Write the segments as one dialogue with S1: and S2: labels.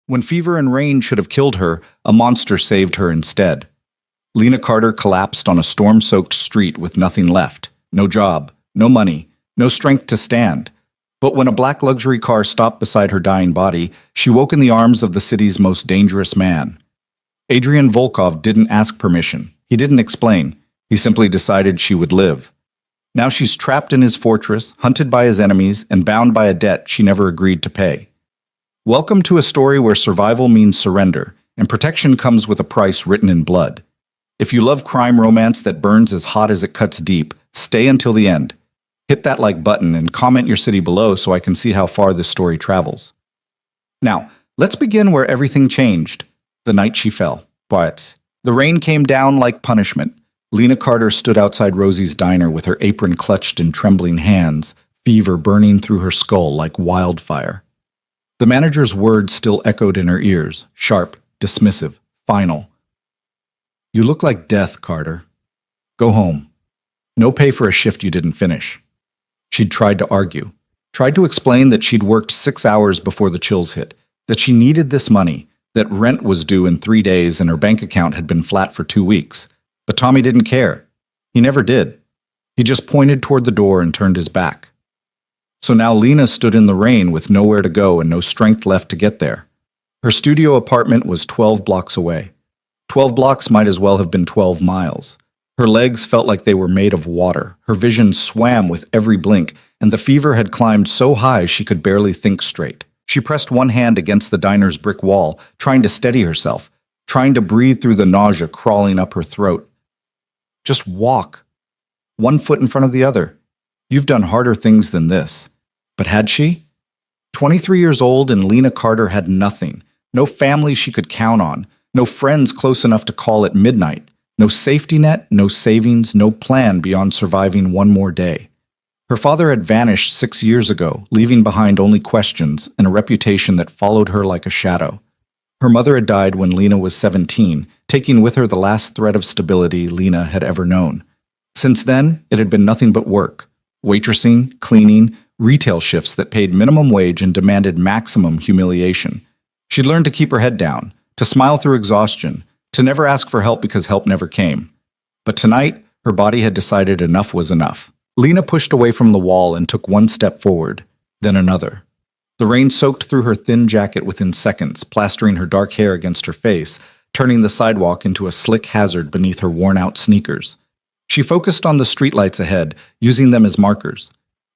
S1: When fever and rain should have killed her, a monster saved her instead. Lena Carter collapsed on a storm-soaked street with nothing left. No job, no money, no strength to stand. But when a black luxury car stopped beside her dying body, she woke in the arms of the city's most dangerous man. Adrian Volkov didn't ask permission. He didn't explain. He simply decided she would live. Now she's trapped in his fortress, hunted by his enemies, and bound by a debt she never agreed to pay. Welcome to a story where survival means surrender, and protection comes with a price written in blood. If you love crime romance that burns as hot as it cuts deep, stay until the end. Hit that like button and comment your city below so I can see how far this story travels. Now, let's begin where everything changed. The night she fell. But the rain came down like punishment. Lena Carter stood outside Rosie's diner with her apron clutched in trembling hands, fever burning through her skull like wildfire. The manager's words still echoed in her ears, sharp, dismissive, final. "You look like death, Carter. Go home. No pay for a shift you didn't finish." She'd tried to argue, tried to explain that she'd worked 6 hours before the chills hit, that she needed this money, that rent was due in 3 days and her bank account had been flat for 2 weeks. But Tommy didn't care. He never did. He just pointed toward the door and turned his back. So now Lena stood in the rain with nowhere to go and no strength left to get there. Her studio apartment was 12 blocks away. 12 blocks might as well have been 12 miles. Her legs felt like they were made of water. Her vision swam with every blink, and the fever had climbed so high she could barely think straight. She pressed one hand against the diner's brick wall, trying to steady herself, trying to breathe through the nausea crawling up her throat. Just walk. One foot in front of the other. You've done harder things than this. But had she? 23 years old and Lena Carter had nothing. No family she could count on. No friends close enough to call at midnight. No safety net, no savings, no plan beyond surviving one more day. Her father had vanished 6 years ago, leaving behind only questions and a reputation that followed her like a shadow. Her mother had died when Lena was 17, taking with her the last thread of stability Lena had ever known. Since then, it had been nothing but work. Waitressing, cleaning, retail shifts that paid minimum wage and demanded maximum humiliation. She'd learned to keep her head down, to smile through exhaustion, to never ask for help because help never came. But tonight, her body had decided enough was enough. Lena pushed away from the wall and took one step forward, then another. The rain soaked through her thin jacket within seconds, plastering her dark hair against her face, turning the sidewalk into a slick hazard beneath her worn-out sneakers. She focused on the streetlights ahead, using them as markers.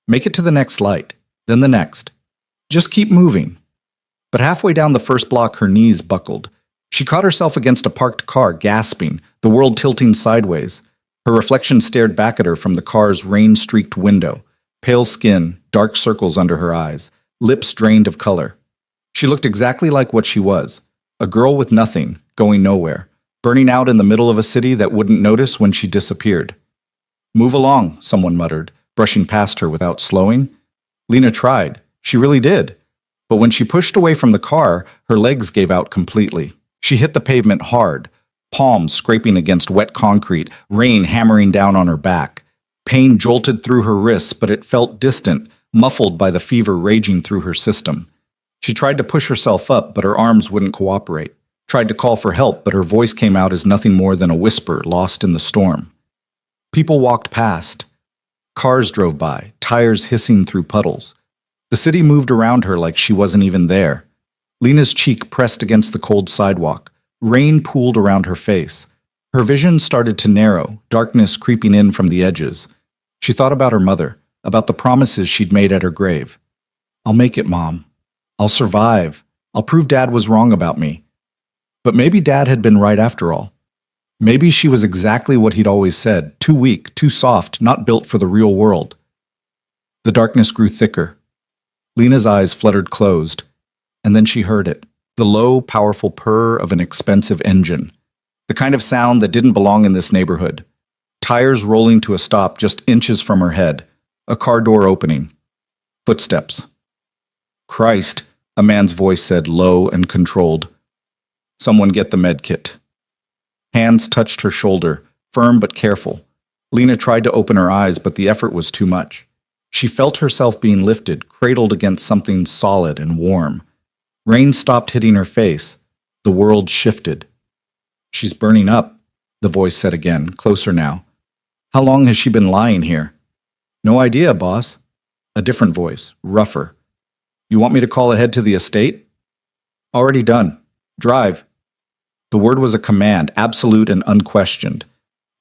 S1: Make it to the next light, then the next. Just keep moving. But halfway down the first block, her knees buckled. She caught herself against a parked car, gasping, the world tilting sideways. Her reflection stared back at her from the car's rain-streaked window. Pale skin, dark circles under her eyes, lips drained of color. She looked exactly like what she was, a girl with nothing, going nowhere, burning out in the middle of a city that wouldn't notice when she disappeared. "Move along," someone muttered, brushing past her without slowing. Lena tried. She really did. But when she pushed away from the car, her legs gave out completely. She hit the pavement hard, palms scraping against wet concrete, rain hammering down on her back. Pain jolted through her wrists, but it felt distant, muffled by the fever raging through her system. She tried to push herself up, but her arms wouldn't cooperate. Tried to call for help, but her voice came out as nothing more than a whisper lost in the storm. People walked past. Cars drove by, tires hissing through puddles. The city moved around her like she wasn't even there. Lena's cheek pressed against the cold sidewalk. Rain pooled around her face. Her vision started to narrow, darkness creeping in from the edges. She thought about her mother, about the promises she'd made at her grave. "I'll make it, Mom. I'll survive. I'll prove Dad was wrong about me." But maybe Dad had been right after all. Maybe she was exactly what he'd always said, too weak, too soft, not built for the real world. The darkness grew thicker. Lena's eyes fluttered closed, and then she heard it, the low, powerful purr of an expensive engine, the kind of sound that didn't belong in this neighborhood. Tires rolling to a stop just inches from her head, a car door opening. Footsteps. "Christ," a man's voice said, low and controlled. "Someone get the med kit." Hands touched her shoulder, firm but careful. Lena tried to open her eyes, but the effort was too much. She felt herself being lifted, cradled against something solid and warm. Rain stopped hitting her face. The world shifted. She's burning up, the voice said again, closer now. How long has she been lying here? No idea, boss. A different voice, rougher. You want me to call ahead to the estate? Already done. Drive. The word was a command, absolute and unquestioned.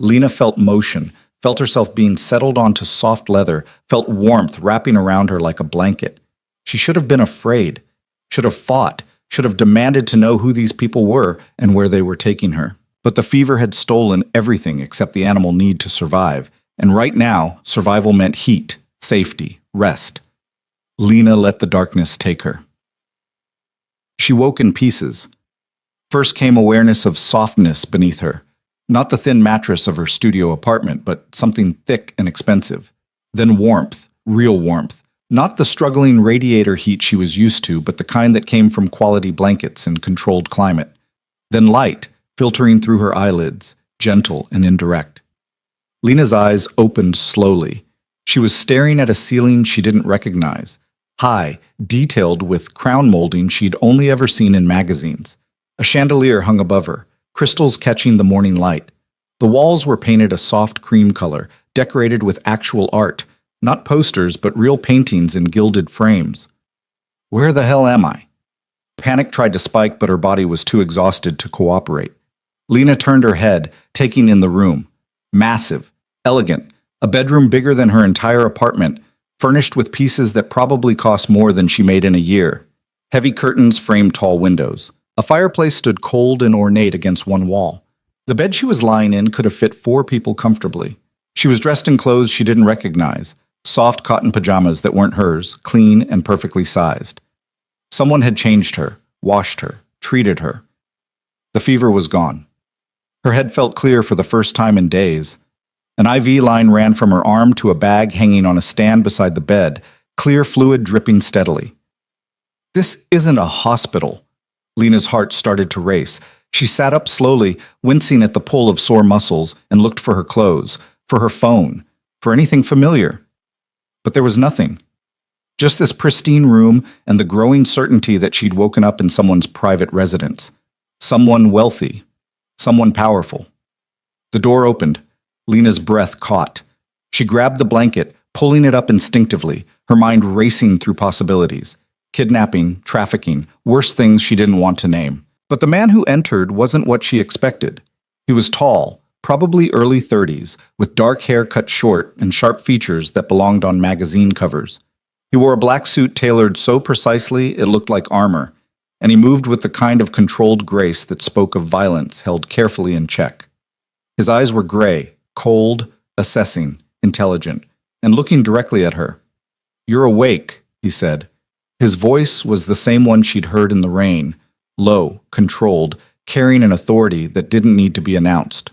S1: Lena felt motion, felt herself being settled onto soft leather, felt warmth wrapping around her like a blanket. She should have been afraid, should have fought, should have demanded to know who these people were and where they were taking her. But the fever had stolen everything except the animal need to survive, and right now, survival meant heat, safety, rest. Lena let the darkness take her. She woke in pieces. First came awareness of softness beneath her. Not the thin mattress of her studio apartment, but something thick and expensive. Then warmth, real warmth. Not the struggling radiator heat she was used to, but the kind that came from quality blankets and controlled climate. Then light, filtering through her eyelids, gentle and indirect. Lena's eyes opened slowly. She was staring at a ceiling she didn't recognize. High, detailed with crown molding she'd only ever seen in magazines. A chandelier hung above her, crystals catching the morning light. The walls were painted a soft cream color, decorated with actual art, not posters but real paintings in gilded frames. Where the hell am I? Panic tried to spike, but her body was too exhausted to cooperate. Lena turned her head, taking in the room. Massive, elegant, a bedroom bigger than her entire apartment, furnished with pieces that probably cost more than she made in a year. Heavy curtains framed tall windows. A fireplace stood cold and ornate against one wall. The bed she was lying in could have fit 4 people comfortably. She was dressed in clothes she didn't recognize, soft cotton pajamas that weren't hers, clean and perfectly sized. Someone had changed her, washed her, treated her. The fever was gone. Her head felt clear for the first time in days. An IV line ran from her arm to a bag hanging on a stand beside the bed, clear fluid dripping steadily. This isn't a hospital. Lena's heart started to race. She sat up slowly, wincing at the pull of sore muscles, and looked for her clothes, for her phone, for anything familiar. But there was nothing. Just this pristine room and the growing certainty that she'd woken up in someone's private residence. Someone wealthy. Someone powerful. The door opened. Lena's breath caught. She grabbed the blanket, pulling it up instinctively, her mind racing through possibilities. Kidnapping, trafficking, worse things she didn't want to name. But the man who entered wasn't what she expected. He was tall, probably early 30s, with dark hair cut short and sharp features that belonged on magazine covers. He wore a black suit tailored so precisely it looked like armor, and he moved with the kind of controlled grace that spoke of violence held carefully in check. His eyes were gray, cold, assessing, intelligent, and looking directly at her. "You're awake," he said. His voice was the same one she'd heard in the rain, low, controlled, carrying an authority that didn't need to be announced.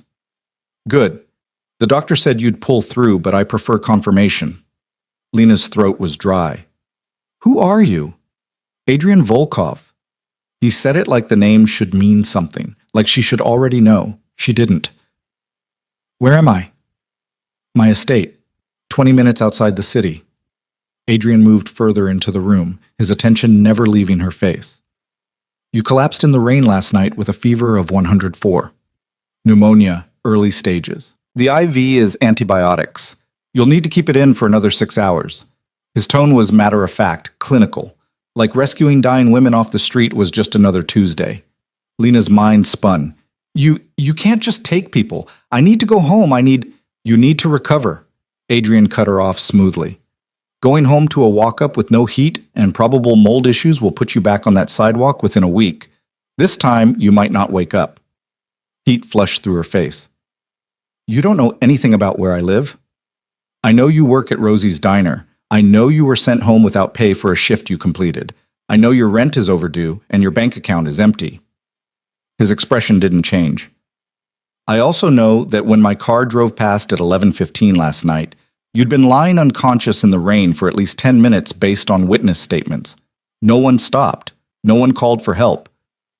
S1: "Good. The doctor said you'd pull through, but I prefer confirmation." Lena's throat was dry. "Who are you?" "Adrian Volkov." He said it like the name should mean something, like she should already know. She didn't. "Where am I?" "My estate, 20 minutes outside the city." Adrian moved further into the room, his attention never leaving her face. "You collapsed in the rain last night with a fever of 104. Pneumonia, early stages. The IV is antibiotics. You'll need to keep it in for another 6 hours." His tone was matter-of-fact, clinical, like rescuing dying women off the street was just another Tuesday. Lena's mind spun. You can't just take people. I need to go home. You need to recover." Adrian cut her off smoothly. "Going home to a walk-up with no heat and probable mold issues will put you back on that sidewalk within a week. This time, you might not wake up." Heat flushed through her face. "You don't know anything about where I live. I know you work at Rosie's Diner. I know you were sent home without pay for a shift you completed. I know your rent is overdue and your bank account is empty." His expression didn't change. "I also know that when my car drove past at 11:15 last night, you'd been lying unconscious in the rain for at least 10 minutes based on witness statements. No one stopped. No one called for help.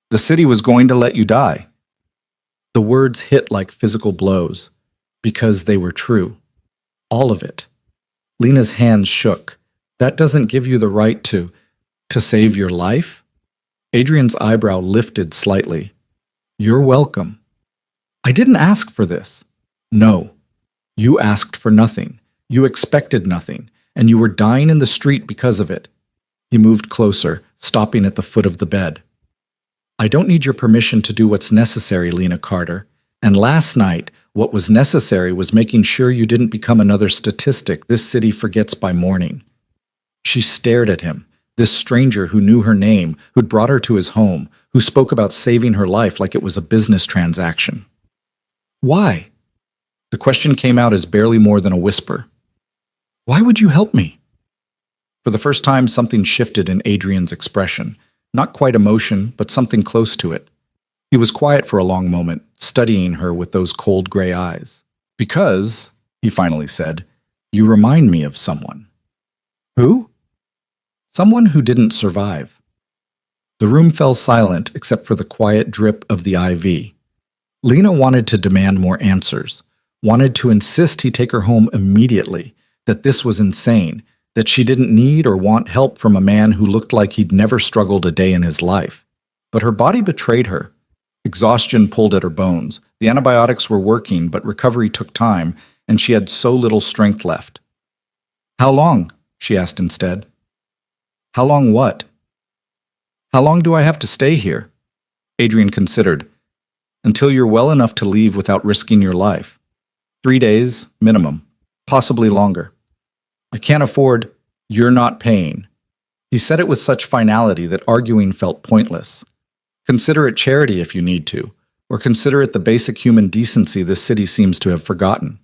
S1: The city was going to let you die." The words hit like physical blows, because they were true. All of it. Lena's hands shook. "That doesn't give you the right to save your life?" Adrian's eyebrow lifted slightly. You're welcome. I didn't ask for this. No. You asked for nothing. You expected nothing, and you were dying in the street because of it. He moved closer, stopping at the foot of the bed. I don't need your permission to do what's necessary, Lena Carter. And last night, what was necessary was making sure you didn't become another statistic this city forgets by morning. She stared at him, this stranger who knew her name, who'd brought her to his home, who spoke about saving her life like it was a business transaction. Why? The question came out as barely more than a whisper. Why would you help me? For the first time, something shifted in Adrian's expression. Not quite emotion, but something close to it. He was quiet for a long moment, studying her with those cold gray eyes. Because, he finally said, you remind me of someone. Who? Someone who didn't survive. The room fell silent except for the quiet drip of the IV. Lena wanted to demand more answers, wanted to insist he take her home immediately, that this was insane, that she didn't need or want help from a man who looked like he'd never struggled a day in his life. But her body betrayed her. Exhaustion pulled at her bones. The antibiotics were working, but recovery took time, and she had so little strength left. How long? She asked instead. How long what? How long do I have to stay here? Adrian considered. Until you're well enough to leave without risking your life. 3 days, minimum. Possibly longer. I can't afford, you're not paying. He said it with such finality that arguing felt pointless. Consider it charity if you need to, or consider it the basic human decency this city seems to have forgotten.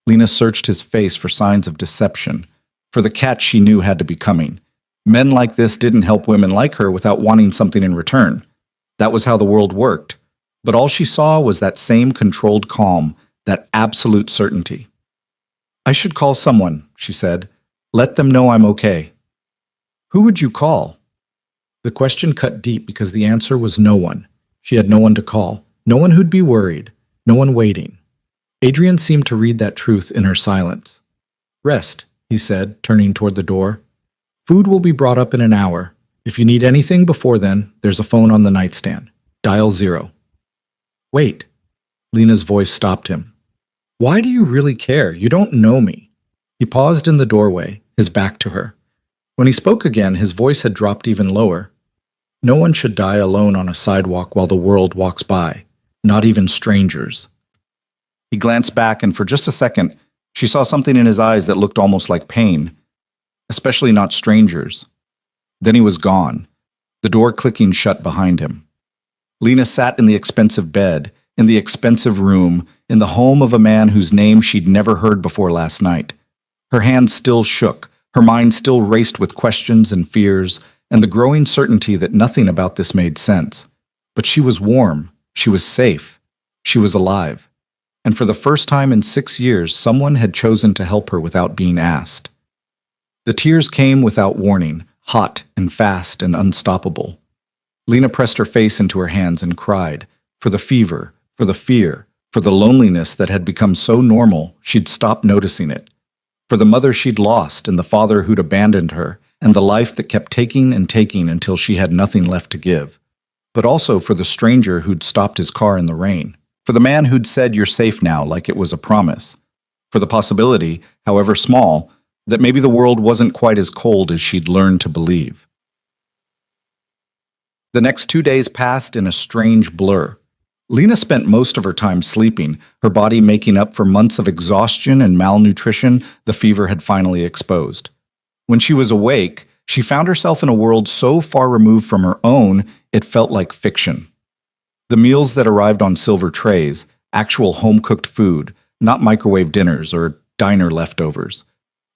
S1: Lena searched his face for signs of deception, for the catch she knew had to be coming. Men like this didn't help women like her without wanting something in return. That was how the world worked. But all she saw was that same controlled calm, that absolute certainty. I should call someone, she said. Let them know I'm okay. Who would you call? The question cut deep because the answer was no one. She had no one to call, no one who'd be worried, no one waiting. Adrian seemed to read that truth in her silence. Rest, he said, turning toward the door. Food will be brought up in an hour. If you need anything before then, there's a phone on the nightstand. Dial 0. Wait. Lena's voice stopped him. Why do you really care? You don't know me. He paused in the doorway, his back to her. When he spoke again, his voice had dropped even lower. No one should die alone on a sidewalk while the world walks by, not even strangers. He glanced back, and for just a second, she saw something in his eyes that looked almost like pain, especially not strangers. Then he was gone, the door clicking shut behind him. Lena sat in the expensive bed, in the expensive room, in the home of a man whose name she'd never heard before last night. Her hands still shook, her mind still raced with questions and fears, and the growing certainty that nothing about this made sense. But she was warm, she was safe, she was alive. And for the first time in 6 years, someone had chosen to help her without being asked. The tears came without warning, hot and fast and unstoppable. Lena pressed her face into her hands and cried, for the fever, for the fear, for the loneliness that had become so normal she'd stopped noticing it, for the mother she'd lost and the father who'd abandoned her, and the life that kept taking and taking until she had nothing left to give, but also for the stranger who'd stopped his car in the rain, for the man who'd said you're safe now like it was a promise, for the possibility, however small, that maybe the world wasn't quite as cold as she'd learned to believe. The next 2 days passed in a strange blur. Lena spent most of her time sleeping, her body making up for months of exhaustion and malnutrition the fever had finally exposed. When she was awake, she found herself in a world so far removed from her own, it felt like fiction. The meals that arrived on silver trays, actual home-cooked food, not microwave dinners or diner leftovers.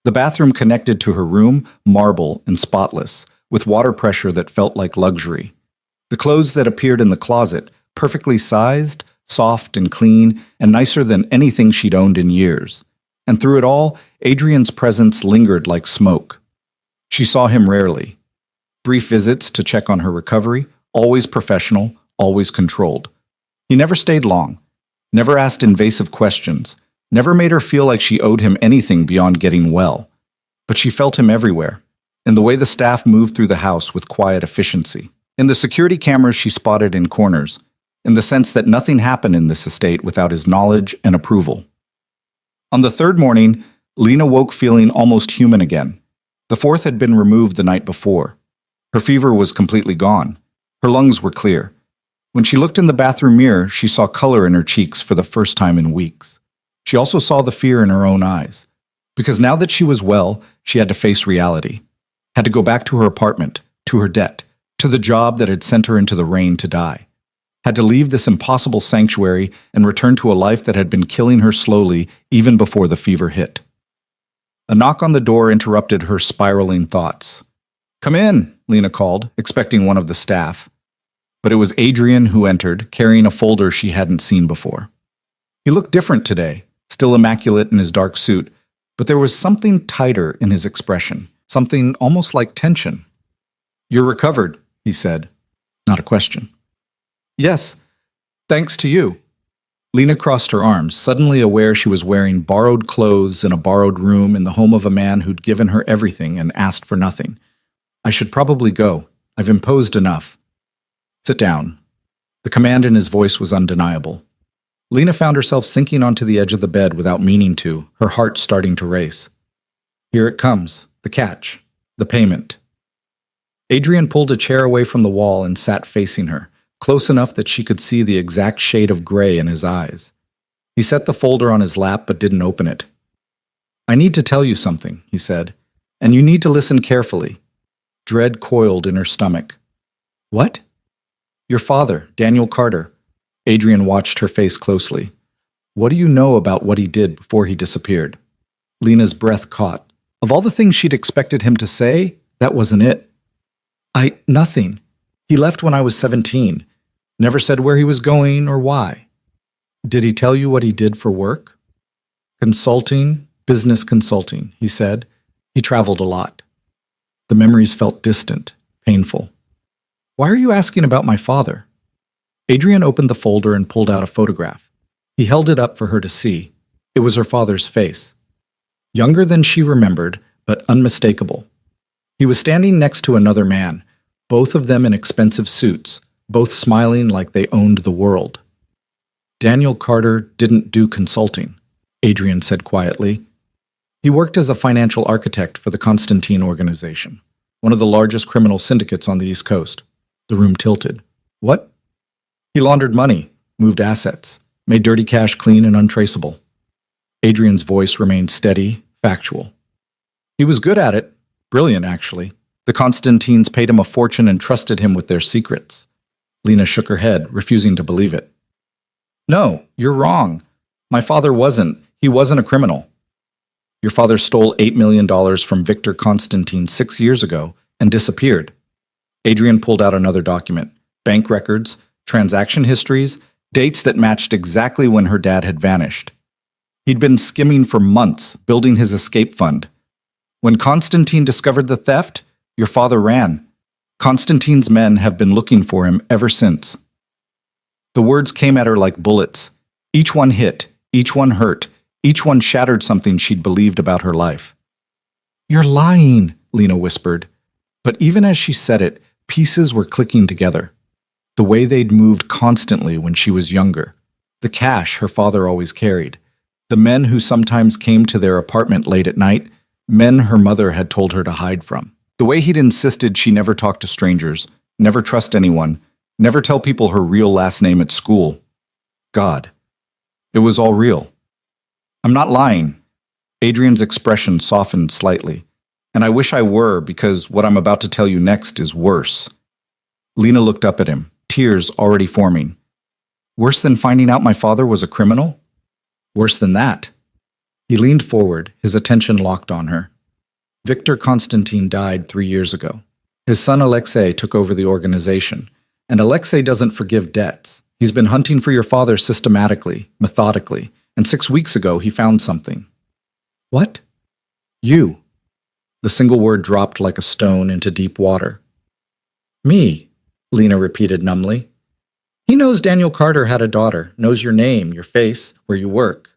S1: The bathroom connected to her room, marble and spotless, with water pressure that felt like luxury. The clothes that appeared in the closet, perfectly sized, soft and clean, and nicer than anything she'd owned in years. And through it all, Adrian's presence lingered like smoke. She saw him rarely. Brief visits to check on her recovery, always professional, always controlled. He never stayed long, never asked invasive questions, never made her feel like she owed him anything beyond getting well. But she felt him everywhere, in the way the staff moved through the house with quiet efficiency. In the security cameras she spotted in corners, in the sense that nothing happened in this estate without his knowledge and approval. On the third morning, Lena woke feeling almost human again. The fourth had been removed the night before. Her fever was completely gone. Her lungs were clear. When she looked in the bathroom mirror, she saw color in her cheeks for the first time in weeks. She also saw the fear in her own eyes. Because now that she was well, she had to face reality. Had to go back to her apartment, to her debt, to the job that had sent her into the rain to die. Had to leave this impossible sanctuary and return to a life that had been killing her slowly even before the fever hit. A knock on the door interrupted her spiraling thoughts. "Come in," Lena called, expecting one of the staff. But it was Adrian who entered, carrying a folder she hadn't seen before. He looked different today, still immaculate in his dark suit, but there was something tighter in his expression, something almost like tension. "You're recovered," he said. Not a question. "Yes, thanks to you." Lena crossed her arms, suddenly aware she was wearing borrowed clothes in a borrowed room in the home of a man who'd given her everything and asked for nothing. "I should probably go. I've imposed enough." "Sit down." The command in his voice was undeniable. Lena found herself sinking onto the edge of the bed without meaning to, her heart starting to race. "Here it comes, the catch, the payment." Adrian pulled a chair away from the wall and sat facing her, close enough that she could see the exact shade of gray in his eyes. He set the folder on his lap but didn't open it. "I need to tell you something," he said, "and you need to listen carefully." Dread coiled in her stomach. "What?" "Your father, Daniel Carter." Adrian watched her face closely. "What do you know about what he did before he disappeared?" Lena's breath caught. Of all the things she'd expected him to say, that wasn't it. Nothing. He left when I was 17. Never said where he was going or why." "Did he tell you what he did for work?" "Consulting, business consulting," he said. "He traveled a lot." The memories felt distant, painful. "Why are you asking about my father?" Adrian opened the folder and pulled out a photograph. He held it up for her to see. It was her father's face. Younger than she remembered, but unmistakable. He was standing next to another man, both of them in expensive suits, both smiling like they owned the world. "Daniel Carter didn't do consulting," Adrian said quietly. "He worked as a financial architect for the Constantine organization, one of the largest criminal syndicates on the East Coast." The room tilted. "What?" "He laundered money, moved assets, made dirty cash clean and untraceable." Adrian's voice remained steady, factual. "He was good at it. Brilliant, actually. The Constantines paid him a fortune and trusted him with their secrets." Lena shook her head, refusing to believe it. "No, you're wrong. My father wasn't. He wasn't a criminal. Your father stole $8 million from Victor Constantine 6 years ago and disappeared." Adrian pulled out another document. Bank records, transaction histories, dates that matched exactly when her dad had vanished. He'd been skimming for months, building his escape fund. When Constantine discovered the theft, your father ran. Constantine's men have been looking for him ever since. The words came at her like bullets. Each one hit, each one hurt, each one shattered something she'd believed about her life. "You're lying," Lena whispered. But even as she said it, pieces were clicking together. The way they'd moved constantly when she was younger. The cash her father always carried. The men who sometimes came to their apartment late at night, men her mother had told her to hide from. The way he'd insisted she never talk to strangers, never trust anyone, never tell people her real last name at school. God. It was all real. "I'm not lying." Adrian's expression softened slightly. "And I wish I were, because what I'm about to tell you next is worse." Lena looked up at him, tears already forming. "Worse than finding out my father was a criminal?" "Worse than that." He leaned forward, his attention locked on her. "Victor Constantine died 3 years ago. His son Alexei took over the organization, and Alexei doesn't forgive debts. He's been hunting for your father systematically, methodically, and 6 weeks ago he found something." "What?" "You." The single word dropped like a stone into deep water. "Me," Lena repeated numbly. "He knows Daniel Carter had a daughter, knows your name, your face, where you work."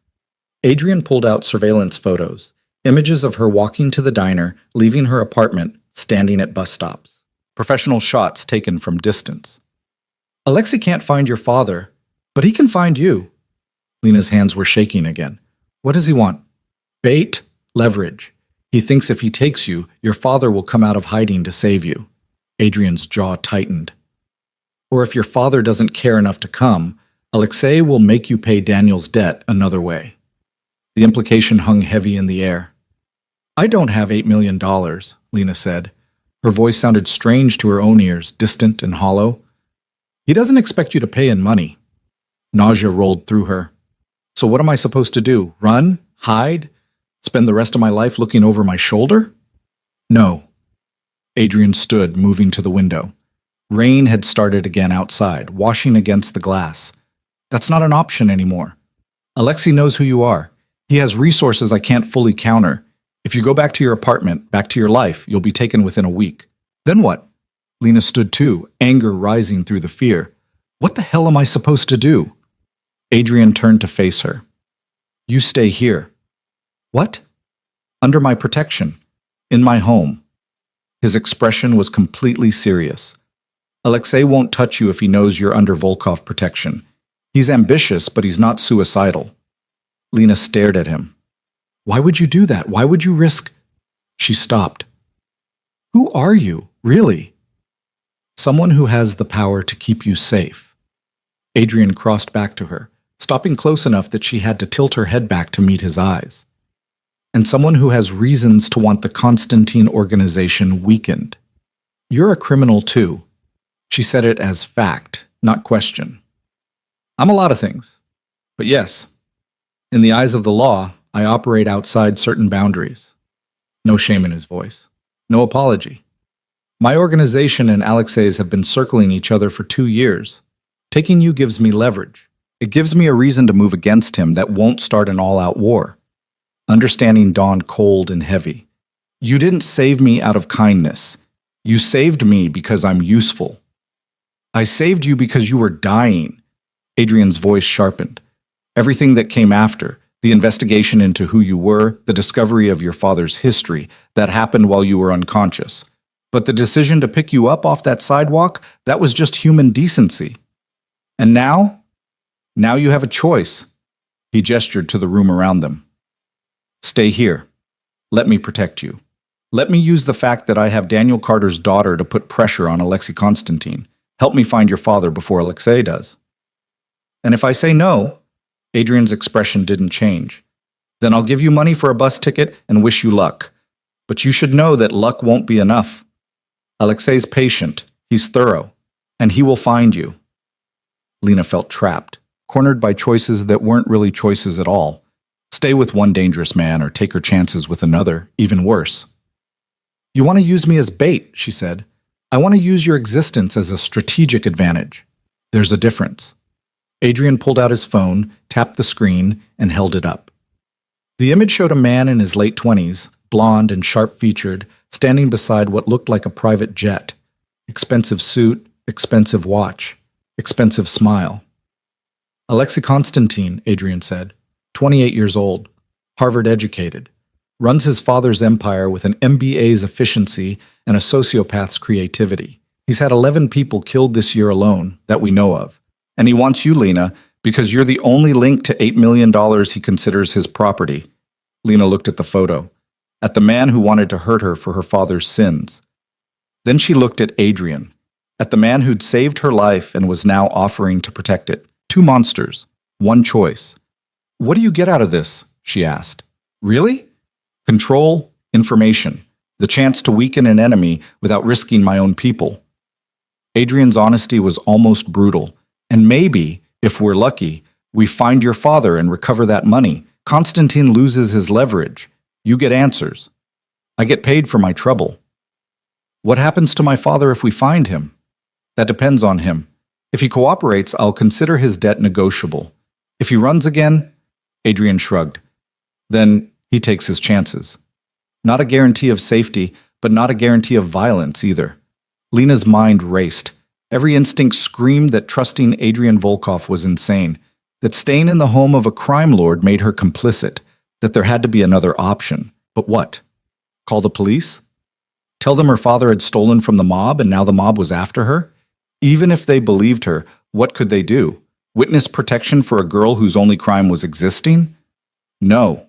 S1: Adrian pulled out surveillance photos, images of her walking to the diner, leaving her apartment, standing at bus stops. professional shots taken from distance. Alexei can't find your father, but he can find you. Lena's hands were shaking again. What does he want? Bait, leverage. He thinks if he takes you, your father will come out of hiding to save you. Adrian's jaw tightened. Or if your father doesn't care enough to come, Alexei will make you pay Daniel's debt another way. The implication hung heavy in the air. I don't have $8 million, Lena said. Her voice sounded strange to her own ears, distant and hollow. He doesn't expect you to pay in money. Nausea rolled through her. So what am I supposed to do? Run? Hide? Spend the rest of my life looking over my shoulder? No. Adrian stood, moving to the window. Rain had started again outside, washing against the glass. That's not an option anymore. Alexei knows who you are. He has resources I can't fully counter. If you go back to your apartment, back to your life, you'll be taken within a week. Then what? Lena stood too, anger rising through the fear. What the hell am I supposed to do? Adrian turned to face her. You stay here. What? Under my protection. In my home. His expression was completely serious. Alexei won't touch you if he knows you're under Volkov protection. He's ambitious, but he's not suicidal. Lena stared at him. Why would you do that? Why would you risk... She stopped. Who are you, really? Someone who has the power to keep you safe. Adrian crossed back to her, stopping close enough that she had to tilt her head back to meet his eyes. And someone who has reasons to want the Constantine organization weakened. You're a criminal too. She said it as fact, not question. I'm a lot of things. But yes, in the eyes of the law, I operate outside certain boundaries. No shame in his voice. No apology. My organization and Alexei's have been circling each other for 2 years. Taking you gives me leverage. It gives me a reason to move against him that won't start an all-out war. Understanding dawned cold and heavy. You didn't save me out of kindness. You saved me because I'm useful. I saved you because you were dying. Adrian's voice sharpened. Everything that came after, the investigation into who you were, the discovery of your father's history, that happened while you were unconscious. But the decision to pick you up off that sidewalk, that was just human decency. And now? Now you have a choice. He gestured to the room around them. Stay here. Let me protect you. Let me use the fact that I have Daniel Carter's daughter to put pressure on Alexei Constantine. Help me find your father before Alexei does. And if I say no, Adrian's expression didn't change. Then I'll give you money for a bus ticket and wish you luck. But you should know that luck won't be enough. Alexei's patient, he's thorough, and he will find you. Lena felt trapped, cornered by choices that weren't really choices at all. Stay with one dangerous man or take her chances with another, even worse. You want to use me as bait, she said. I want to use your existence as a strategic advantage. There's a difference. Adrian pulled out his phone, tapped the screen, and held it up. The image showed a man in his late 20s, blonde and sharp-featured, standing beside what looked like a private jet. Expensive suit, expensive watch, expensive smile. Alexei Constantine, Adrian said, 28 years old, Harvard-educated, runs his father's empire with an MBA's efficiency and a sociopath's creativity. He's had 11 people killed this year alone, that we know of. And he wants you, Lena, because you're the only link to $8 million he considers his property. Lena looked at the photo, at the man who wanted to hurt her for her father's sins. Then she looked at Adrian, at the man who'd saved her life and was now offering to protect it. 2 monsters, 1 choice. What do you get out of this? She asked. Really? Control, information, the chance to weaken an enemy without risking my own people. Adrian's honesty was almost brutal. And maybe, if we're lucky, we find your father and recover that money. Constantine loses his leverage. You get answers. I get paid for my trouble. What happens to my father if we find him? That depends on him. If he cooperates, I'll consider his debt negotiable. If he runs again, Adrian shrugged. Then he takes his chances. Not a guarantee of safety, but not a guarantee of violence either. Lena's mind raced. Every instinct screamed that trusting Adrian Volkov was insane, that staying in the home of a crime lord made her complicit, that there had to be another option. But what? Call the police? Tell them her father had stolen from the mob and now the mob was after her? Even if they believed her, what could they do? Witness protection for a girl whose only crime was existing? No.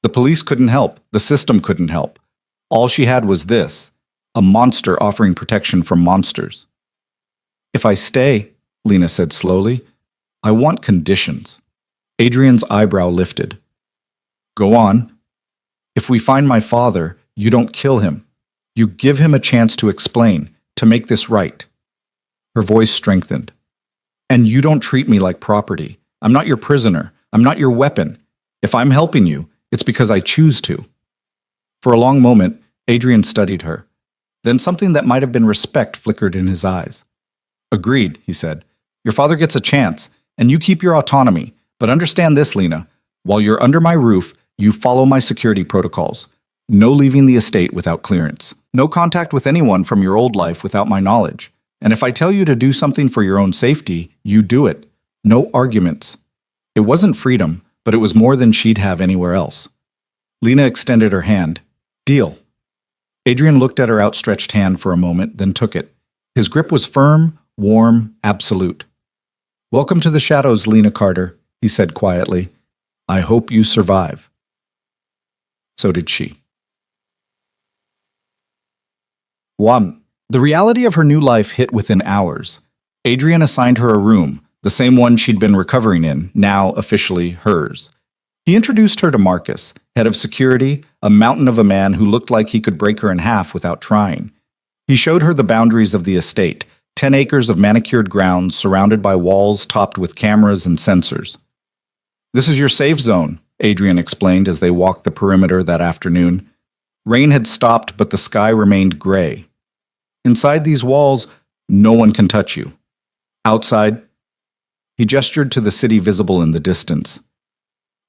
S1: The police couldn't help. The system couldn't help. All she had was this, a monster offering protection from monsters. If I stay, Lena said slowly, I want conditions. Adrian's eyebrow lifted. Go on. If we find my father, you don't kill him. You give him a chance to explain, to make this right. Her voice strengthened. And you don't treat me like property. I'm not your prisoner. I'm not your weapon. If I'm helping you, it's because I choose to. For a long moment, Adrian studied her. Then something that might have been respect flickered in his eyes. Agreed, he said. Your father gets a chance, and you keep your autonomy. But understand this, Lena. While you're under my roof, you follow my security protocols. No leaving the estate without clearance. No contact with anyone from your old life without my knowledge. And if I tell you to do something for your own safety, you do it. No arguments. It wasn't freedom, but it was more than she'd have anywhere else. Lena extended her hand. Deal. Adrian looked at her outstretched hand for a moment, then took it. His grip was firm, warm, absolute. Welcome to the shadows, Lena Carter, he said quietly. I hope you survive. So did she. 1. The reality of her new life hit within hours. Adrian assigned her a room, the same one she'd been recovering in, now officially hers. He introduced her to Marcus, head of security, a mountain of a man who looked like he could break her in half without trying. He showed her the boundaries of the estate, 10 acres of manicured grounds surrounded by walls topped with cameras and sensors. This is your safe zone, Adrian explained as they walked the perimeter that afternoon. Rain had stopped, but the sky remained gray. Inside these walls, no one can touch you. Outside, he gestured to the city visible in the distance.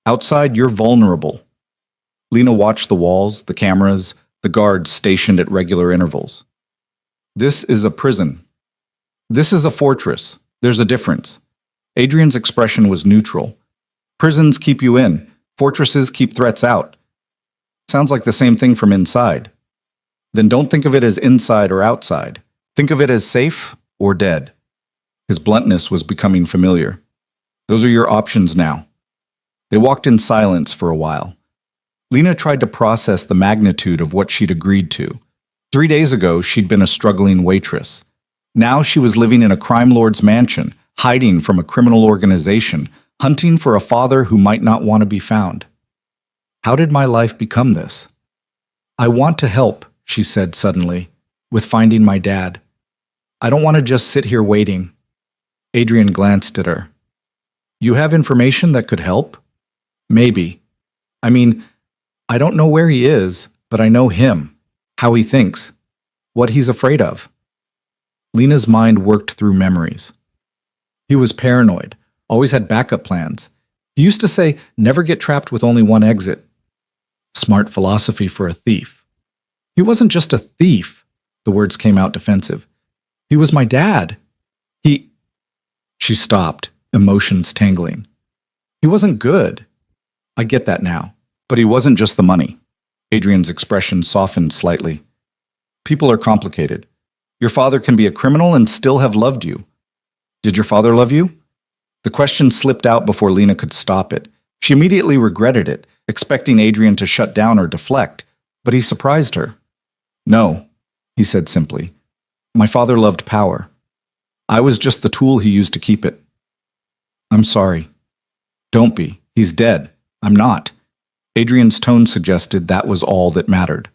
S1: Outside, you're vulnerable. Lena watched the walls, the cameras, the guards stationed at regular intervals. This is a prison. This is a fortress. There's a difference. Adrian's expression was neutral. Prisons keep you in. Fortresses keep threats out. Sounds like the same thing from inside. Then don't think of it as inside or outside. Think of it as safe or dead. His bluntness was becoming familiar. Those are your options now. They walked in silence for a while. Lena tried to process the magnitude of what she'd agreed to. 3 days ago, she'd been a struggling waitress. Now she was living in a crime lord's mansion, hiding from a criminal organization, hunting for a father who might not want to be found. How did my life become this? I want to help, she said suddenly, with finding my dad. I don't want to just sit here waiting. Adrian glanced at her. You have information that could help? Maybe. I mean, I don't know where he is, but I know him, how he thinks, what he's afraid of. Lena's mind worked through memories. He was paranoid, always had backup plans. He used to say, never get trapped with only one exit. Smart philosophy for a thief. He wasn't just a thief. The words came out defensive. He was my dad. She stopped, emotions tangling. He wasn't good. I get that now. But he wasn't just the money. Adrian's expression softened slightly. People are complicated. Your father can be a criminal and still have loved you. Did your father love you? The question slipped out before Lena could stop it. She immediately regretted it, expecting Adrian to shut down or deflect, but he surprised her. No, he said simply. My father loved power. I was just the tool he used to keep it. I'm sorry. Don't be. He's dead. I'm not. Adrian's tone suggested that was all that mattered.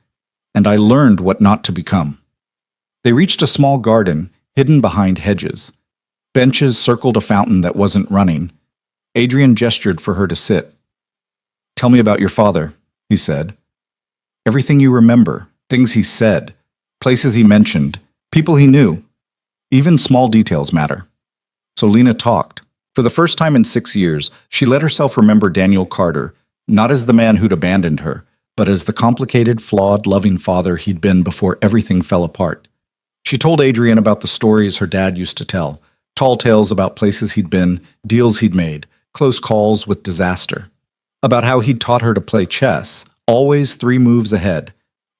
S1: And I learned what not to become. They reached a small garden, hidden behind hedges. Benches circled a fountain that wasn't running. Adrian gestured for her to sit. Tell me about your father, he said. Everything you remember, things he said, places he mentioned, people he knew. Even small details matter. So Lena talked. For the first time in 6 years, she let herself remember Daniel Carter, not as the man who'd abandoned her, but as the complicated, flawed, loving father he'd been before everything fell apart. She told Adrian about the stories her dad used to tell, tall tales about places he'd been, deals he'd made, close calls with disaster. About how he'd taught her to play chess, always 3 moves ahead.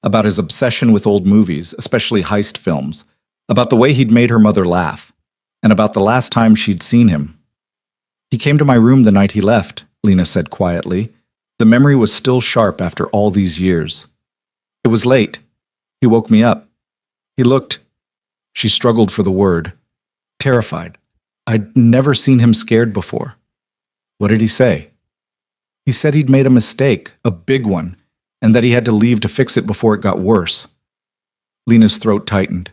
S1: about his obsession with old movies, especially heist films, about the way he'd made her mother laugh, and about the last time she'd seen him. He came to my room the night he left, Lena said quietly. The memory was still sharp after all these years. It was late. He woke me up. He looked, she struggled for the word, terrified. I'd never seen him scared before. What did he say? He said he'd made a mistake, a big one, and that he had to leave to fix it before it got worse. Lena's throat tightened.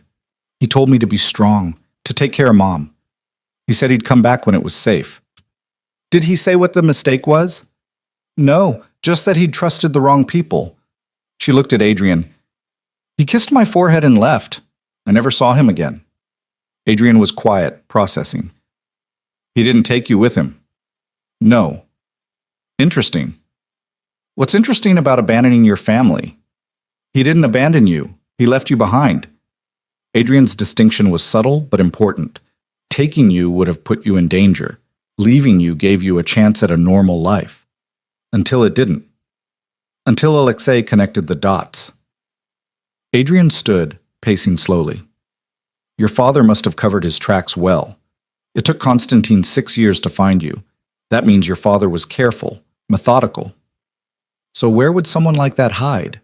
S1: He told me to be strong, to take care of Mom. He said he'd come back when it was safe. Did he say what the mistake was? No, just that he'd trusted the wrong people. She looked at Adrian. He kissed my forehead and left. I never saw him again. Adrian was quiet, processing. He didn't take you with him? No. Interesting. What's interesting about abandoning your family? He didn't abandon you. He left you behind. Adrian's distinction was subtle but important. Taking you would have put you in danger. Leaving you gave you a chance at a normal life. Until it didn't. Until Alexei connected the dots. Adrian stood, pacing slowly. Your father must have covered his tracks well. It took Constantine 6 years to find you. That means your father was careful, methodical. So where would someone like that hide?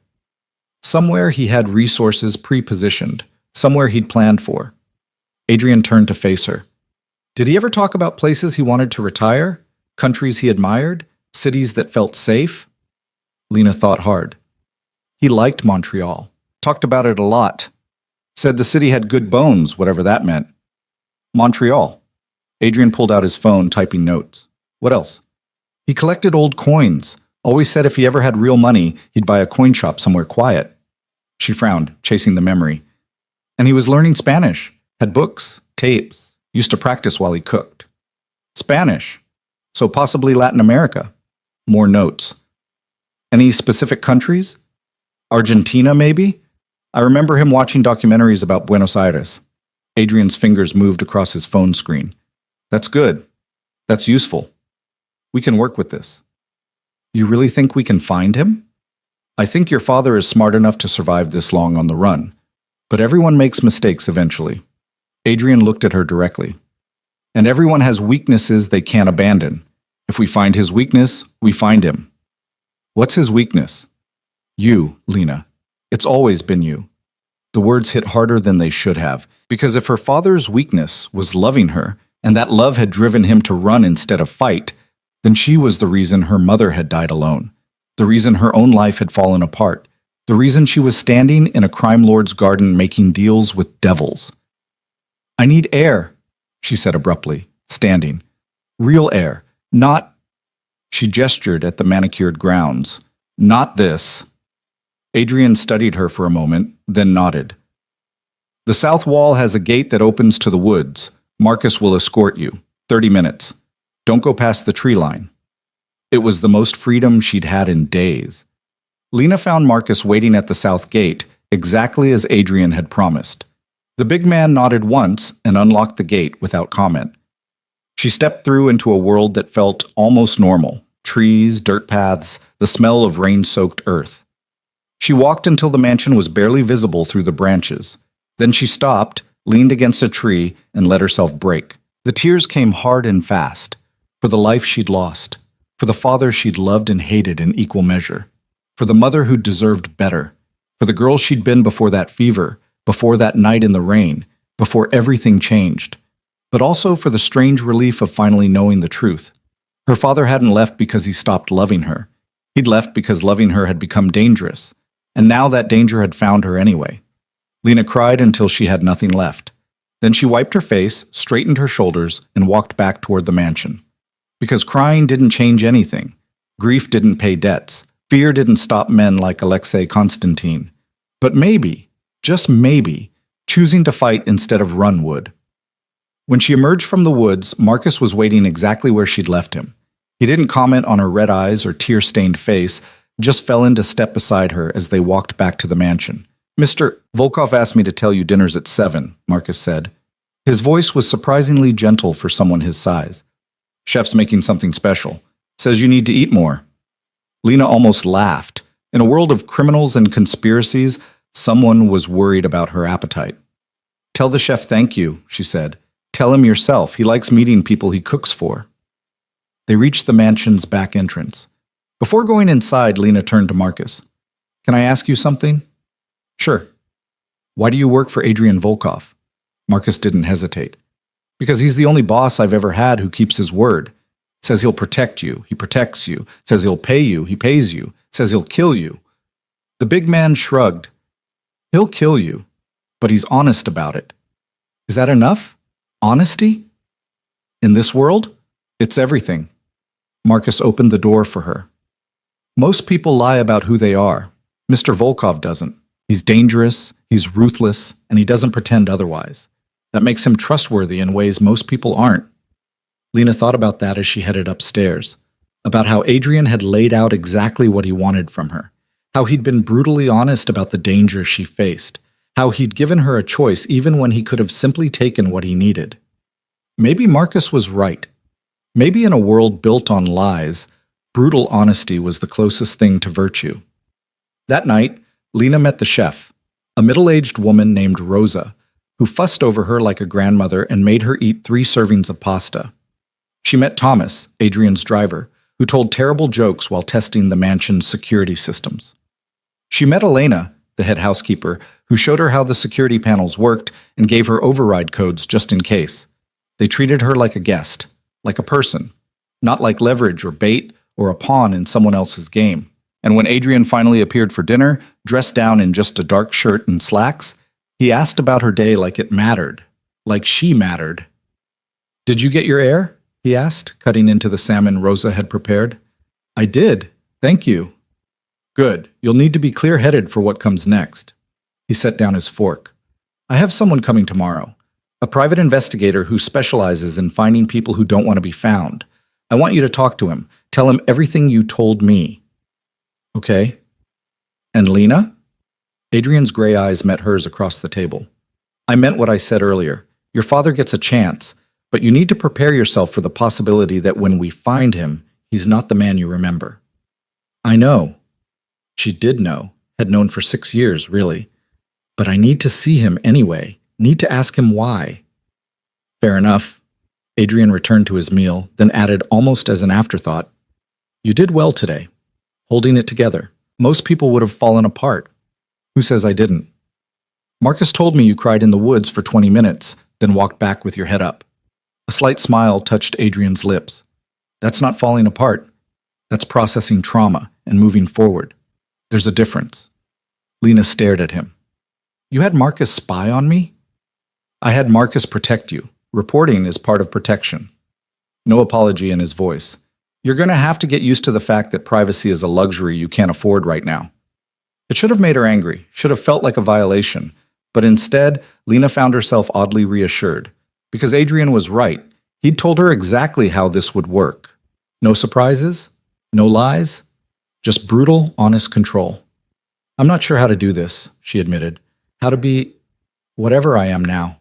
S1: Somewhere he had resources pre-positioned, somewhere he'd planned for. Adrian turned to face her. Did he ever talk about places he wanted to retire? Countries he admired? Cities that felt safe? Lena thought hard. He liked Montreal, talked about it a lot. Said the city had good bones, whatever that meant. Montreal. Adrian pulled out his phone, typing notes. What else? He collected old coins. Always said if he ever had real money, he'd buy a coin shop somewhere quiet. She frowned, chasing the memory. And he was learning Spanish. Had books, tapes. Used to practice while he cooked. Spanish. So possibly Latin America. More notes. Any specific countries? Argentina, maybe? I remember him watching documentaries about Buenos Aires. Adrian's fingers moved across his phone screen. That's good. That's useful. We can work with this. You really think we can find him? I think your father is smart enough to survive this long on the run. But everyone makes mistakes eventually. Adrian looked at her directly. And everyone has weaknesses they can't abandon. If we find his weakness, we find him. What's his weakness? You, Lena. It's always been you. The words hit harder than they should have, because if her father's weakness was loving her, and that love had driven him to run instead of fight, then she was the reason her mother had died alone, the reason her own life had fallen apart, the reason she was standing in a crime lord's garden making deals with devils. I need air, she said abruptly, standing. Real air, not... She gestured at the manicured grounds. Not this. Adrian studied her for a moment, then nodded. The south wall has a gate that opens to the woods. Marcus will escort you. 30 minutes. Don't go past the tree line. It was the most freedom she'd had in days. Lena found Marcus waiting at the south gate, exactly as Adrian had promised. The big man nodded once and unlocked the gate without comment. She stepped through into a world that felt almost normal. Trees, dirt paths, the smell of rain-soaked earth. She walked until the mansion was barely visible through the branches. Then she stopped, leaned against a tree, and let herself break. The tears came hard and fast. For the life she'd lost. For the father she'd loved and hated in equal measure. For the mother who deserved better. For the girl she'd been before that fever, before that night in the rain, before everything changed. But also for the strange relief of finally knowing the truth. Her father hadn't left because he stopped loving her. He'd left because loving her had become dangerous. And now that danger had found her anyway. Lena cried until she had nothing left. Then she wiped her face, straightened her shoulders, and walked back toward the mansion. Because crying didn't change anything. Grief didn't pay debts. Fear didn't stop men like Alexei Constantine. But maybe, just maybe, choosing to fight instead of run would. When she emerged from the woods, Marcus was waiting exactly where she'd left him. He didn't comment on her red eyes or tear-stained face, just fell in to step beside her as they walked back to the mansion. Mr. Volkov asked me to tell you dinner's at 7, Marcus said. His voice was surprisingly gentle for someone his size. Chef's making something special. Says you need to eat more. Lena almost laughed. In a world of criminals and conspiracies, someone was worried about her appetite. "Tell the chef thank you," she said. "Tell him yourself. He likes meeting people he cooks for." They reached the mansion's back entrance. Before going inside, Lena turned to Marcus. "Can I ask you something?" "Sure." "Why do you work for Adrian Volkov?" Marcus didn't hesitate. "Because he's the only boss I've ever had who keeps his word. Says he'll protect you, he protects you. Says he'll pay you, he pays you. Says he'll kill you." The big man shrugged. "He'll kill you, but he's honest about it." "Is that enough? Honesty? In this world, it's everything." Marcus opened the door for her. "Most people lie about who they are. Mr. Volkov doesn't. He's dangerous, he's ruthless, and he doesn't pretend otherwise. That makes him trustworthy in ways most people aren't." Lena thought about that as she headed upstairs, about how Adrian had laid out exactly what he wanted from her, how he'd been brutally honest about the danger she faced, how he'd given her a choice even when he could have simply taken what he needed. Maybe Marcus was right. Maybe in a world built on lies, brutal honesty was the closest thing to virtue. That night, Lena met the chef, a middle-aged woman named Rosa, who fussed over her like a grandmother and made her eat 3 servings of pasta. She met Thomas, Adrian's driver, who told terrible jokes while testing the mansion's security systems. She met Elena, the head housekeeper, who showed her how the security panels worked and gave her override codes just in case. They treated her like a guest, like a person, not like leverage or bait or a pawn in someone else's game. And when Adrian finally appeared for dinner, dressed down in just a dark shirt and slacks, he asked about her day like it mattered, like she mattered. "Did you get your air?" he asked, cutting into the salmon Rosa had prepared. "I did, thank you." "Good, you'll need to be clear-headed for what comes next." He set down his fork. "I have someone coming tomorrow, a private investigator who specializes in finding people who don't want to be found. I want you to talk to him, tell him everything you told me." "Okay." "And Lena?" Adrian's gray eyes met hers across the table. "I meant what I said earlier. Your father gets a chance, but you need to prepare yourself for the possibility that when we find him, he's not the man you remember." "I know." She did know, had known for 6 years, really. "But I need to see him anyway, need to ask him why." "Fair enough." Adrian returned to his meal, then added almost as an afterthought, "You did well today, holding it together. Most people would have fallen apart." "Who says I didn't?" "Marcus told me you cried in the woods for 20 minutes, then walked back with your head up." A slight smile touched Adrian's lips. "That's not falling apart. That's processing trauma and moving forward. There's a difference." Lena stared at him. "You had Marcus spy on me?" "I had Marcus protect you. Reporting is part of protection." No apology in his voice. "You're going to have to get used to the fact that privacy is a luxury you can't afford right now." It should have made her angry, should have felt like a violation, but instead, Lena found herself oddly reassured. Because Adrian was right. He'd told her exactly how this would work. No surprises, no lies, just brutal, honest control. "I'm not sure how to do this," she admitted. "How to be whatever I am now.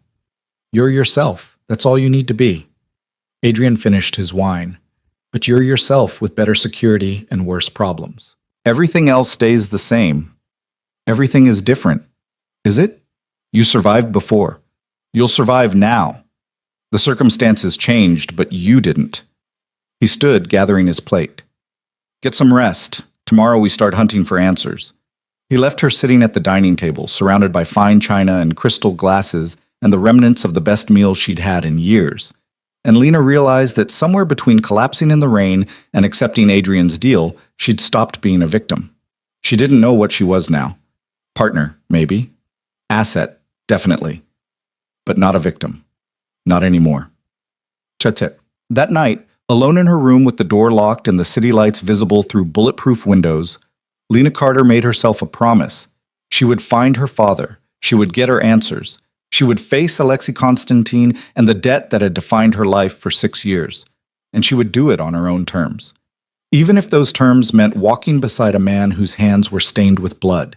S1: You're yourself. That's all you need to be." Adrian finished his wine. "But you're yourself with better security and worse problems. Everything else stays the same. Everything is different. Is it? You survived before. You'll survive now. The circumstances changed, but you didn't." He stood, gathering his plate. "Get some rest. Tomorrow we start hunting for answers." He left her sitting at the dining table, surrounded by fine china and crystal glasses and the remnants of the best meal she'd had in years. And Lena realized that somewhere between collapsing in the rain and accepting Adrian's deal, she'd stopped being a victim. She didn't know what she was now. Partner, maybe. Asset, definitely. But not a victim. Not anymore. Chut-chut. That night, alone in her room with the door locked and the city lights visible through bulletproof windows, Lena Carter made herself a promise. She would find her father. She would get her answers. She would face Alexei Konstantin and the debt that had defined her life for 6 years. And she would do it on her own terms. Even if those terms meant walking beside a man whose hands were stained with blood.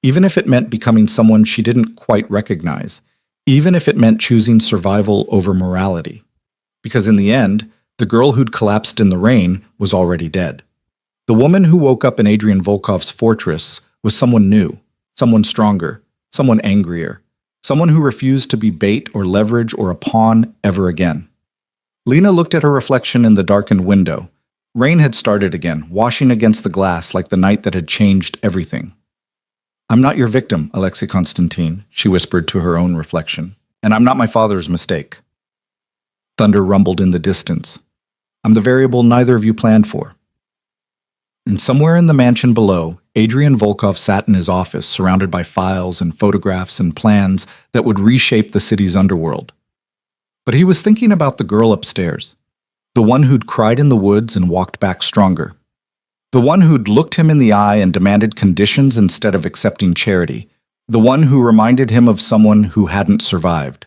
S1: Even if it meant becoming someone she didn't quite recognize. Even if it meant choosing survival over morality. Because in the end, the girl who'd collapsed in the rain was already dead. The woman who woke up in Adrian Volkov's fortress was someone new, someone stronger, someone angrier, someone who refused to be bait or leverage or a pawn ever again. Lena looked at her reflection in the darkened window. Rain had started again, washing against the glass like the night that had changed everything. "I'm not your victim, Alexei Konstantin," she whispered to her own reflection. "And I'm not my father's mistake." Thunder rumbled in the distance. "I'm the variable neither of you planned for." And somewhere in the mansion below, Adrian Volkov sat in his office, surrounded by files and photographs and plans that would reshape the city's underworld. But he was thinking about the girl upstairs, the one who'd cried in the woods and walked back stronger, the one who'd looked him in the eye and demanded conditions instead of accepting charity, the one who reminded him of someone who hadn't survived.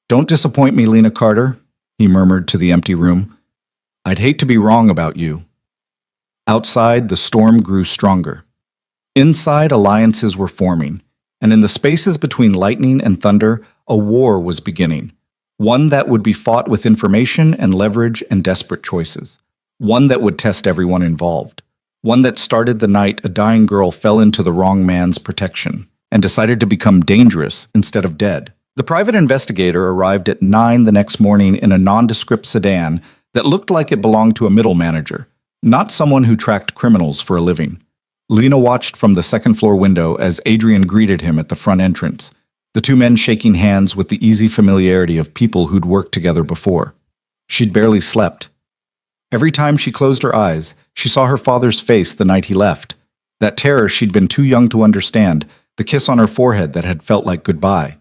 S1: "Don't disappoint me, Lena Carter," he murmured to the empty room. "I'd hate to be wrong about you." Outside, the storm grew stronger. Inside, alliances were forming, and in the spaces between lightning and thunder, a war was beginning, one that would be fought with information and leverage and desperate choices, one that would test everyone involved, one that started the night a dying girl fell into the wrong man's protection and decided to become dangerous instead of dead. The private investigator arrived at 9 the next morning in a nondescript sedan that looked like it belonged to a middle manager, not someone who tracked criminals for a living. Lena watched from the second-floor window as Adrian greeted him at the front entrance, the two men shaking hands with the easy familiarity of people who'd worked together before. She'd barely slept. Every time she closed her eyes, she saw her father's face the night he left, that terror she'd been too young to understand, the kiss on her forehead that had felt like goodbye.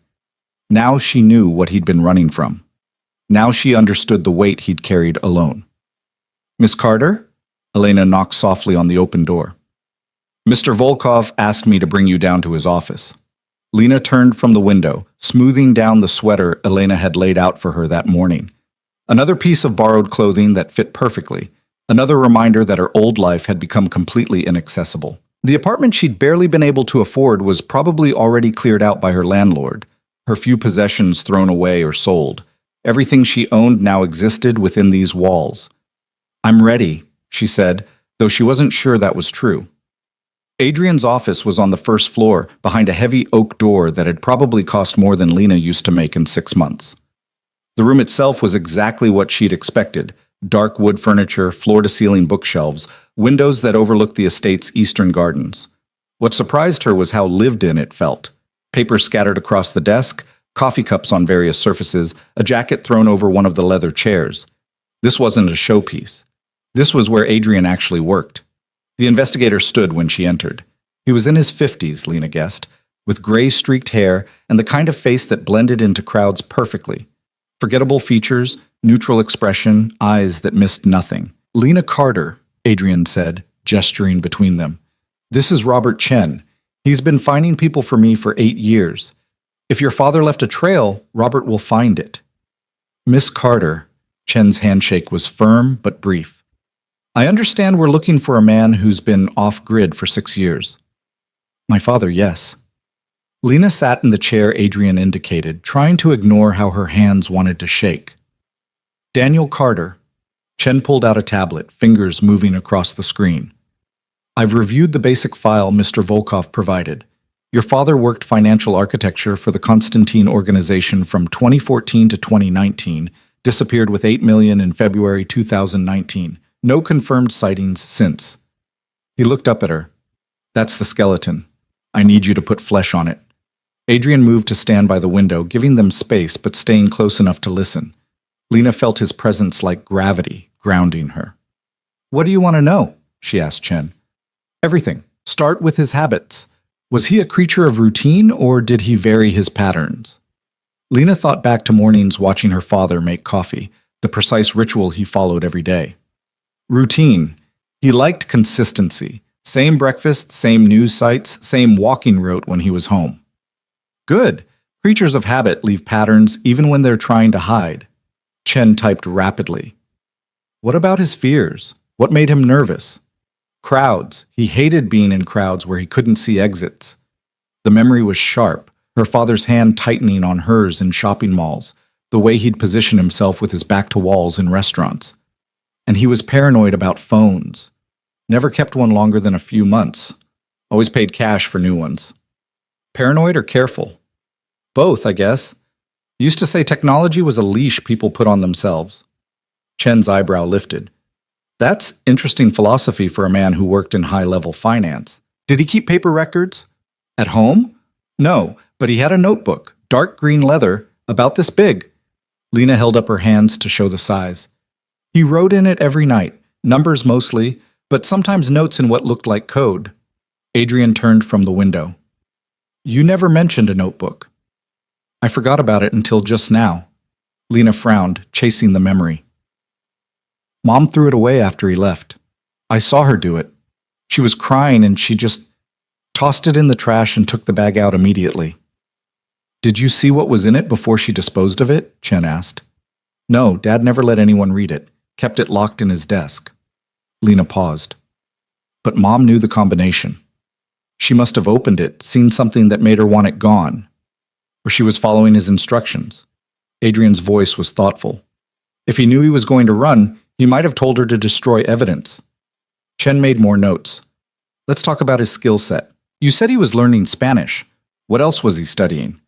S1: Now she knew what he'd been running from. Now she understood the weight he'd carried alone. "Miss Carter?" Elena knocked softly on the open door. "Mr. Volkov asked me to bring you down to his office." Lena turned from the window, smoothing down the sweater Elena had laid out for her that morning. Another piece of borrowed clothing that fit perfectly, another reminder that her old life had become completely inaccessible. The apartment she'd barely been able to afford was probably already cleared out by her landlord, her few possessions thrown away or sold. Everything she owned now existed within these walls. "I'm ready," she said, though she wasn't sure that was true. Adrian's office was on the first floor, behind a heavy oak door that had probably cost more than Lena used to make in 6 months. The room itself was exactly what she'd expected: dark wood furniture, floor-to-ceiling bookshelves, windows that overlooked the estate's eastern gardens. What surprised her was how lived-in it felt. Paper scattered across the desk, coffee cups on various surfaces, a jacket thrown over one of the leather chairs. This wasn't a showpiece. This was where Adrian actually worked. The investigator stood when she entered. He was in his 50s, Lena guessed, with gray-streaked hair and the kind of face that blended into crowds perfectly. Forgettable features, neutral expression, eyes that missed nothing. "Lena Carter," Adrian said, gesturing between them. "This is Robert Chen. He's been finding people for me for 8 years. If your father left a trail, Robert will find it." "Miss Carter," Chen's handshake was firm but brief. "I understand we're looking for a man who's been off-grid for 6 years." "My father, yes." Lena sat in the chair Adrian indicated, trying to ignore how her hands wanted to shake. "Daniel Carter." Chen pulled out a tablet, fingers moving across the screen. "I've reviewed the basic file Mr. Volkov provided. Your father worked financial architecture for the Konstantin organization from 2014 to 2019, disappeared with $8 million in February 2019. No confirmed sightings since." He looked up at her. "That's the skeleton. I need you to put flesh on it." Adrian moved to stand by the window, giving them space but staying close enough to listen. Lena felt his presence like gravity, grounding her. "What do you want to know?" she asked Chen. "Everything. Start with his habits. Was he a creature of routine, or did he vary his patterns?" Lena thought back to mornings watching her father make coffee, the precise ritual he followed every day. Routine. He liked consistency. Same breakfast, same news sites, same walking route when he was home. Good. Creatures of habit leave patterns even when they're trying to hide. Chen typed rapidly. What about his fears? What made him nervous? Crowds. He hated being in crowds where he couldn't see exits. The memory was sharp, her father's hand tightening on hers in shopping malls, the way he'd position himself with his back to walls in restaurants. And he was paranoid about phones. Never kept one longer than a few months. Always paid cash for new ones. Paranoid or careful? Both, I guess. Used to say technology was a leash people put on themselves. Chen's eyebrow lifted. That's interesting philosophy for a man who worked in high-level finance. Did he keep paper records? At home? No, but he had a notebook, dark green leather, about this big. Lena held up her hands to show the size. He wrote in it every night, numbers mostly, but sometimes notes in what looked like code. Adrian turned from the window. You never mentioned a notebook. I forgot about it until just now. Lena frowned, chasing the memory. Mom threw it away after he left. I saw her do it. She was crying and she just tossed it in the trash and took the bag out immediately. Did you see what was in it before she disposed of it? Chen asked. No, Dad never let anyone read it. Kept it locked in his desk. Lena paused. But Mom knew the combination. She must have opened it, seen something that made her want it gone. Or she was following his instructions. Adrian's voice was thoughtful. If he knew he was going to run, he might have told her to destroy evidence. Chen made more notes. Let's talk about his skill set. You said he was learning Spanish. What else was he studying?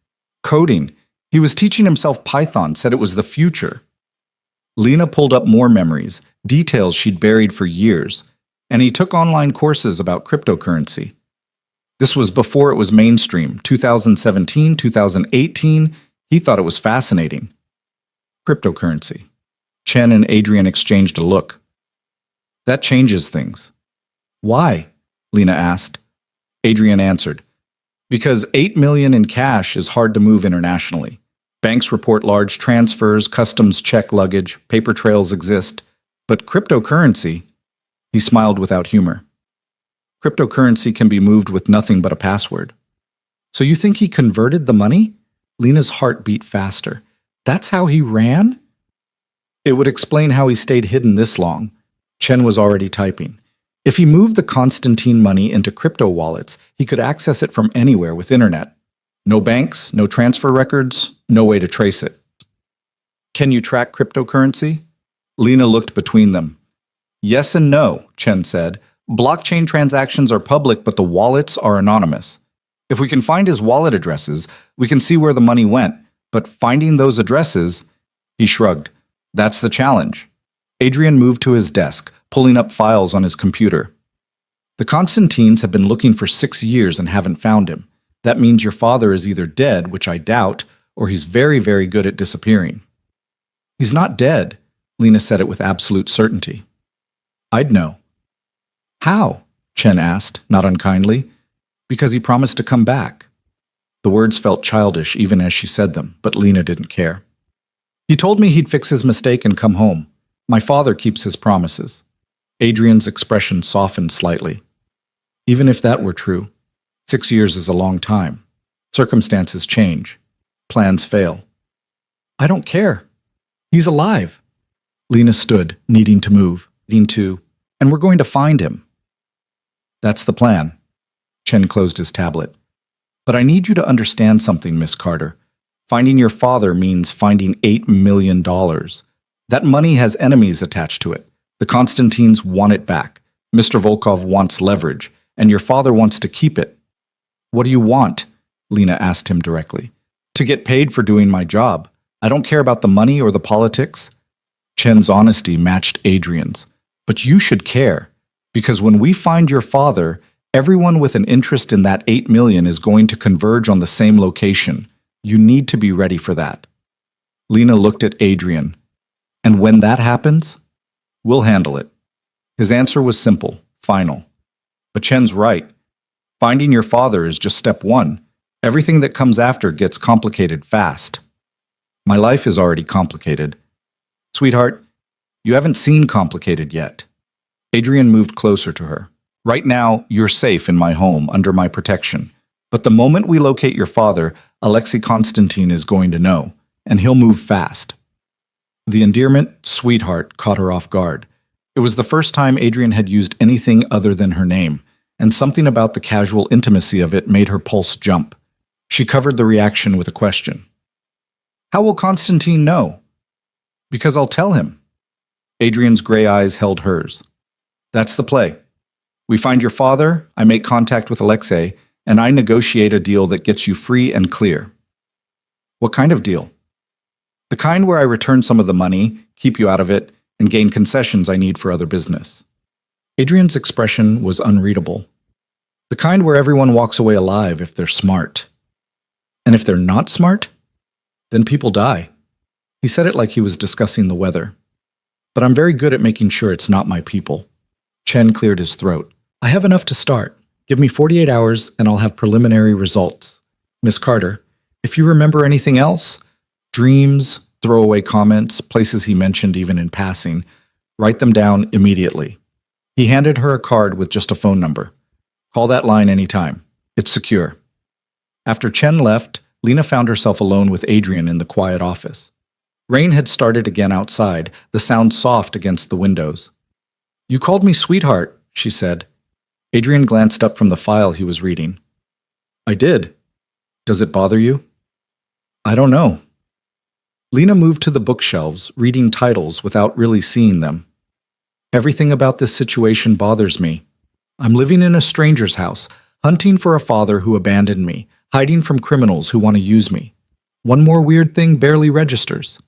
S1: Coding. He was teaching himself Python, said it was the future. Lena pulled up more memories, details she'd buried for years, and he took online courses about cryptocurrency. This was before it was mainstream, 2017, 2018. He thought it was fascinating. Cryptocurrency. Chen and Adrian exchanged a look. That changes things. Why? Lena asked. Adrian answered. Because $8 million in cash is hard to move internationally. Banks report large transfers, customs check luggage, paper trails exist. But cryptocurrency, he smiled without humor. Cryptocurrency can be moved with nothing but a password. So you think he converted the money? Lena's heart beat faster. That's how he ran? It would explain how he stayed hidden this long. Chen was already typing. If he moved the Constantine money into crypto wallets, he could access it from anywhere with internet. No banks, no transfer records, no way to trace it. Can you track cryptocurrency? Lena looked between them. Yes and no, Chen said. Blockchain transactions are public, but the wallets are anonymous. If we can find his wallet addresses, we can see where the money went. But finding those addresses, he shrugged. That's the challenge. Adrian moved to his desk, pulling up files on his computer. The Constantines have been looking for 6 years and haven't found him. That means your father is either dead, which I doubt, or he's very, very good at disappearing. He's not dead, Lena said it with absolute certainty. I'd know. How? Chen asked, not unkindly. Because he promised to come back. The words felt childish even as she said them, but Lena didn't care. He told me he'd fix his mistake and come home. My father keeps his promises. Adrian's expression softened slightly. Even if that were true, 6 years is a long time. Circumstances change. Plans fail. I don't care. He's alive. Lena stood, needing to move, and we're going to find him. That's the plan. Chen closed his tablet. But I need you to understand something, Miss Carter. Finding your father means finding $8 million. That money has enemies attached to it. The Constantines want it back. Mr. Volkov wants leverage, and your father wants to keep it. What do you want? Lena asked him directly. To get paid for doing my job. I don't care about the money or the politics. Chen's honesty matched Adrian's. But you should care, because when we find your father, everyone with an interest in that $8 million is going to converge on the same location. You need to be ready for that. Lena looked at Adrian. And when that happens, we'll handle it. His answer was simple, final. But Chen's right. Finding your father is just step one. Everything that comes after gets complicated fast. My life is already complicated. Sweetheart, you haven't seen complicated yet. Adrian moved closer to her. Right now, you're safe in my home, under my protection. But the moment we locate your father, Alexei Konstantin is going to know, and he'll move fast. The endearment, sweetheart, caught her off guard. It was the first time Adrian had used anything other than her name, and something about the casual intimacy of it made her pulse jump. She covered the reaction with a question. How will Konstantin know? Because I'll tell him. Adrian's gray eyes held hers. That's the play. We find your father, I make contact with Alexei, and I negotiate a deal that gets you free and clear. What kind of deal? The kind where I return some of the money, keep you out of it, and gain concessions I need for other business. Adrian's expression was unreadable. The kind where everyone walks away alive if they're smart. And if they're not smart, then people die. He said it like he was discussing the weather. But I'm very good at making sure it's not my people. Chen cleared his throat. I have enough to start. Give me 48 hours and I'll have preliminary results. Miss Carter, if you remember anything else, dreams, throwaway comments, places he mentioned even in passing, write them down immediately. He handed her a card with just a phone number. Call that line anytime. It's secure. After Chen left, Lena found herself alone with Adrian in the quiet office. Rain had started again outside, the sound soft against the windows. You called me sweetheart, she said. Adrian glanced up from the file he was reading. I did. Does it bother you? I don't know. Lena moved to the bookshelves, reading titles without really seeing them. Everything about this situation bothers me. I'm living in a stranger's house, hunting for a father who abandoned me, hiding from criminals who want to use me. One more weird thing barely registers.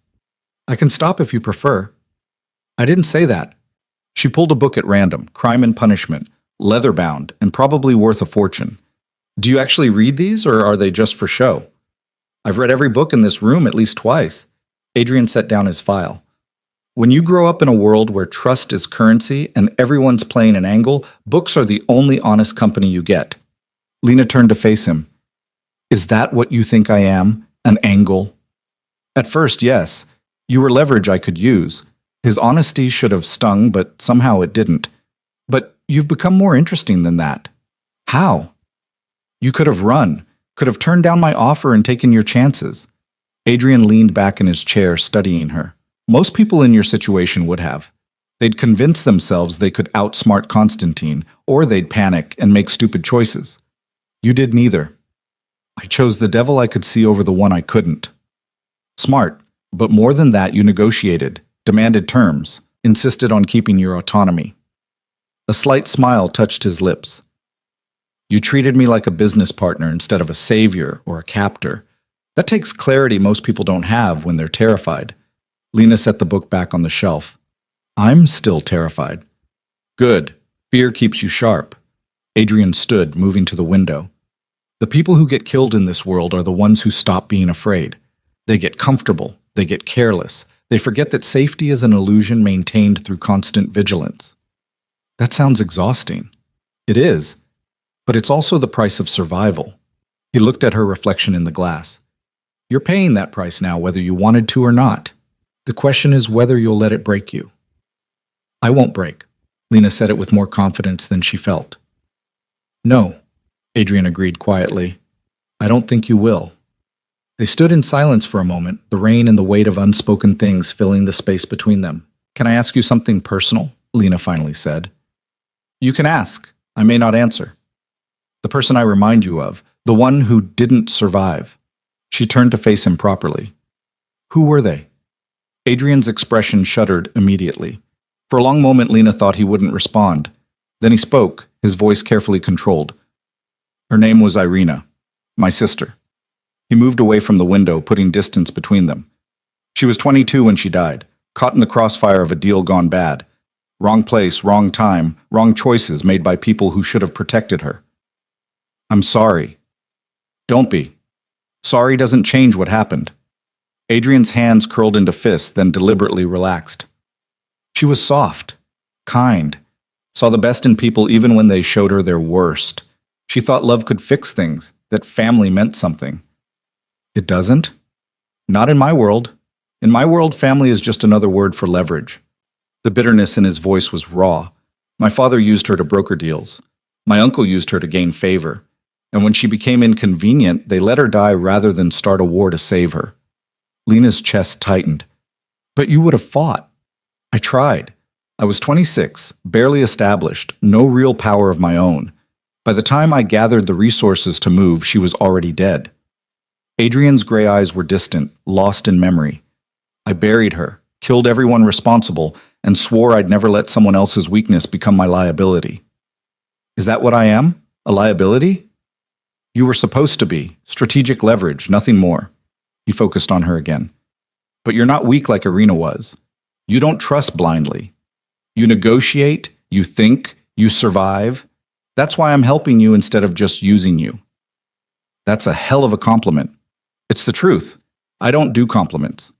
S1: I can stop if you prefer. I didn't say that. She pulled a book at random, Crime and Punishment, leather-bound, and probably worth a fortune. Do you actually read these, or are they just for show? I've read every book in this room at least twice. Adrian set down his file. When you grow up in a world where trust is currency and everyone's playing an angle, books are the only honest company you get. Lena turned to face him. Is that what you think I am? An angle? At first, yes. You were leverage I could use. His honesty should have stung, but somehow it didn't. But you've become more interesting than that. How? You could have run, could have turned down my offer and taken your chances. Adrian leaned back in his chair, studying her. Most people in your situation would have. They'd convince themselves they could outsmart Constantine, or they'd panic and make stupid choices. You did neither. I chose the devil I could see over the one I couldn't. Smart, but more than that, you negotiated, demanded terms, insisted on keeping your autonomy. A slight smile touched his lips. You treated me like a business partner instead of a savior or a captor. That takes clarity most people don't have when they're terrified. Lena set the book back on the shelf. I'm still terrified. Good. Fear keeps you sharp. Adrian stood, moving to the window. The people who get killed in this world are the ones who stop being afraid. They get comfortable. They get careless. They forget that safety is an illusion maintained through constant vigilance. That sounds exhausting. It is. But it's also the price of survival. He looked at her reflection in the glass. You're paying that price now, whether you wanted to or not. The question is whether you'll let it break you. I won't break. Lena said it with more confidence than she felt. No, Adrian agreed quietly. I don't think you will. They stood in silence for a moment, the rain and the weight of unspoken things filling the space between them. Can I ask you something personal? Lena finally said. You can ask. I may not answer. The person I remind you of, the one who didn't survive. She turned to face him properly. Who were they? Adrian's expression shuddered immediately. For a long moment, Lena thought he wouldn't respond. Then he spoke, his voice carefully controlled. Her name was Irina, my sister. He moved away from the window, putting distance between them. She was 22 when she died, caught in the crossfire of a deal gone bad. Wrong place, wrong time, wrong choices made by people who should have protected her. I'm sorry. Don't be. Sorry doesn't change what happened. Adrian's hands curled into fists, then deliberately relaxed. She was soft, kind, saw the best in people even when they showed her their worst. She thought love could fix things, that family meant something. It doesn't? Not in my world. In my world, family is just another word for leverage. The bitterness in his voice was raw. My father used her to broker deals. My uncle used her to gain favor. And when she became inconvenient, they let her die rather than start a war to save her. Lena's chest tightened. But you would have fought. I tried. I was 26, barely established, no real power of my own. By the time I gathered the resources to move, she was already dead. Adrian's gray eyes were distant, lost in memory. I buried her, killed everyone responsible, and swore I'd never let someone else's weakness become my liability. Is that what I am? A liability? You were supposed to be. Strategic leverage, nothing more. He focused on her again. But you're not weak like Irina was. You don't trust blindly. You negotiate, you think, you survive. That's why I'm helping you instead of just using you. That's a hell of a compliment. It's the truth. I don't do compliments.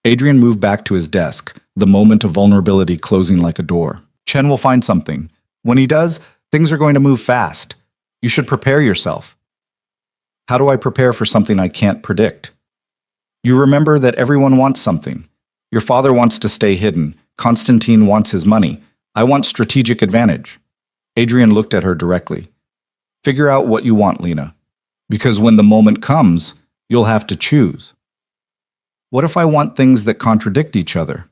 S1: Adrian moved back to his desk, the moment of vulnerability closing like a door. Chen will find something. When he does, things are going to move fast. You should prepare yourself. How do I prepare for something I can't predict? You remember that everyone wants something. Your father wants to stay hidden. Constantine wants his money. I want strategic advantage. Adrian looked at her directly. Figure out what you want, Lena. Because when the moment comes, you'll have to choose. What if I want things that contradict each other?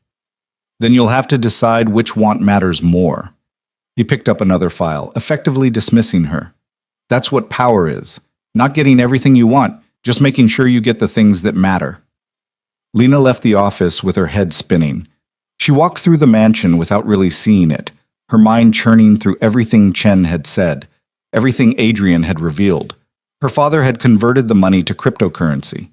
S1: Then you'll have to decide which want matters more. He picked up another file, effectively dismissing her. That's what power is. Not getting everything you want, just making sure you get the things that matter. Lena left the office with her head spinning. She walked through the mansion without really seeing it, her mind churning through everything Chen had said, everything Adrian had revealed. Her father had converted the money to cryptocurrency.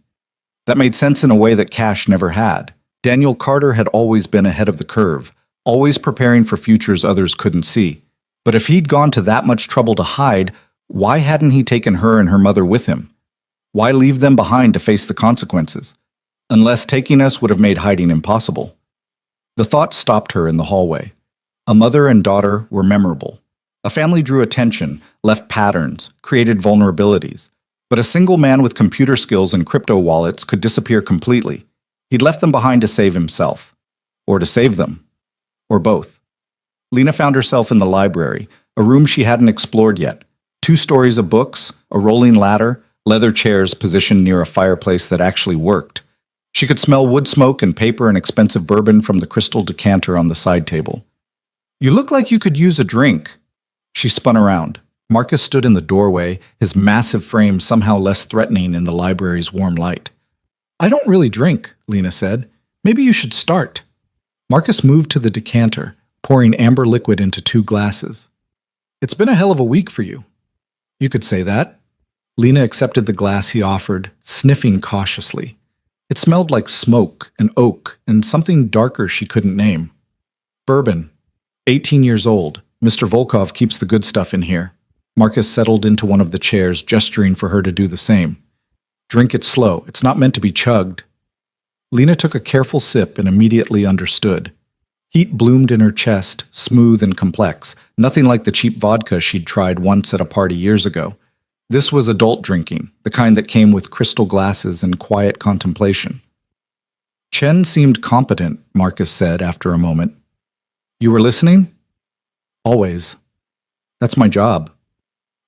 S1: That made sense in a way that cash never had. Daniel Carter had always been ahead of the curve, always preparing for futures others couldn't see. But if he'd gone to that much trouble to hide, why hadn't he taken her and her mother with him? Why leave them behind to face the consequences? Unless taking us would have made hiding impossible. The thought stopped her in the hallway. A mother and daughter were memorable. A family drew attention, left patterns, created vulnerabilities. But a single man with computer skills and crypto wallets could disappear completely. He'd left them behind to save himself. Or to save them. Or both. Lena found herself in the library, a room she hadn't explored yet. 2 stories of books, a rolling ladder, leather chairs positioned near a fireplace that actually worked. She could smell wood smoke and paper and expensive bourbon from the crystal decanter on the side table. You look like you could use a drink. She spun around. Marcus stood in the doorway, his massive frame somehow less threatening in the library's warm light. I don't really drink, Lena said. Maybe you should start. Marcus moved to the decanter, pouring amber liquid into 2 glasses. It's been a hell of a week for you. You could say that. Lena accepted the glass he offered, sniffing cautiously. It smelled like smoke and oak and something darker she couldn't name. Bourbon. 18 years old. Mr. Volkov keeps the good stuff in here. Marcus settled into one of the chairs, gesturing for her to do the same. Drink it slow. It's not meant to be chugged. Lena took a careful sip and immediately understood. Heat bloomed in her chest, smooth and complex, nothing like the cheap vodka she'd tried once at a party years ago. This was adult drinking, the kind that came with crystal glasses and quiet contemplation. Chen seemed competent, Marcus said after a moment. You were listening? Always. That's my job.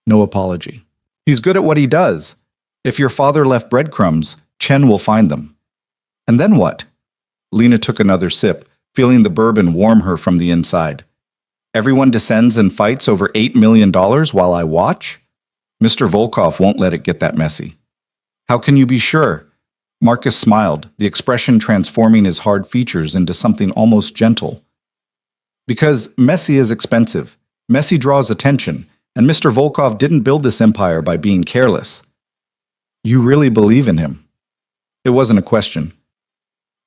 S1: No apology. He's good at what he does. If your father left breadcrumbs, Chen will find them. And then what? Lena took another sip, feeling the bourbon warm her from the inside. Everyone descends and fights over $8 million while I watch? Mr. Volkov won't let it get that messy. How can you be sure? Marcus smiled, the expression transforming his hard features into something almost gentle. Because messy is expensive. Messy draws attention, and Mr. Volkov didn't build this empire by being careless. You really believe in him? It wasn't a question.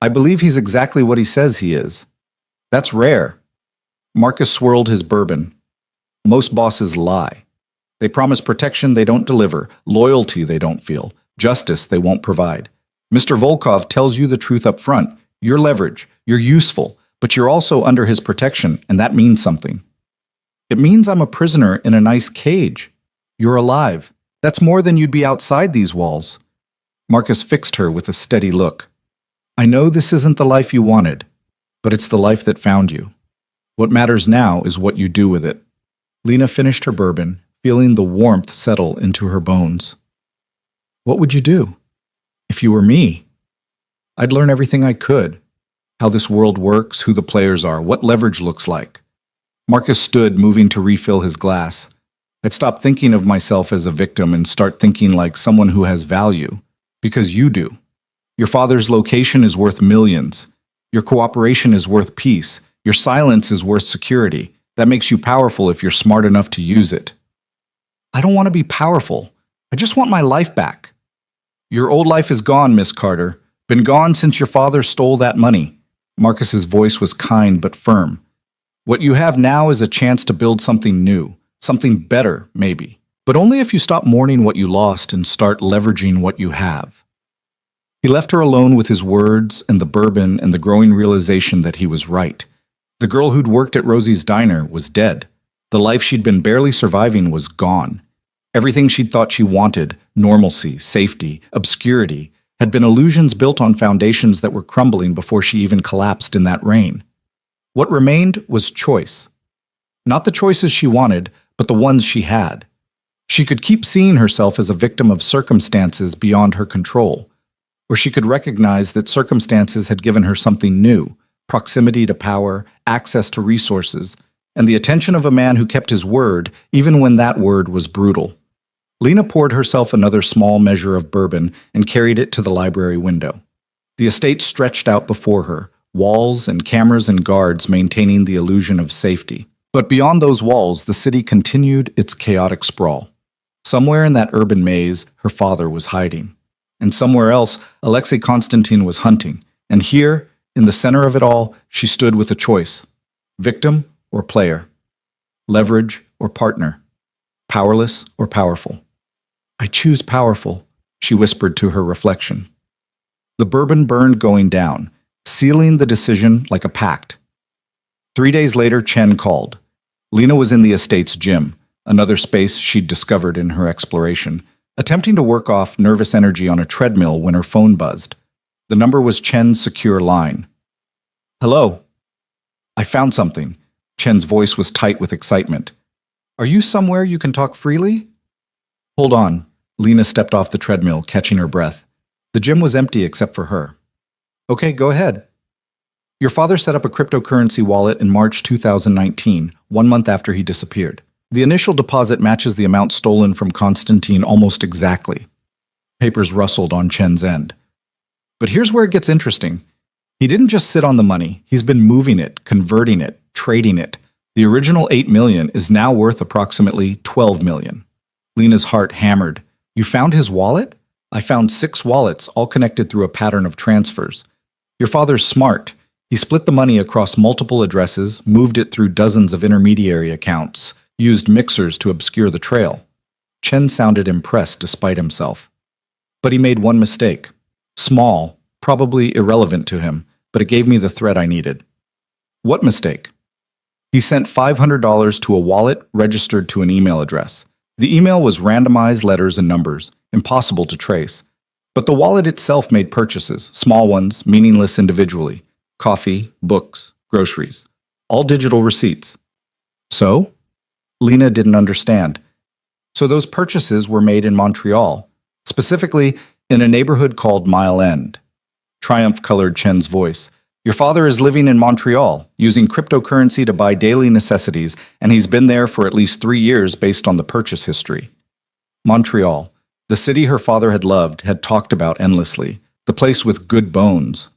S1: I believe he's exactly what he says he is. That's rare. Marcus swirled his bourbon. Most bosses lie. They promise protection they don't deliver, loyalty they don't feel, justice they won't provide. Mr. Volkov tells you the truth up front. You're leverage, you're useful, but you're also under his protection, and that means something. It means I'm a prisoner in a nice cage. You're alive. That's more than you'd be outside these walls. Marcus fixed her with a steady look. I know this isn't the life you wanted, but it's the life that found you. What matters now is what you do with it. Lena finished her bourbon, feeling the warmth settle into her bones. What would you do? If you were me, I'd learn everything I could. How this world works, who the players are, what leverage looks like. Marcus stood, moving to refill his glass. I'd stop thinking of myself as a victim and start thinking like someone who has value. Because you do. Your father's location is worth millions. Your cooperation is worth peace. Your silence is worth security. That makes you powerful if you're smart enough to use it. I don't want to be powerful. I just want my life back. Your old life is gone, Miss Carter. Been gone since your father stole that money. Marcus's voice was kind but firm. What you have now is a chance to build something new, something better, maybe. But only if you stop mourning what you lost and start leveraging what you have. He left her alone with his words and the bourbon and the growing realization that he was right. The girl who'd worked at Rosie's diner was dead. The life she'd been barely surviving was gone. Everything she'd thought she wanted, normalcy, safety, obscurity, had been illusions built on foundations that were crumbling before she even collapsed in that rain. What remained was choice. Not the choices she wanted, but the ones she had. She could keep seeing herself as a victim of circumstances beyond her control, or she could recognize that circumstances had given her something new, proximity to power, access to resources, and the attention of a man who kept his word even when that word was brutal. Lena poured herself another small measure of bourbon and carried it to the library window. The estate stretched out before her, walls and cameras and guards maintaining the illusion of safety. But beyond those walls, the city continued its chaotic sprawl. Somewhere in that urban maze, her father was hiding. And somewhere else, Alexei Konstantin was hunting. And here, in the center of it all, she stood with a choice: victim or player, leverage or partner, powerless or powerful. I choose powerful, she whispered to her reflection. The bourbon burned going down, sealing the decision like a pact. 3 days later, Chen called. Lena was in the estate's gym, another space she'd discovered in her exploration, attempting to work off nervous energy on a treadmill when her phone buzzed. The number was Chen's secure line. Hello. I found something. Chen's voice was tight with excitement. Are you somewhere you can talk freely? Hold on. Lena stepped off the treadmill, catching her breath. The gym was empty except for her. Okay, go ahead. Your father set up a cryptocurrency wallet in March 2019, 1 month after he disappeared. The initial deposit matches the amount stolen from Konstantin almost exactly. Papers rustled on Chen's end. But here's where it gets interesting. He didn't just sit on the money. He's been moving it, converting it, trading it. The original $8 million is now worth approximately $12 million. Lena's heart hammered. You found his wallet? I found 6 wallets, all connected through a pattern of transfers. Your father's smart. He split the money across multiple addresses, moved it through dozens of intermediary accounts, used mixers to obscure the trail. Chen sounded impressed despite himself. But he made one mistake. Small, probably irrelevant to him, but it gave me the thread I needed. What mistake? He sent $500 to a wallet registered to an email address. The email was randomized letters and numbers, impossible to trace. But the wallet itself made purchases, small ones, meaningless individually. Coffee, books, groceries. All digital receipts. So? Lena didn't understand. So those purchases were made in Montreal, specifically in a neighborhood called Mile End. Triumph colored Chen's voice. Your father is living in Montreal, using cryptocurrency to buy daily necessities, and he's been there for at least 3 years based on the purchase history. Montreal, the city her father had loved, had talked about endlessly, the place with good bones.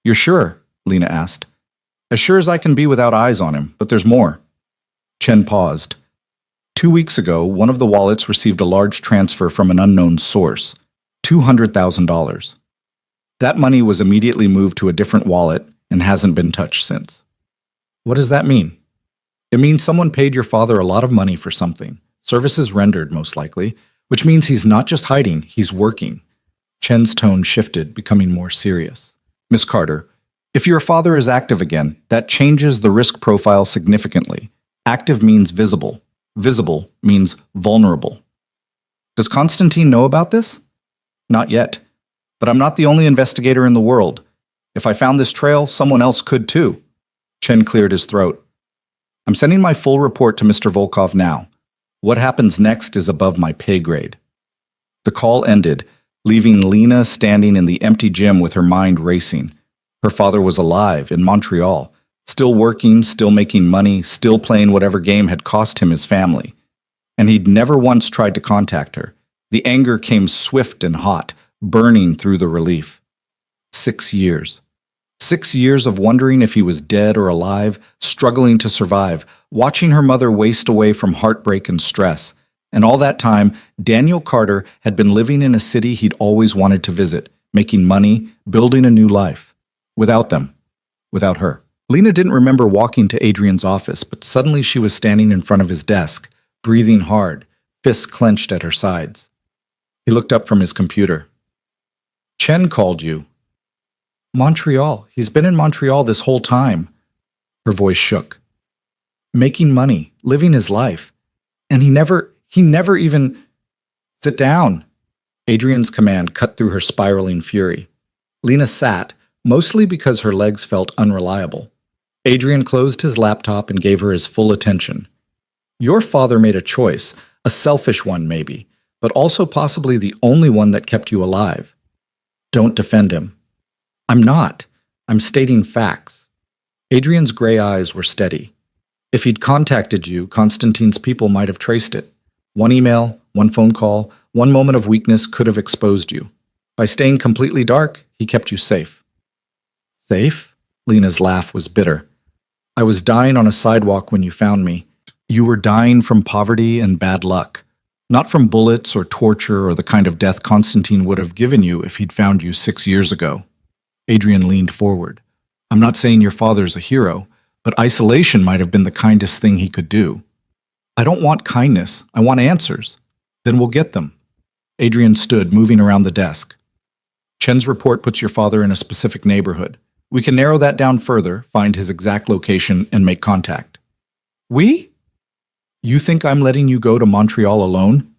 S1: You're sure? Lena asked. As sure as I can be without eyes on him, but there's more. Chen paused. 2 weeks ago, one of the wallets received a large transfer from an unknown source, $200,000. That money was immediately moved to a different wallet and hasn't been touched since. What does that mean? It means someone paid your father a lot of money for something, services rendered most likely, which means he's not just hiding, he's working. Chen's tone shifted, becoming more serious. Miss Carter, if your father is active again, that changes the risk profile significantly. Active means visible. Visible means vulnerable. Does Konstantin know about this? Not yet. But I'm not the only investigator in the world. If I found this trail, someone else could too. Chen cleared his throat. I'm sending my full report to Mr. Volkov now. What happens next is above my pay grade. The call ended, leaving Lena standing in the empty gym with her mind racing. Her father was alive in Montreal, still working, still making money, still playing whatever game had cost him his family. And he'd never once tried to contact her. The anger came swift and hot, burning through the relief. 6 years. 6 years of wondering if he was dead or alive, struggling to survive, watching her mother waste away from heartbreak and stress. And all that time, Daniel Carter had been living in a city he'd always wanted to visit, making money, building a new life. Without them. Without her. Lena didn't remember walking to Adrian's office, but suddenly she was standing in front of his desk, breathing hard, fists clenched at her sides. He looked up from his computer. Chen called you. Montreal. He's been in Montreal this whole time. Her voice shook. Making money, living his life. And he never even... Sit down. Adrian's command cut through her spiraling fury. Lena sat, mostly because her legs felt unreliable. Adrian closed his laptop and gave her his full attention. Your father made a choice, a selfish one maybe, but also possibly the only one that kept you alive. Don't defend him. I'm not. I'm stating facts. Adrian's gray eyes were steady. If he'd contacted you, Constantine's people might have traced it. One email, one phone call, one moment of weakness could have exposed you. By staying completely dark, he kept you safe. Safe? Lena's laugh was bitter. I was dying on a sidewalk when you found me. You were dying from poverty and bad luck. Not from bullets or torture or the kind of death Constantine would have given you if he'd found you 6 years ago. Adrian leaned forward. I'm not saying your father's a hero, but isolation might have been the kindest thing he could do. I don't want kindness. I want answers. Then we'll get them. Adrian stood, moving around the desk. Chen's report puts your father in a specific neighborhood. We can narrow that down further, find his exact location, and make contact. We? You think I'm letting you go to Montreal alone?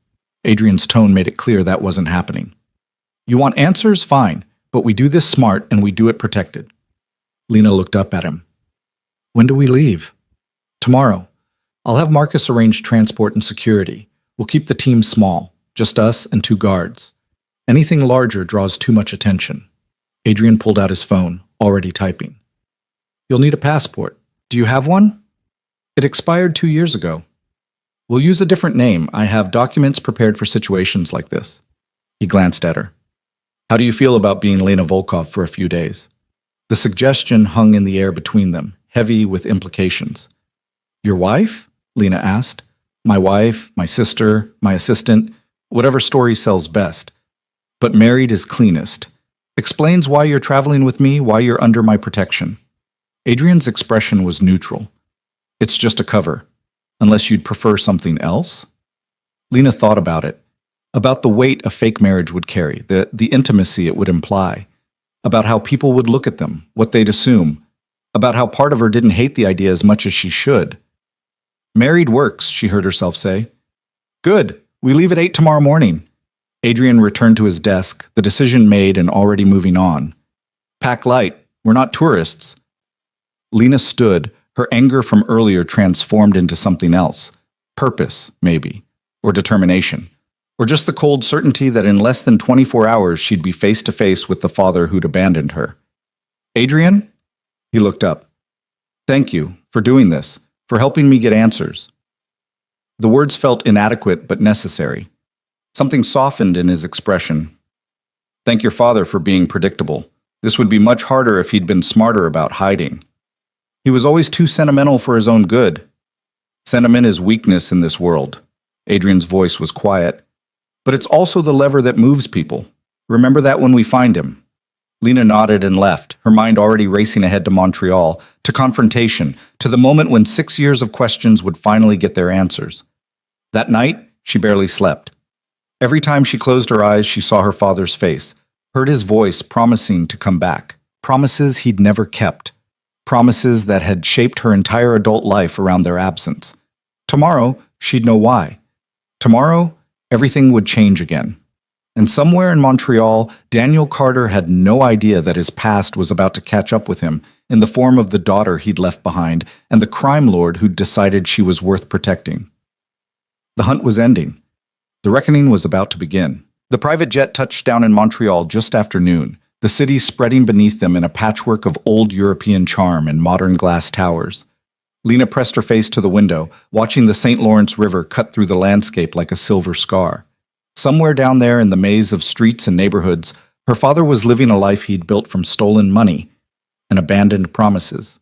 S1: Adrian's tone made it clear that wasn't happening. You want answers? Fine, but we do this smart and we do it protected. Lena looked up at him. When do we leave? Tomorrow. I'll have Marcus arrange transport and security. We'll keep the team small, just us and 2 guards. Anything larger draws too much attention. Adrian pulled out his phone, already typing. You'll need a passport. Do you have one? It expired 2 years ago. We'll use a different name. I have documents prepared for situations like this. He glanced at her. How do you feel about being Lena Volkov for a few days? The suggestion hung in the air between them, heavy with implications. Your wife? Lena asked. My wife, my sister, my assistant, whatever story sells best. But married is cleanest. Explains why you're traveling with me, why you're under my protection. Adrian's expression was neutral. It's just a cover. Unless you'd prefer something else? Lena thought about it. About the weight a fake marriage would carry, the intimacy it would imply. About how people would look at them, what they'd assume. About how part of her didn't hate the idea as much as she should. Married works, she heard herself say. Good. We leave at 8 tomorrow morning. Adrian returned to his desk, the decision made and already moving on. Pack light. We're not tourists. Lena stood, her anger from earlier transformed into something else. Purpose, maybe. Or determination. Or just the cold certainty that in less than 24 hours she'd be face to face with the father who'd abandoned her. Adrian? He looked up. Thank you for doing this, for helping me get answers. The words felt inadequate but necessary. Something softened in his expression. Thank your father for being predictable. This would be much harder if he'd been smarter about hiding. He was always too sentimental for his own good. Sentiment is weakness in this world. Adrian's voice was quiet. But it's also the lever that moves people. Remember that when we find him. Lena nodded and left, her mind already racing ahead to Montreal, to confrontation, to the moment when 6 years of questions would finally get their answers. That night, she barely slept. Every time she closed her eyes, she saw her father's face, heard his voice promising to come back, promises he'd never kept, promises that had shaped her entire adult life around their absence. Tomorrow, she'd know why. Tomorrow, everything would change again. And somewhere in Montreal, Daniel Carter had no idea that his past was about to catch up with him in the form of the daughter he'd left behind and the crime lord who'd decided she was worth protecting. The hunt was ending. The reckoning was about to begin. The private jet touched down in Montreal just after noon, the city spreading beneath them in a patchwork of old European charm and modern glass towers. Lena pressed her face to the window, watching the St. Lawrence River cut through the landscape like a silver scar. Somewhere down there in the maze of streets and neighborhoods, her father was living a life he'd built from stolen money. and abandoned promises.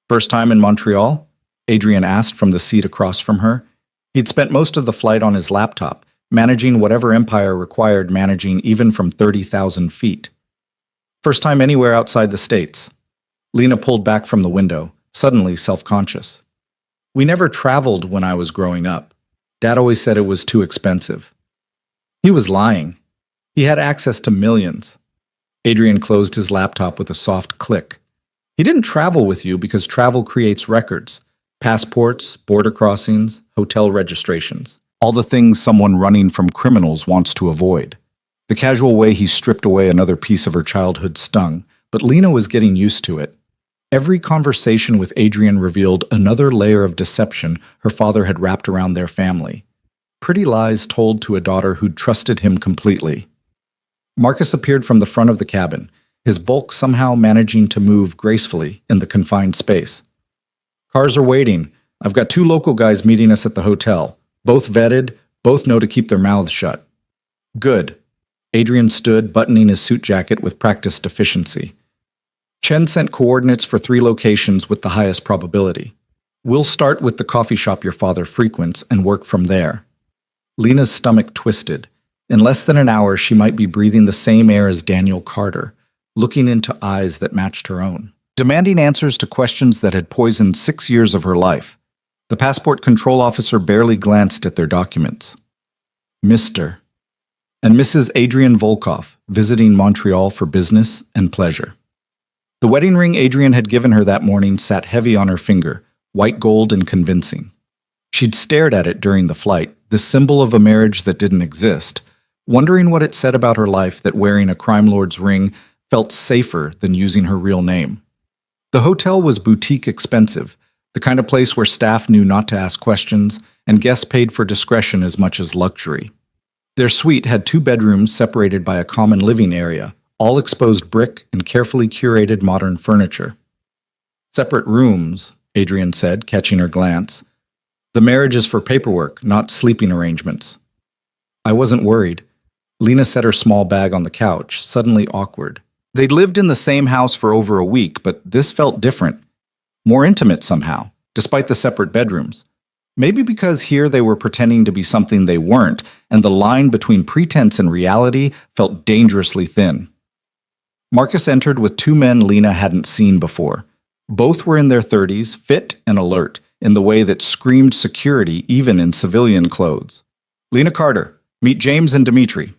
S1: First time in Montreal? Adrian asked from the seat across from her. He'd spent most of the flight on his laptop, managing whatever empire required managing even from 30,000 feet. First time anywhere outside the States. Lena pulled back from the window, suddenly self-conscious. We never traveled when I was growing up. Dad always said it was too expensive. He was lying. He had access to millions. Adrian closed his laptop with a soft click. He didn't travel with you because travel creates records. Passports, border crossings, hotel registrations. All the things someone running from criminals wants to avoid. The casual way he stripped away another piece of her childhood stung, but Lena was getting used to it. Every conversation with Adrian revealed another layer of deception her father had wrapped around their family. Pretty lies told to a daughter who'd trusted him completely. Marcus appeared from the front of the cabin, his bulk somehow managing to move gracefully in the confined space. Cars are waiting. I've got 2 local guys meeting us at the hotel. Both vetted, both know to keep their mouths shut. Good. Adrian stood, buttoning his suit jacket with practiced efficiency. Chen sent coordinates for 3 locations with the highest probability. We'll start with the coffee shop your father frequents and work from there. Lena's stomach twisted. In less than an hour, she might be breathing the same air as Daniel Carter, looking into eyes that matched her own, demanding answers to questions that had poisoned 6 years of her life. The passport control officer barely glanced at their documents. Mr. and Mrs. Adrian Volkov, visiting Montreal for business and pleasure. The wedding ring Adrian had given her that morning sat heavy on her finger, white gold and convincing. She'd stared at it during the flight, the symbol of a marriage that didn't exist, wondering what it said about her life that wearing a crime lord's ring felt safer than using her real name. The hotel was boutique expensive, the kind of place where staff knew not to ask questions and guests paid for discretion as much as luxury. Their suite had 2 bedrooms separated by a common living area, all exposed brick and carefully curated modern furniture. Separate rooms, Adrian said, catching her glance. The marriage is for paperwork, not sleeping arrangements. I wasn't worried. Lena set her small bag on the couch, suddenly awkward. They'd lived in the same house for over a week, but this felt different. More intimate somehow, despite the separate bedrooms. Maybe because here they were pretending to be something they weren't, and the line between pretense and reality felt dangerously thin. Marcus entered with 2 men Lena hadn't seen before. Both were in their 30s, fit and alert, in the way that screamed security even in civilian clothes. Lena Carter, meet James and Dimitri.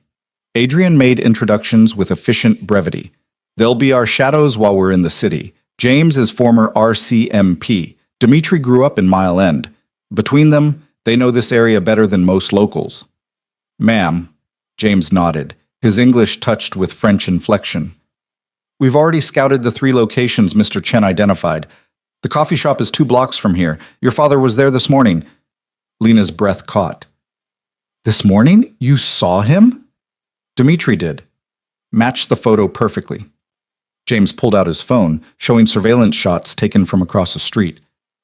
S1: Adrian made introductions with efficient brevity. They'll be our shadows while we're in the city. James is former RCMP. Dimitri grew up in Mile End. Between them, they know this area better than most locals. Ma'am, James nodded, his English touched with French inflection. We've already scouted the 3 locations Mr. Chen identified. The coffee shop is 2 blocks from here. Your father was there this morning. Lena's breath caught. This morning? You saw him? Dimitri did. Matched the photo perfectly. James pulled out his phone, showing surveillance shots taken from across the street.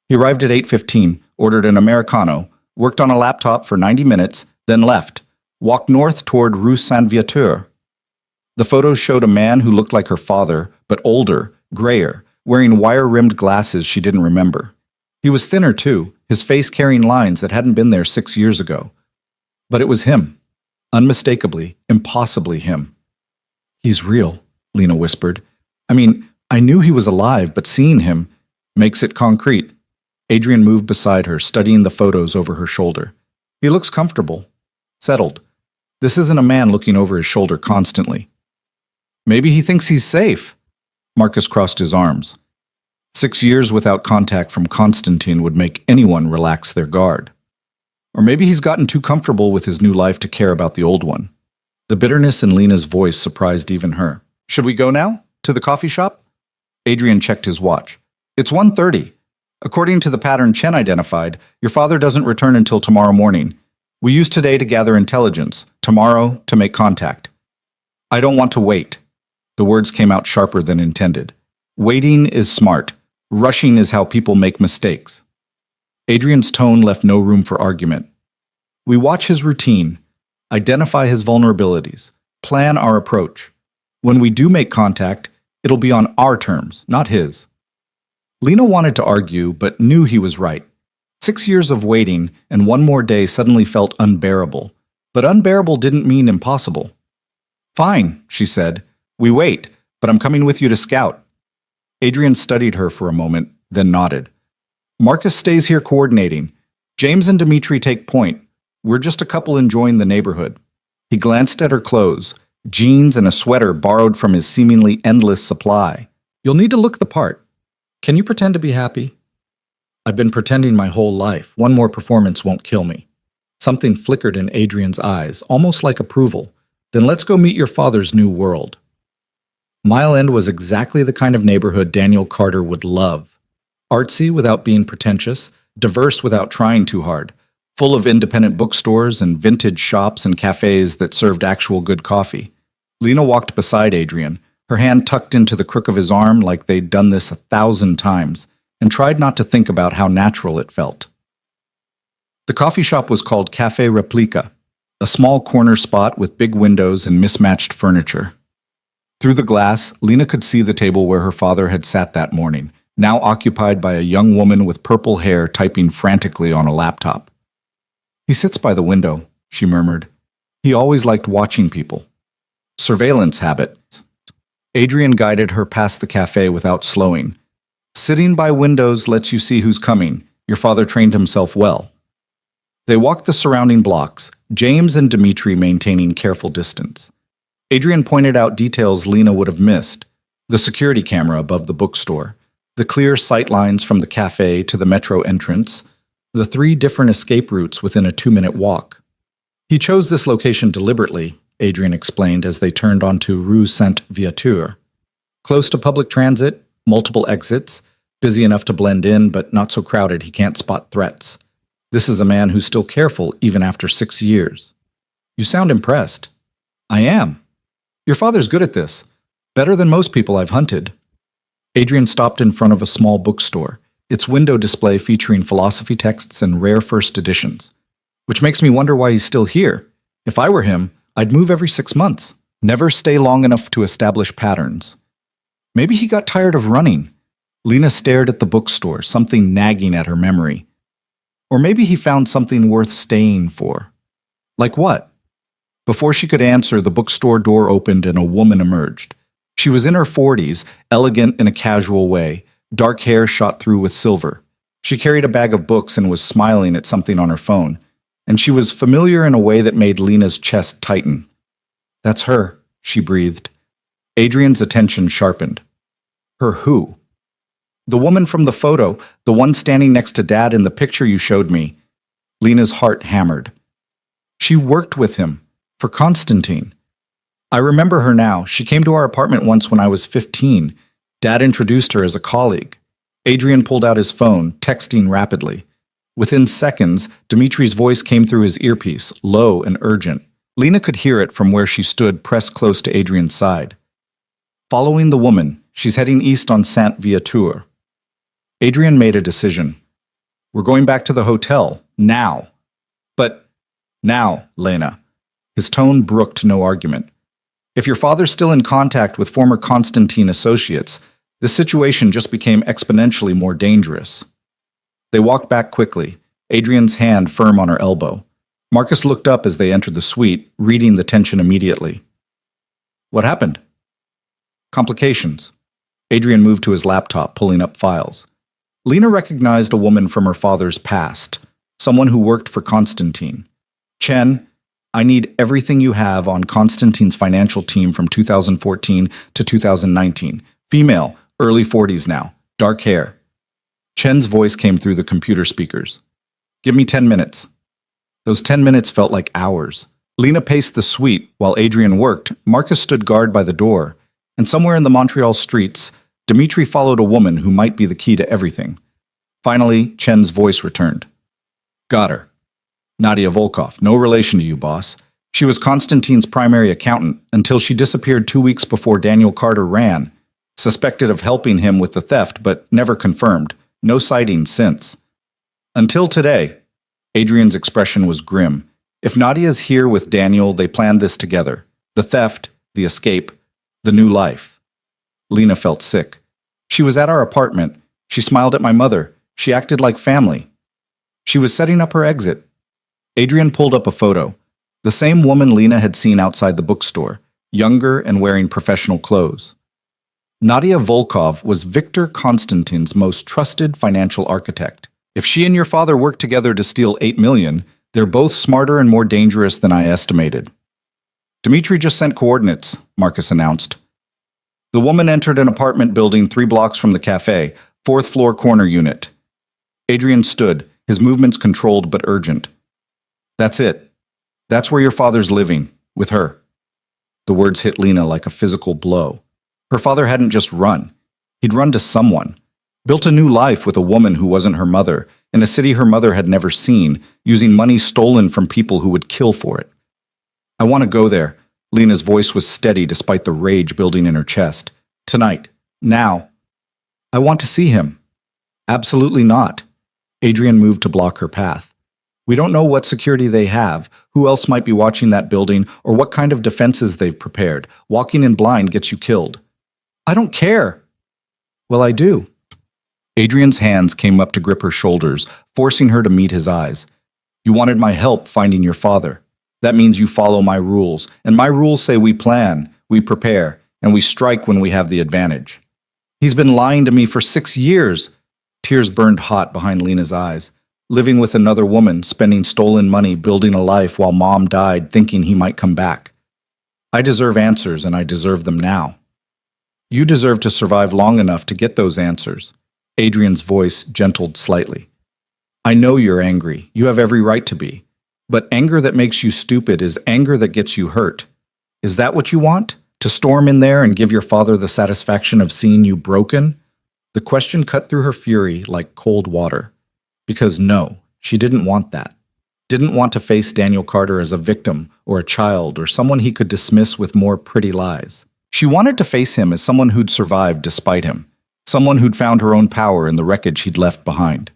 S1: He arrived at 8:15, ordered an Americano, worked on a laptop for 90 minutes, then left, walked north toward Rue Saint-Viateur. The photos showed a man who looked like her father, but older, grayer, wearing wire-rimmed glasses she didn't remember. He was thinner, too, his face carrying lines that hadn't been there 6 years ago. But it was him. Unmistakably, impossibly him. He's real, Lena whispered. I mean, I knew he was alive, but seeing him makes it concrete. Adrian moved beside her, studying the photos over her shoulder. He looks comfortable, settled. This isn't a man looking over his shoulder constantly. Maybe he thinks he's safe. Marcus crossed his arms. 6 years without contact from Constantine would make anyone relax their guard. Or maybe he's gotten too comfortable with his new life to care about the old one. The bitterness in Lena's voice surprised even her. Should we go now? To the coffee shop? Adrian checked his watch. It's 1:30. According to the pattern Chen identified, your father doesn't return until tomorrow morning. We use today to gather intelligence, tomorrow to make contact. I don't want to wait. The words came out sharper than intended. Waiting is smart. Rushing is how people make mistakes. Adrian's tone left no room for argument. We watch his routine, identify his vulnerabilities, plan our approach. When we do make contact, It'll be on our terms, not his. Lena wanted to argue, but knew he was right. 6 years of waiting and one more day suddenly felt unbearable. But unbearable didn't mean impossible. Fine, she said. We wait, but I'm coming with you to scout. Adrian studied her for a moment, then nodded. Marcus stays here coordinating. James and Dimitri take point. We're just a couple enjoying the neighborhood. He glanced at her clothes, jeans and a sweater borrowed from his seemingly endless supply. You'll need to look the part. Can you pretend to be happy? I've been pretending my whole life. One more performance won't kill me. Something flickered in Adrian's eyes, almost like approval. Then let's go meet your father's new world. Mile End was exactly the kind of neighborhood Daniel Carter would love. Artsy without being pretentious, diverse without trying too hard, full of independent bookstores and vintage shops and cafes that served actual good coffee. Lena walked beside Adrian, her hand tucked into the crook of his arm like they'd done this 1,000 times, and tried not to think about how natural it felt. The coffee shop was called Café Replica, a small corner spot with big windows and mismatched furniture. Through the glass, Lena could see the table where her father had sat that morning, now occupied by a young woman with purple hair typing frantically on a laptop. He sits by the window, she murmured. He always liked watching people. Surveillance habits. Adrian guided her past the cafe without slowing. Sitting by windows lets you see who's coming. Your father trained himself well. They walked the surrounding blocks, James and Dimitri maintaining careful distance. Adrian pointed out details Lena would have missed. The security camera above the bookstore, the clear sight lines from the cafe to the metro entrance, the 3 different escape routes within a 2-minute walk. He chose this location deliberately, Adrian explained as they turned onto Rue Sainte-Viature. Close to public transit, multiple exits, busy enough to blend in but not so crowded he can't spot threats. This is a man who's still careful even after 6 years. You sound impressed. I am. Your father's good at this. Better than most people I've hunted. Adrian stopped in front of a small bookstore, its window display featuring philosophy texts and rare first editions. Which makes me wonder why he's still here. If I were him, I'd move every 6 months. Never stay long enough to establish patterns. Maybe he got tired of running. Lena stared at the bookstore, something nagging at her memory. Or maybe he found something worth staying for. Like what? Before she could answer, the bookstore door opened and a woman emerged. She was in her 40s, elegant in a casual way, dark hair shot through with silver. She carried a bag of books and was smiling at something on her phone, and she was familiar in a way that made Lena's chest tighten. That's her, she breathed. Adrian's attention sharpened. Her who? The woman from the photo, the one standing next to Dad in the picture you showed me. Lena's heart hammered. She worked with him. For Constantine. I remember her now. She came to our apartment once when I was 15. Dad introduced her as a colleague. Adrian pulled out his phone, texting rapidly. Within seconds, Dimitri's voice came through his earpiece, low and urgent. Lena could hear it from where she stood pressed close to Adrian's side. Following the woman, she's heading east on Sainte-Viature. Adrian made a decision. We're going back to the hotel, now. But now, Lena. His tone brooked no argument. If your father's still in contact with former Constantine associates, the situation just became exponentially more dangerous. They walked back quickly, Adrian's hand firm on her elbow. Marcus looked up as they entered the suite, reading the tension immediately. What happened? Complications. Adrian moved to his laptop, pulling up files. Lena recognized a woman from her father's past, someone who worked for Constantine. Chen, I need everything you have on Constantine's financial team from 2014 to 2019. Female, early 40s now, dark hair. Chen's voice came through the computer speakers. Give me 10 minutes. Those 10 minutes felt like hours. Lena paced the suite while Adrian worked. Marcus stood guard by the door. And somewhere in the Montreal streets, Dimitri followed a woman who might be the key to everything. Finally, Chen's voice returned. Got her. Nadia Volkov, no relation to you, boss. She was Constantine's primary accountant until she disappeared 2 weeks before Daniel Carter ran. Suspected of helping him with the theft, but never confirmed. No sightings since. Until today. Adrian's expression was grim. If Nadia's here with Daniel, they planned this together. The theft, the escape, the new life. Lena felt sick. She was at our apartment. She smiled at my mother. She acted like family. She was setting up her exit. Adrian pulled up a photo. The same woman Lena had seen outside the bookstore, younger and wearing professional clothes. Nadia Volkov was Viktor Konstantin's most trusted financial architect. If she and your father worked together to steal 8 million, they're both smarter and more dangerous than I estimated. Dmitri just sent coordinates, Marcus announced. The woman entered an apartment building 3 blocks from the cafe, 4th floor corner unit. Adrian stood, his movements controlled but urgent. That's it. That's where your father's living, with her. The words hit Lena like a physical blow. Her father hadn't just run. He'd run to someone. Built a new life with a woman who wasn't her mother, in a city her mother had never seen, using money stolen from people who would kill for it. I want to go there. Lena's voice was steady despite the rage building in her chest. Tonight. Now. I want to see him. Absolutely not. Adrian moved to block her path. We don't know what security they have, who else might be watching that building, or what kind of defenses they've prepared. Walking in blind gets you killed. I don't care. Well, I do. Adrian's hands came up to grip her shoulders, forcing her to meet his eyes. You wanted my help finding your father. That means you follow my rules, and my rules say we plan, we prepare, and we strike when we have the advantage. He's been lying to me for 6 years. Tears burned hot behind Lena's eyes. Living with another woman, spending stolen money, building a life while Mom died, thinking he might come back. I deserve answers, and I deserve them now. You deserve to survive long enough to get those answers. Adrian's voice gentled slightly. I know you're angry. You have every right to be. But anger that makes you stupid is anger that gets you hurt. Is that what you want? To storm in there and give your father the satisfaction of seeing you broken? The question cut through her fury like cold water. Because no, she didn't want that. Didn't want to face Daniel Carter as a victim or a child or someone he could dismiss with more pretty lies. She wanted to face him as someone who'd survived despite him. Someone who'd found her own power in the wreckage he'd left behind.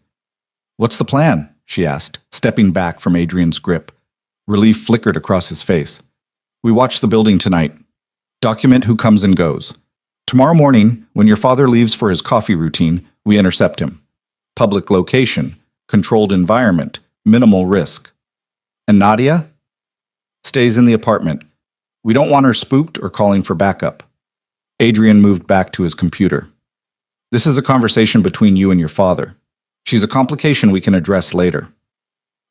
S1: What's the plan? She asked, stepping back from Adrian's grip. Relief flickered across his face. We watch the building tonight. Document who comes and goes. Tomorrow morning, when your father leaves for his coffee routine, we intercept him. Public location, controlled environment, minimal risk. And Nadia? Stays in the apartment. We don't want her spooked or calling for backup. Adrian moved back to his computer. This is a conversation between you and your father. She's a complication we can address later.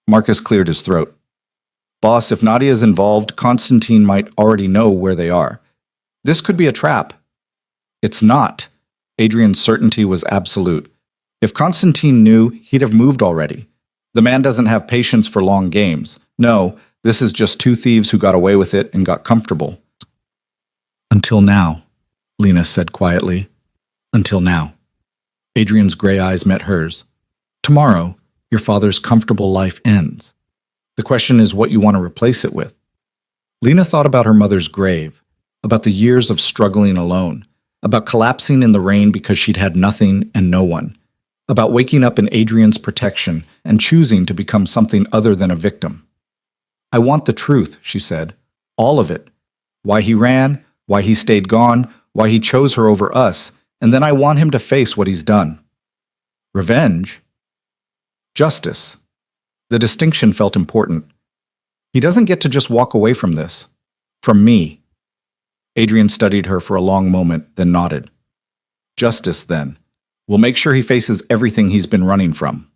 S1: Marcus cleared his throat. Boss, if Nadia's involved, Constantine might already know where they are. This could be a trap. It's not. Adrian's certainty was absolute. If Constantine knew, he'd have moved already. The man doesn't have patience for long games. No, this is just 2 thieves who got away with it and got comfortable. Until now, Lena said quietly. Until now. Adrian's gray eyes met hers. Tomorrow, your father's comfortable life ends. The question is what you want to replace it with. Lena thought about her mother's grave, about the years of struggling alone, about collapsing in the rain because she'd had nothing and no one, about waking up in Adrian's protection and choosing to become something other than a victim. I want the truth, she said. All of it. Why he ran, why he stayed gone, why he chose her over us, and then I want him to face what he's done. Revenge? Justice. The distinction felt important. He doesn't get to just walk away from this. From me. Adrian studied her for a long moment, then nodded. Justice, then. We'll make sure he faces everything he's been running from.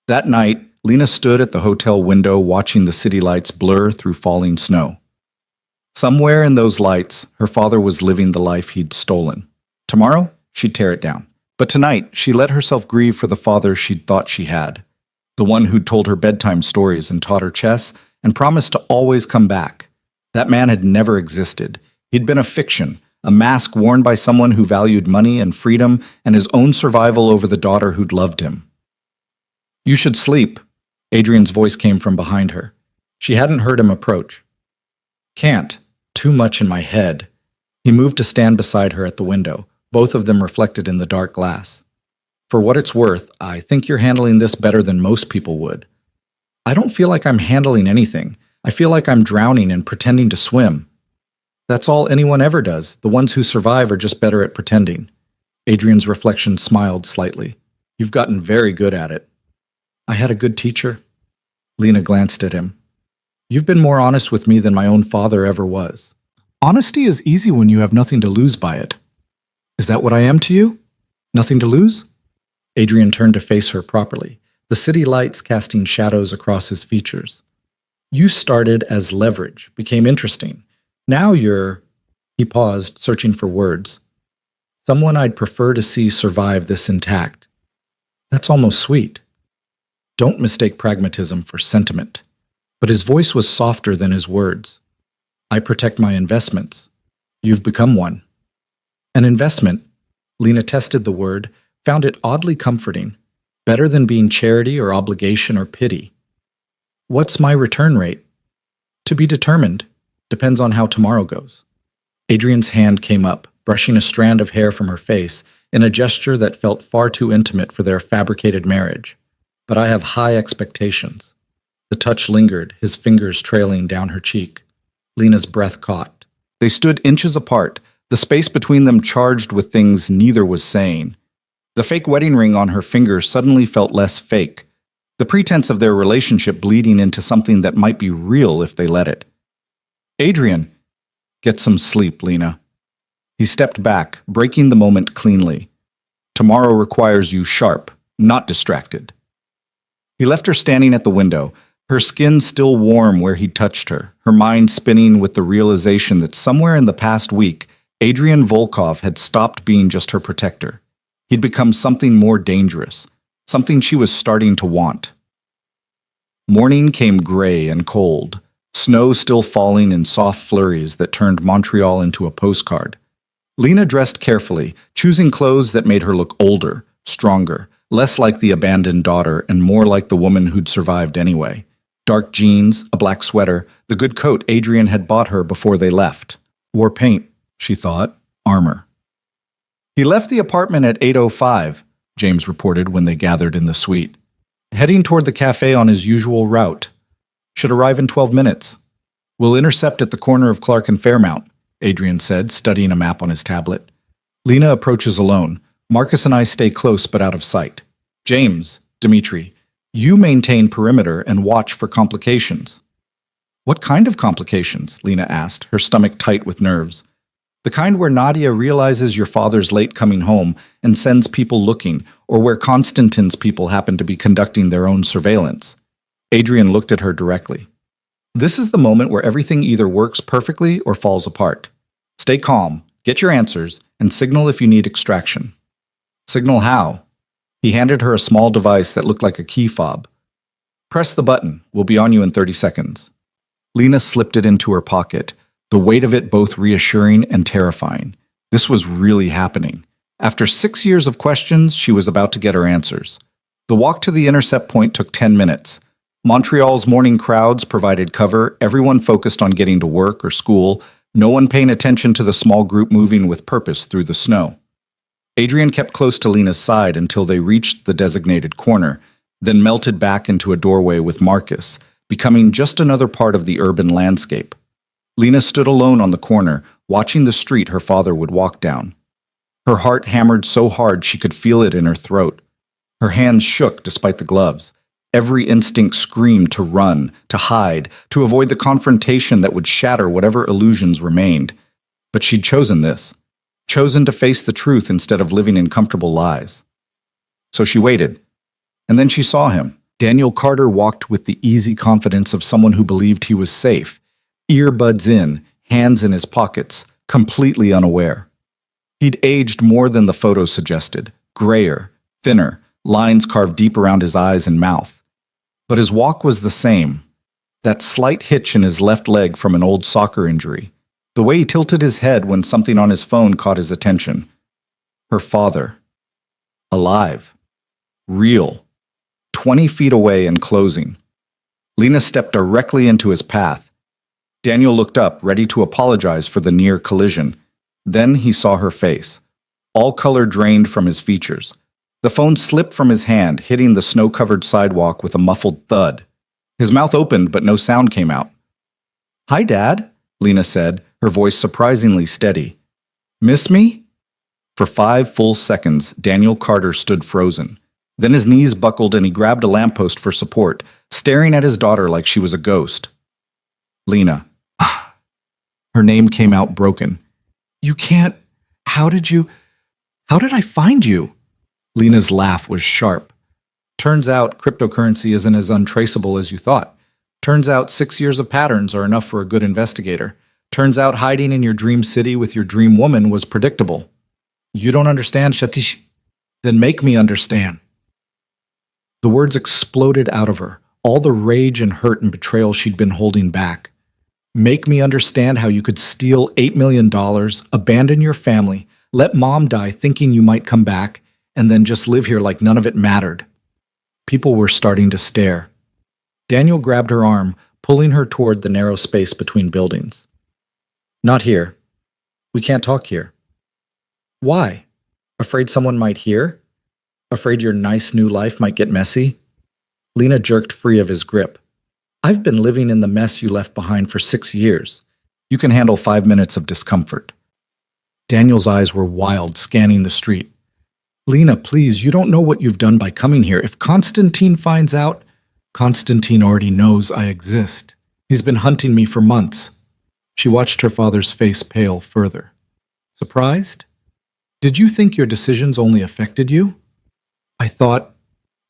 S1: That night, Lena stood at the hotel window watching the city lights blur through falling snow. Somewhere in those lights, her father was living the life he'd stolen. Tomorrow, she'd tear it down. But tonight, she let herself grieve for the father she'd thought she had. The one who'd told her bedtime stories and taught her chess and promised to always come back. That man had never existed. He'd been a fiction, a mask worn by someone who valued money and freedom and his own survival over the daughter who'd loved him. You should sleep. Adrian's voice came from behind her. She hadn't heard him approach. Can't. Too much in my head. He moved to stand beside her at the window, both of them reflected in the dark glass. For what it's worth, I think you're handling this better than most people would. I don't feel like I'm handling anything. I feel like I'm drowning and pretending to swim. That's all anyone ever does. The ones who survive are just better at pretending. Adrian's reflection smiled slightly. You've gotten very good at it. I had a good teacher. Lena glanced at him. You've been more honest with me than my own father ever was. Honesty is easy when you have nothing to lose by it. Is that what I am to you? Nothing to lose? Adrian turned to face her properly, the city lights casting shadows across his features. You started as leverage, became interesting. Now you're... He paused, searching for words. Someone I'd prefer to see survive this intact. That's almost sweet. Don't mistake pragmatism for sentiment. But his voice was softer than his words. I protect my investments. You've become one. An investment, Lena tested the word, found it oddly comforting, better than being charity or obligation or pity. What's my return rate? To be determined. Depends on how tomorrow goes. Adrian's hand came up, brushing a strand of hair from her face in a gesture that felt far too intimate for their fabricated marriage. But I have high expectations. The touch lingered, his fingers trailing down her cheek. Lena's breath caught. They stood inches apart, the space between them charged with things neither was saying. The fake wedding ring on her finger suddenly felt less fake, the pretense of their relationship bleeding into something that might be real if they let it. Adrian, get some sleep, Lena. He stepped back, breaking the moment cleanly. Tomorrow requires you sharp, not distracted. He left her standing at the window, her skin still warm where he touched her, her mind spinning with the realization that somewhere in the past week, Adrian Volkov had stopped being just her protector. He'd become something more dangerous, something she was starting to want. Morning came gray and cold, snow still falling in soft flurries that turned Montreal into a postcard. Lena dressed carefully, choosing clothes that made her look older, stronger, less like the abandoned daughter and more like the woman who'd survived anyway. Dark jeans, a black sweater, the good coat Adrian had bought her before they left. Wore paint, she thought, armor. He left the apartment at 8:05, James reported when they gathered in the suite. Heading toward the cafe on his usual route. Should arrive in 12 minutes. We'll intercept at the corner of Clark and Fairmount, Adrian said, studying a map on his tablet. Lena approaches alone. Marcus and I stay close but out of sight. James, Dmitri, you maintain perimeter and watch for complications. What kind of complications? Lena asked, her stomach tight with nerves. The kind where Nadia realizes your father's late coming home and sends people looking, or where Konstantin's people happen to be conducting their own surveillance. Adrian looked at her directly. This is the moment where everything either works perfectly or falls apart. Stay calm, get your answers, and signal if you need extraction. Signal how? He handed her a small device that looked like a key fob. Press the button. We'll be on you in 30 seconds. Lena slipped it into her pocket, the weight of it both reassuring and terrifying. This was really happening. After 6 years of questions, she was about to get her answers. The walk to the intercept point took 10 minutes. Montreal's morning crowds provided cover, everyone focused on getting to work or school, no one paying attention to the small group moving with purpose through the snow. Adrian kept close to Lena's side until they reached the designated corner, then melted back into a doorway with Marcus, becoming just another part of the urban landscape. Lena stood alone on the corner, watching the street her father would walk down. Her heart hammered so hard she could feel it in her throat. Her hands shook despite the gloves. Every instinct screamed to run, to hide, to avoid the confrontation that would shatter whatever illusions remained. But she'd chosen this. Chosen to face the truth instead of living in comfortable lies. So she waited. And then she saw him. Daniel Carter walked with the easy confidence of someone who believed he was safe. Earbuds in, hands in his pockets, completely unaware. He'd aged more than the photo suggested. Grayer, thinner, lines carved deep around his eyes and mouth. But his walk was the same. That slight hitch in his left leg from an old soccer injury. The way he tilted his head when something on his phone caught his attention. Her father. Alive. Real. 20 feet away and closing. Lena stepped directly into his path. Daniel looked up, ready to apologize for the near collision. Then he saw her face. All color drained from his features. The phone slipped from his hand, hitting the snow-covered sidewalk with a muffled thud. His mouth opened, but no sound came out. "Hi, Dad," Lena said, her voice surprisingly steady. Miss me? For 5 full seconds, Daniel Carter stood frozen. Then his knees buckled and he grabbed a lamppost for support, staring at his daughter like she was a ghost. Lena. Her name came out broken. You can't. How did I find you? Lena's laugh was sharp. Turns out cryptocurrency isn't as untraceable as you thought. Turns out 6 years of patterns are enough for a good investigator. Turns out hiding in your dream city with your dream woman was predictable. You don't understand, Shatish? Then make me understand. The words exploded out of her, all the rage and hurt and betrayal she'd been holding back. Make me understand how you could steal $8 million, abandon your family, let mom die thinking you might come back, and then just live here like none of it mattered. People were starting to stare. Daniel grabbed her arm, pulling her toward the narrow space between buildings. Not here. We can't talk here. Why? Afraid someone might hear? Afraid your nice new life might get messy? Lena jerked free of his grip. I've been living in the mess you left behind for 6 years. You can handle 5 minutes of discomfort. Daniel's eyes were wild, scanning the street. Lena, please, you don't know what you've done by coming here. If Constantine finds out, Constantine already knows I exist. He's been hunting me for months. She watched her father's face pale further. Surprised? Did you think your decisions only affected you?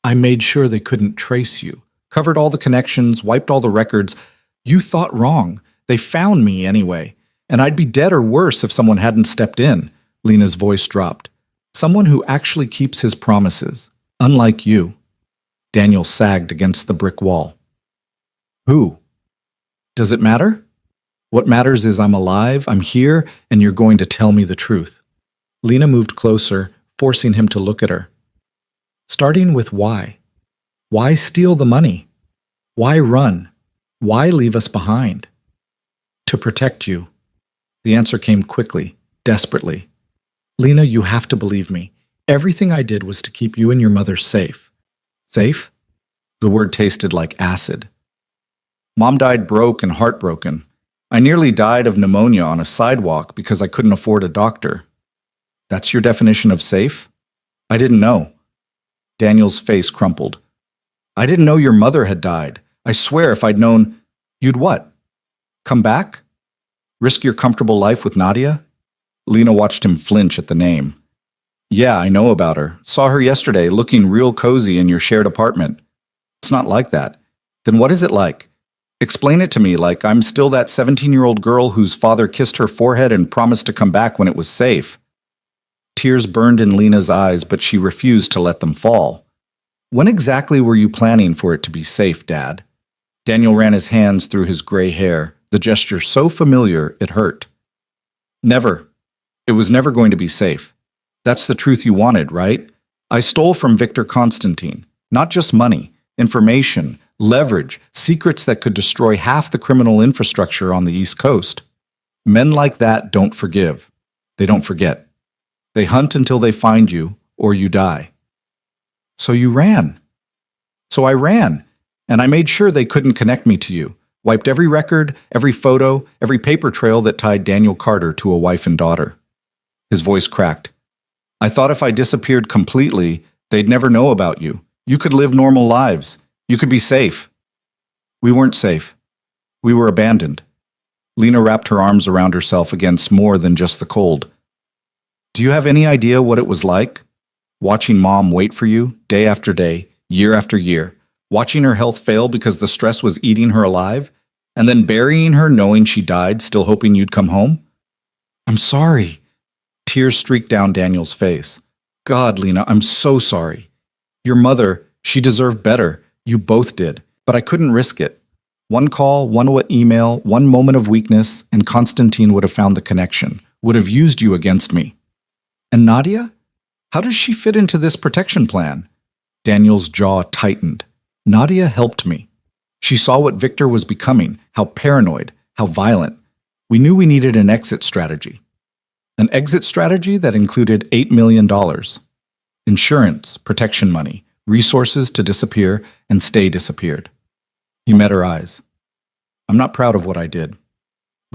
S1: I made sure they couldn't trace you. Covered all the connections, wiped all the records. You thought wrong. They found me anyway. And I'd be dead or worse if someone hadn't stepped in. Lena's voice dropped. Someone who actually keeps his promises. Unlike you. Daniel sagged against the brick wall. Who? Does it matter? What matters is I'm alive, I'm here, and you're going to tell me the truth. Lena moved closer, forcing him to look at her. Starting with why. Why steal the money? Why run? Why leave us behind? To protect you. The answer came quickly, desperately. Lena, you have to believe me. Everything I did was to keep you and your mother safe. Safe? The word tasted like acid. Mom died broke and heartbroken. I nearly died of pneumonia on a sidewalk because I couldn't afford a doctor. That's your definition of safe? I didn't know. Daniel's face crumpled. I didn't know your mother had died. I swear if I'd known, you'd what? Come back? Risk your comfortable life with Nadia? Lena watched him flinch at the name. Yeah, I know about her. Saw her yesterday, looking real cozy in your shared apartment. It's not like that. Then what is it like? Explain it to me like I'm still that 17-year-old girl whose father kissed her forehead and promised to come back when it was safe. Tears burned in Lena's eyes, but she refused to let them fall. When exactly were you planning for it to be safe, Dad? Daniel ran his hands through his gray hair, the gesture so familiar it hurt. Never. It was never going to be safe. That's the truth you wanted, right? I stole from Victor Constantine. Not just money, information, leverage, secrets that could destroy half the criminal infrastructure on the East Coast. Men like that don't forgive. They don't forget. They hunt until they find you, or you die. So you ran. So I ran, and I made sure they couldn't connect me to you. Wiped every record, every photo, every paper trail that tied Daniel Carter to a wife and daughter. His voice cracked. I thought if I disappeared completely, they'd never know about you. You could live normal lives. You could be safe. We weren't safe. We were abandoned. Lena wrapped her arms around herself against more than just the cold. Do you have any idea what it was like? Watching Mom wait for you, day after day, year after year, watching her health fail because the stress was eating her alive, and then burying her knowing she died, still hoping you'd come home? I'm sorry. Tears streaked down Daniel's face. God, Lena, I'm so sorry. Your mother, she deserved better. You both did. But I couldn't risk it. One call, one email, one moment of weakness, and Constantine would have found the connection, would have used you against me. And Nadia? How does she fit into this protection plan? Daniel's jaw tightened. Nadia helped me. She saw what Victor was becoming, how paranoid, how violent. We knew we needed an exit strategy. An exit strategy that included $8 million. Insurance, protection money, resources to disappear and stay disappeared. He met her eyes. I'm not proud of what I did.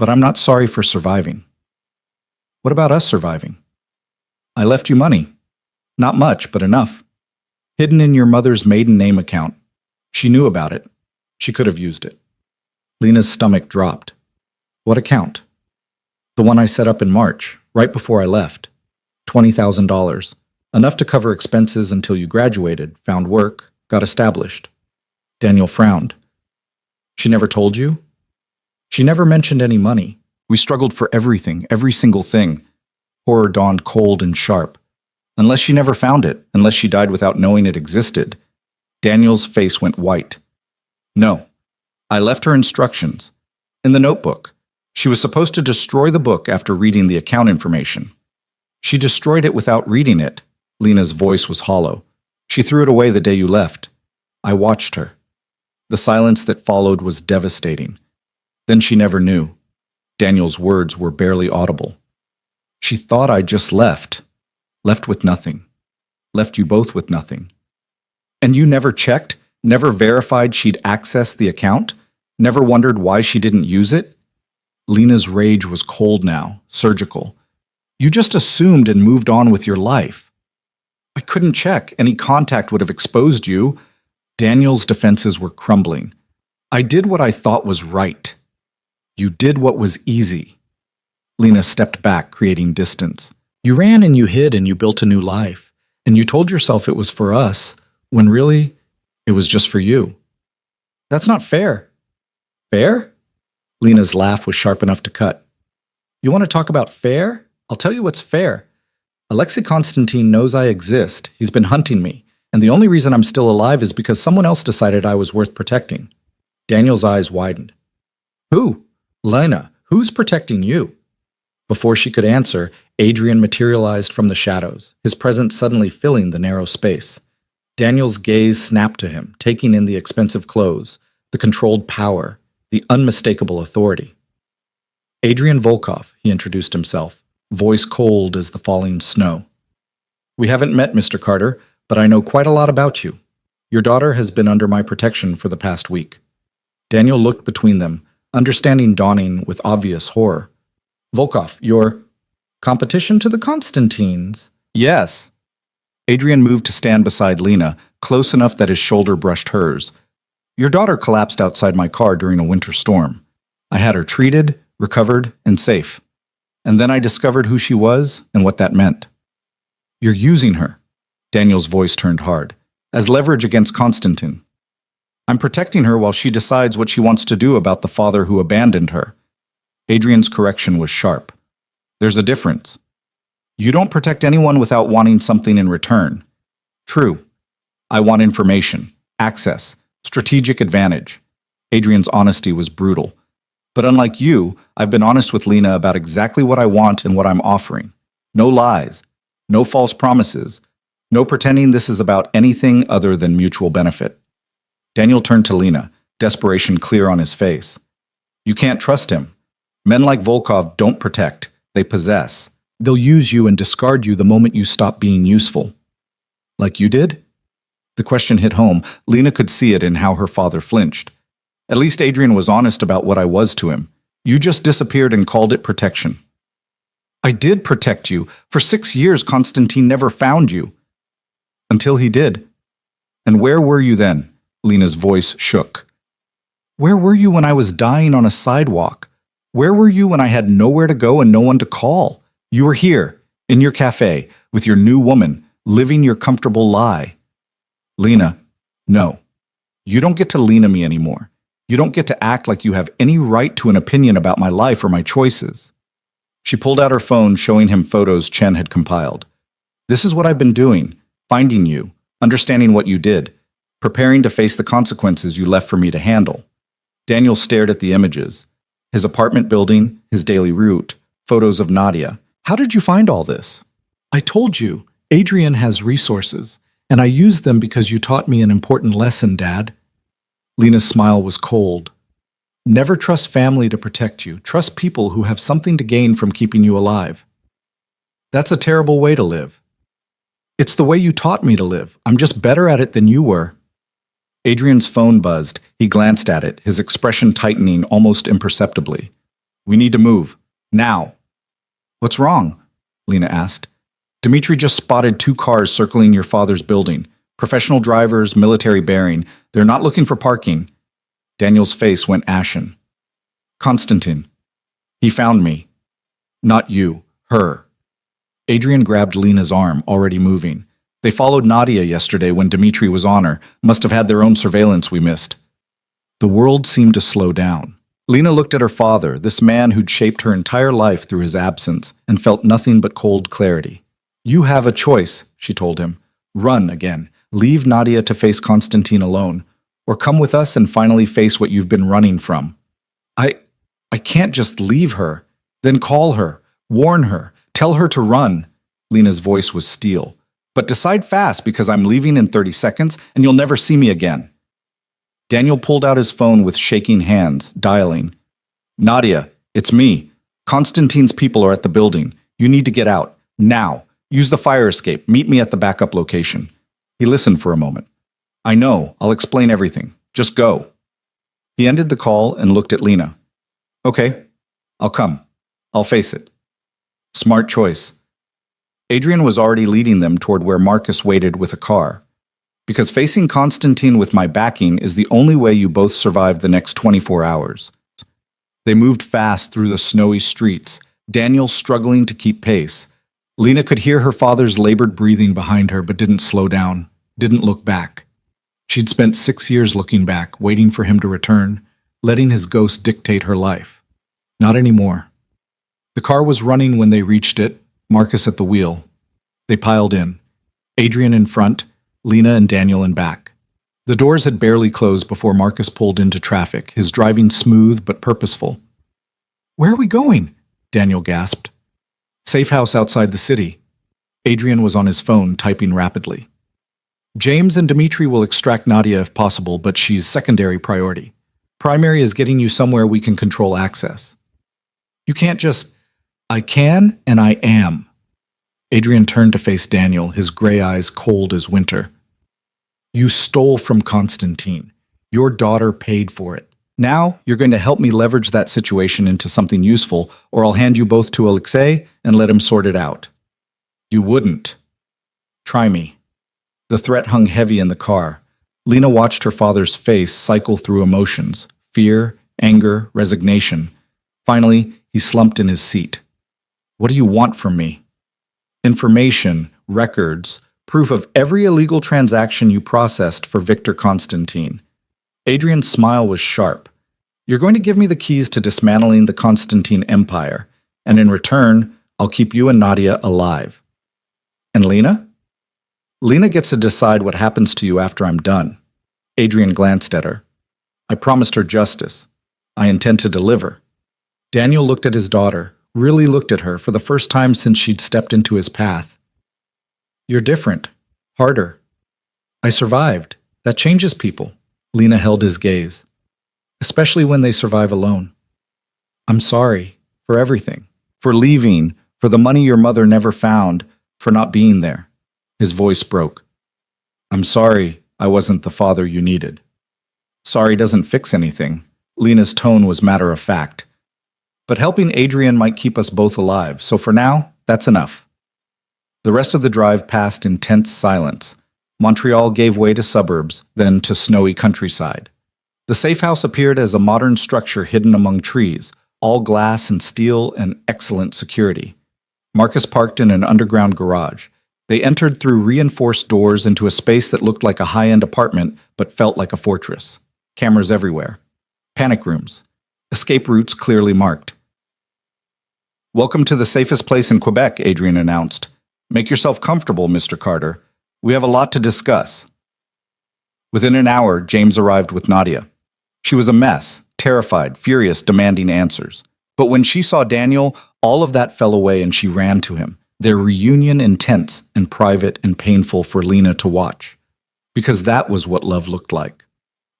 S1: But I'm not sorry for surviving. What about us surviving? I left you money. Not much, but enough. Hidden in your mother's maiden name account. She knew about it. She could have used it. Lena's stomach dropped. What account? The one I set up in March, right before I left. $20,000. Enough to cover expenses until you graduated, found work, got established. Daniel frowned. She never told you? She never mentioned any money. We struggled for everything, every single thing. Horror dawned cold and sharp. Unless she never found it, unless she died without knowing it existed. Daniel's face went white. No. I left her instructions. In the notebook. She was supposed to destroy the book after reading the account information. She destroyed it without reading it. Lena's voice was hollow. She threw it away the day you left. I watched her. The silence that followed was devastating. Then she never knew. Daniel's words were barely audible. She thought I just left. Left with nothing. Left you both with nothing. And you never checked? Never verified she'd accessed the account? Never wondered why she didn't use it? Lena's rage was cold now, surgical. You just assumed and moved on with your life. I couldn't check. Any contact would have exposed you. Daniel's defenses were crumbling. I did what I thought was right. You did what was easy. Lena stepped back, creating distance. You ran and you hid and you built a new life. And you told yourself it was for us, when really, it was just for you. That's not fair. Fair? Lena's laugh was sharp enough to cut. You want to talk about fair? I'll tell you what's fair. Alexei Konstantin knows I exist. He's been hunting me. And the only reason I'm still alive is because someone else decided I was worth protecting. Daniel's eyes widened. Who? Lena, who's protecting you? Before she could answer, Adrian materialized from the shadows, his presence suddenly filling the narrow space. Daniel's gaze snapped to him, taking in the expensive clothes, the controlled power, the unmistakable authority. Adrian Volkov, he introduced himself, voice cold as the falling snow. We haven't met, Mr. Carter, but I know quite a lot about you. Your daughter has been under my protection for the past week. Daniel looked between them, understanding dawning with obvious horror. Volkov, your competition to the Constantines? Yes. Adrian moved to stand beside Lena, close enough that his shoulder brushed hers. Your daughter collapsed outside my car during a winter storm. I had her treated, recovered, and safe. And then I discovered who she was and what that meant. You're using her. Daniel's voice turned hard. As leverage against Konstantin. I'm protecting her while she decides what she wants to do about the father who abandoned her. Adrian's correction was sharp. There's a difference. You don't protect anyone without wanting something in return. True. I want information, access, strategic advantage. Adrian's honesty was brutal. But unlike you, I've been honest with Lena about exactly what I want and what I'm offering. No lies, no false promises, no pretending this is about anything other than mutual benefit. Daniel turned to Lena, desperation clear on his face. You can't trust him. Men like Volkov don't protect, they possess. They'll use you and discard you the moment you stop being useful. Like you did? The question hit home. Lena could see it in how her father flinched. At least Adrian was honest about what I was to him. You just disappeared and called it protection. I did protect you. For 6 years, Konstantin never found you. Until he did. And where were you then? Lena's voice shook. Where were you when I was dying on a sidewalk? Where were you when I had nowhere to go and no one to call? You were here, in your cafe, with your new woman, living your comfortable lie. Lena, no. You don't get to Lena me anymore. You don't get to act like you have any right to an opinion about my life or my choices. She pulled out her phone, showing him photos Chen had compiled. This is what I've been doing, finding you, understanding what you did, preparing to face the consequences you left for me to handle. Daniel stared at the images. His apartment building, his daily route, photos of Nadia. How did you find all this? I told you, Adrian has resources, and I used them because you taught me an important lesson, Dad. Lena's smile was cold. Never trust family to protect you. Trust people who have something to gain from keeping you alive. That's a terrible way to live. It's the way you taught me to live. I'm just better at it than you were. Adrian's phone buzzed. He glanced at it, his expression tightening almost imperceptibly. We need to move. Now. What's wrong? Lena asked. Dmitri just spotted 2 cars circling your father's building. Professional drivers, military bearing. They're not looking for parking. Daniel's face went ashen. Konstantin. He found me. Not you. Her. Adrian grabbed Lena's arm, already moving. They followed Nadia yesterday when Dmitri was on her. Must have had their own surveillance we missed. The world seemed to slow down. Lena looked at her father, this man who'd shaped her entire life through his absence, and felt nothing but cold clarity. You have a choice, she told him. Run again. Leave Nadia to face Konstantin alone. Or come with us and finally face what you've been running from. I can't just leave her. Then call her. Warn her. Tell her to run. Lena's voice was steel. But decide fast because I'm leaving in 30 seconds and you'll never see me again. Daniel pulled out his phone with shaking hands, dialing. Nadia, it's me. Konstantin's people are at the building. You need to get out. Now. Use the fire escape. Meet me at the backup location. He listened for a moment. I know. I'll explain everything. Just go. He ended the call and looked at Lena. Okay. I'll come. I'll face it. Smart choice. Adrian was already leading them toward where Marcus waited with a car. Because facing Konstantin with my backing is the only way you both survive the next 24 hours. They moved fast through the snowy streets, Daniel struggling to keep pace. Lena could hear her father's labored breathing behind her but didn't slow down, didn't look back. She'd spent 6 years looking back, waiting for him to return, letting his ghost dictate her life. Not anymore. The car was running when they reached it, Marcus at the wheel. They piled in. Adrian in front, Lena and Daniel in back. The doors had barely closed before Marcus pulled into traffic, his driving smooth but purposeful. Where are we going? Daniel gasped. Safe house outside the city. Adrian was on his phone, typing rapidly. James and Dmitri will extract Nadia if possible, but she's secondary priority. Primary is getting you somewhere we can control access. You can't just... I can and I am. Adrian turned to face Daniel, his gray eyes cold as winter. You stole from Konstantin. Your daughter paid for it. Now you're going to help me leverage that situation into something useful, or I'll hand you both to Alexei and let him sort it out. You wouldn't. Try me. The threat hung heavy in the car. Lena watched her father's face cycle through emotions, fear, anger, resignation. Finally, he slumped in his seat. What do you want from me? Information, records, proof of every illegal transaction you processed for Victor Konstantin. Adrian's smile was sharp. You're going to give me the keys to dismantling the Konstantin Empire, and in return, I'll keep you and Nadia alive. And Lena? Lena gets to decide what happens to you after I'm done. Adrian glanced at her. I promised her justice. I intend to deliver. Daniel looked at his daughter, really looked at her for the first time since she'd stepped into his path. You're different. Harder. I survived. That changes people. Lena held his gaze. Especially when they survive alone. I'm sorry. For everything. For leaving. For the money your mother never found. For not being there. His voice broke. I'm sorry I wasn't the father you needed. Sorry doesn't fix anything. Lena's tone was matter of fact. But helping Adrian might keep us both alive, so for now, that's enough. The rest of the drive passed in tense silence. Montreal gave way to suburbs, then to snowy countryside. The safe house appeared as a modern structure hidden among trees, all glass and steel and excellent security. Marcus parked in an underground garage. They entered through reinforced doors into a space that looked like a high-end apartment but felt like a fortress. Cameras everywhere. Panic rooms. Escape routes clearly marked. Welcome to the safest place in Quebec, Adrian announced. Make yourself comfortable, Mr. Carter. We have a lot to discuss. Within an hour, James arrived with Nadia. She was a mess, terrified, furious, demanding answers. But when she saw Daniel, all of that fell away and she ran to him. Their reunion intense and private and painful for Lena to watch. Because that was what love looked like.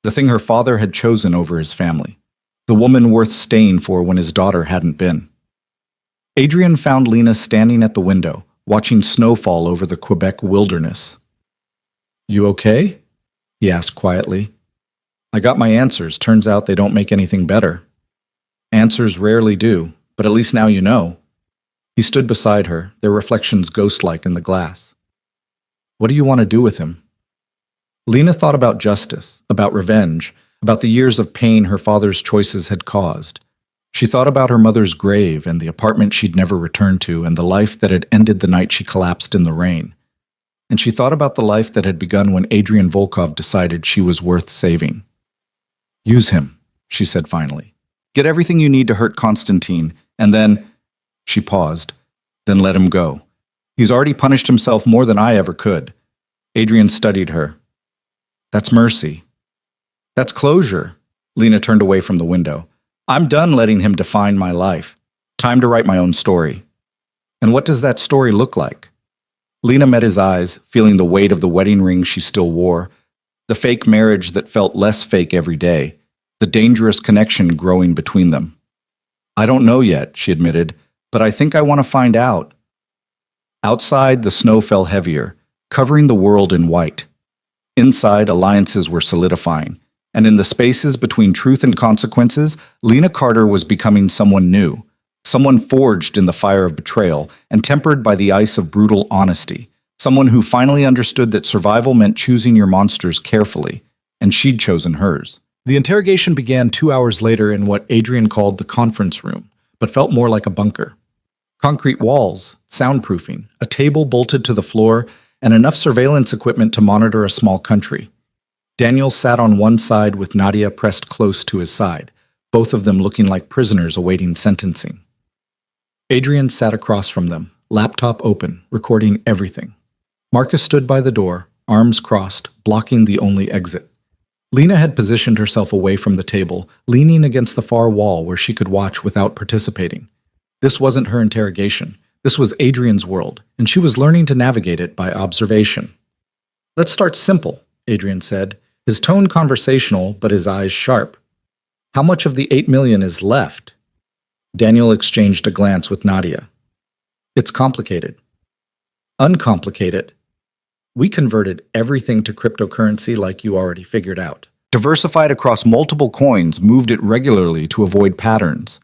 S1: The thing her father had chosen over his family. The woman worth staying for when his daughter hadn't been. Adrian found Lena standing at the window, watching snow fall over the Quebec wilderness. You okay? He asked quietly. I got my answers. Turns out they don't make anything better. Answers rarely do, but at least now you know. He stood beside her, their reflections ghost-like in the glass. What do you want to do with him? Lena thought about justice, about revenge, about the years of pain her father's choices had caused. She thought about her mother's grave and the apartment she'd never returned to and the life that had ended the night she collapsed in the rain. And she thought about the life that had begun when Adrian Volkov decided she was worth saving. Use him, she said finally. Get everything you need to hurt Constantine, and then… She paused, then let him go. He's already punished himself more than I ever could. Adrian studied her. That's mercy. That's closure. Lena turned away from the window. I'm done letting him define my life. Time to write my own story. And what does that story look like? Lena met his eyes, feeling the weight of the wedding ring she still wore, the fake marriage that felt less fake every day, the dangerous connection growing between them. I don't know yet, she admitted, but I think I want to find out. Outside, the snow fell heavier, covering the world in white. Inside, alliances were solidifying, and in the spaces between truth and consequences, Lena Carter was becoming someone new, someone forged in the fire of betrayal and tempered by the ice of brutal honesty, someone who finally understood that survival meant choosing your monsters carefully, and she'd chosen hers. The interrogation began 2 hours later in what Adrian called the conference room, but felt more like a bunker. Concrete walls, soundproofing, a table bolted to the floor, and enough surveillance equipment to monitor a small country. Daniel sat on one side with Nadia pressed close to his side, both of them looking like prisoners awaiting sentencing. Adrian sat across from them, laptop open, recording everything. Marcus stood by the door, arms crossed, blocking the only exit. Lena had positioned herself away from the table, leaning against the far wall where she could watch without participating. This wasn't her interrogation. This was Adrian's world, and she was learning to navigate it by observation. Let's start simple, Adrian said, his tone conversational but his eyes sharp. How much of the 8 million is left? Daniel exchanged a glance with Nadia. It's complicated. Uncomplicated. We converted everything to cryptocurrency like you already figured out. Diversified across multiple coins, moved it regularly to avoid patterns.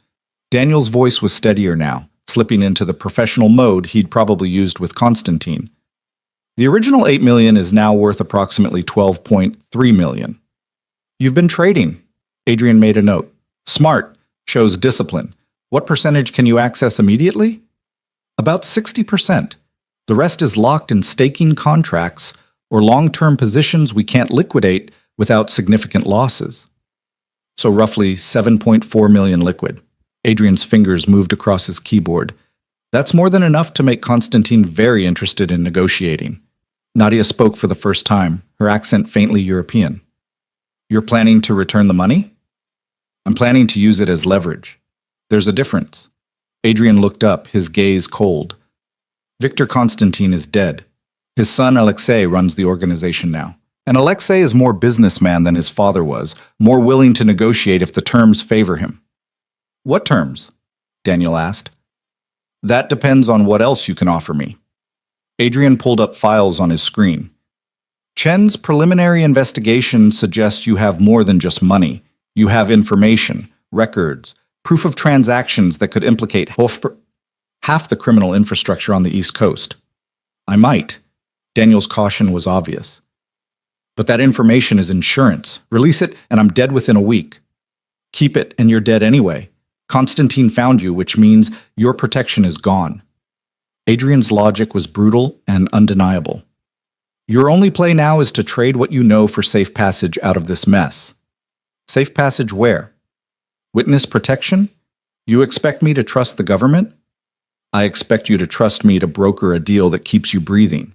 S1: Daniel's voice was steadier now, slipping into the professional mode he'd probably used with Constantine. The original 8 million is now worth approximately 12.3 million. You've been trading. Adrian made a note. Smart. Shows discipline. What percentage can you access immediately? About 60%. The rest is locked in staking contracts or long-term positions we can't liquidate without significant losses. So roughly 7.4 million liquid. Adrian's fingers moved across his keyboard. That's more than enough to make Constantine very interested in negotiating. Nadia spoke for the first time, her accent faintly European. You're planning to return the money? I'm planning to use it as leverage. There's a difference. Adrian looked up, his gaze cold. Victor Constantine is dead. His son Alexei runs the organization now. And Alexei is more businessman than his father was, more willing to negotiate if the terms favor him. What terms? Daniel asked. That depends on what else you can offer me. Adrian pulled up files on his screen. Chen's preliminary investigation suggests you have more than just money. You have information, records, proof of transactions that could implicate half the criminal infrastructure on the East Coast. I might. Daniel's caution was obvious. But that information is insurance. Release it and I'm dead within a week. Keep it and you're dead anyway. Constantine found you, which means your protection is gone. Adrian's logic was brutal and undeniable. Your only play now is to trade what you know for safe passage out of this mess. Safe passage where? Witness protection? You expect me to trust the government? I expect you to trust me to broker a deal that keeps you breathing.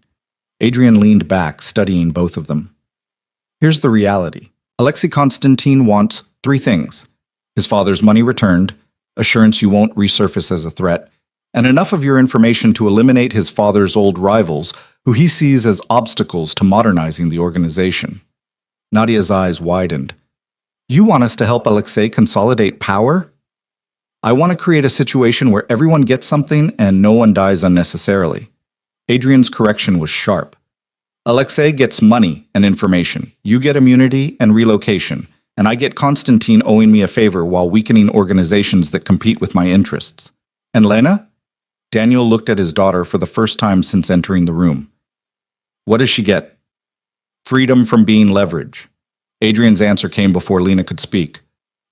S1: Adrian leaned back, studying both of them. Here's the reality. Alexei Constantine wants 3 things. His father's money returned, assurance you won't resurface as a threat, and enough of your information to eliminate his father's old rivals, who he sees as obstacles to modernizing the organization. Nadia's eyes widened. You want us to help Alexei consolidate power? I want to create a situation where everyone gets something and no one dies unnecessarily. Adrian's correction was sharp. Alexei gets money and information. You get immunity and relocation. and I get Constantine owing me a favor while weakening organizations that compete with my interests. And Lena? Daniel looked at his daughter for the first time since entering the room. What does she get? Freedom from being leverage. Adrian's answer came before Lena could speak.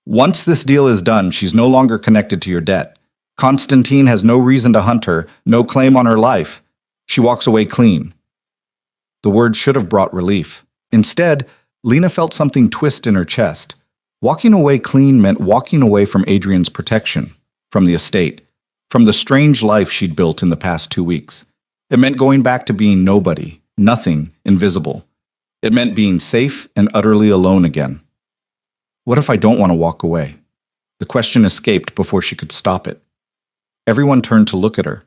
S1: Once this deal is done, she's no longer connected to your debt. Constantine has no reason to hunt her, no claim on her life. She walks away clean. The word should have brought relief. Instead, Lena felt something twist in her chest. Walking away clean meant walking away from Adrian's protection, from the estate, from the strange life she'd built in the past 2 weeks. It meant going back to being nobody, nothing, invisible. It meant being safe and utterly alone again. What if I don't want to walk away? The question escaped before she could stop it. Everyone turned to look at her.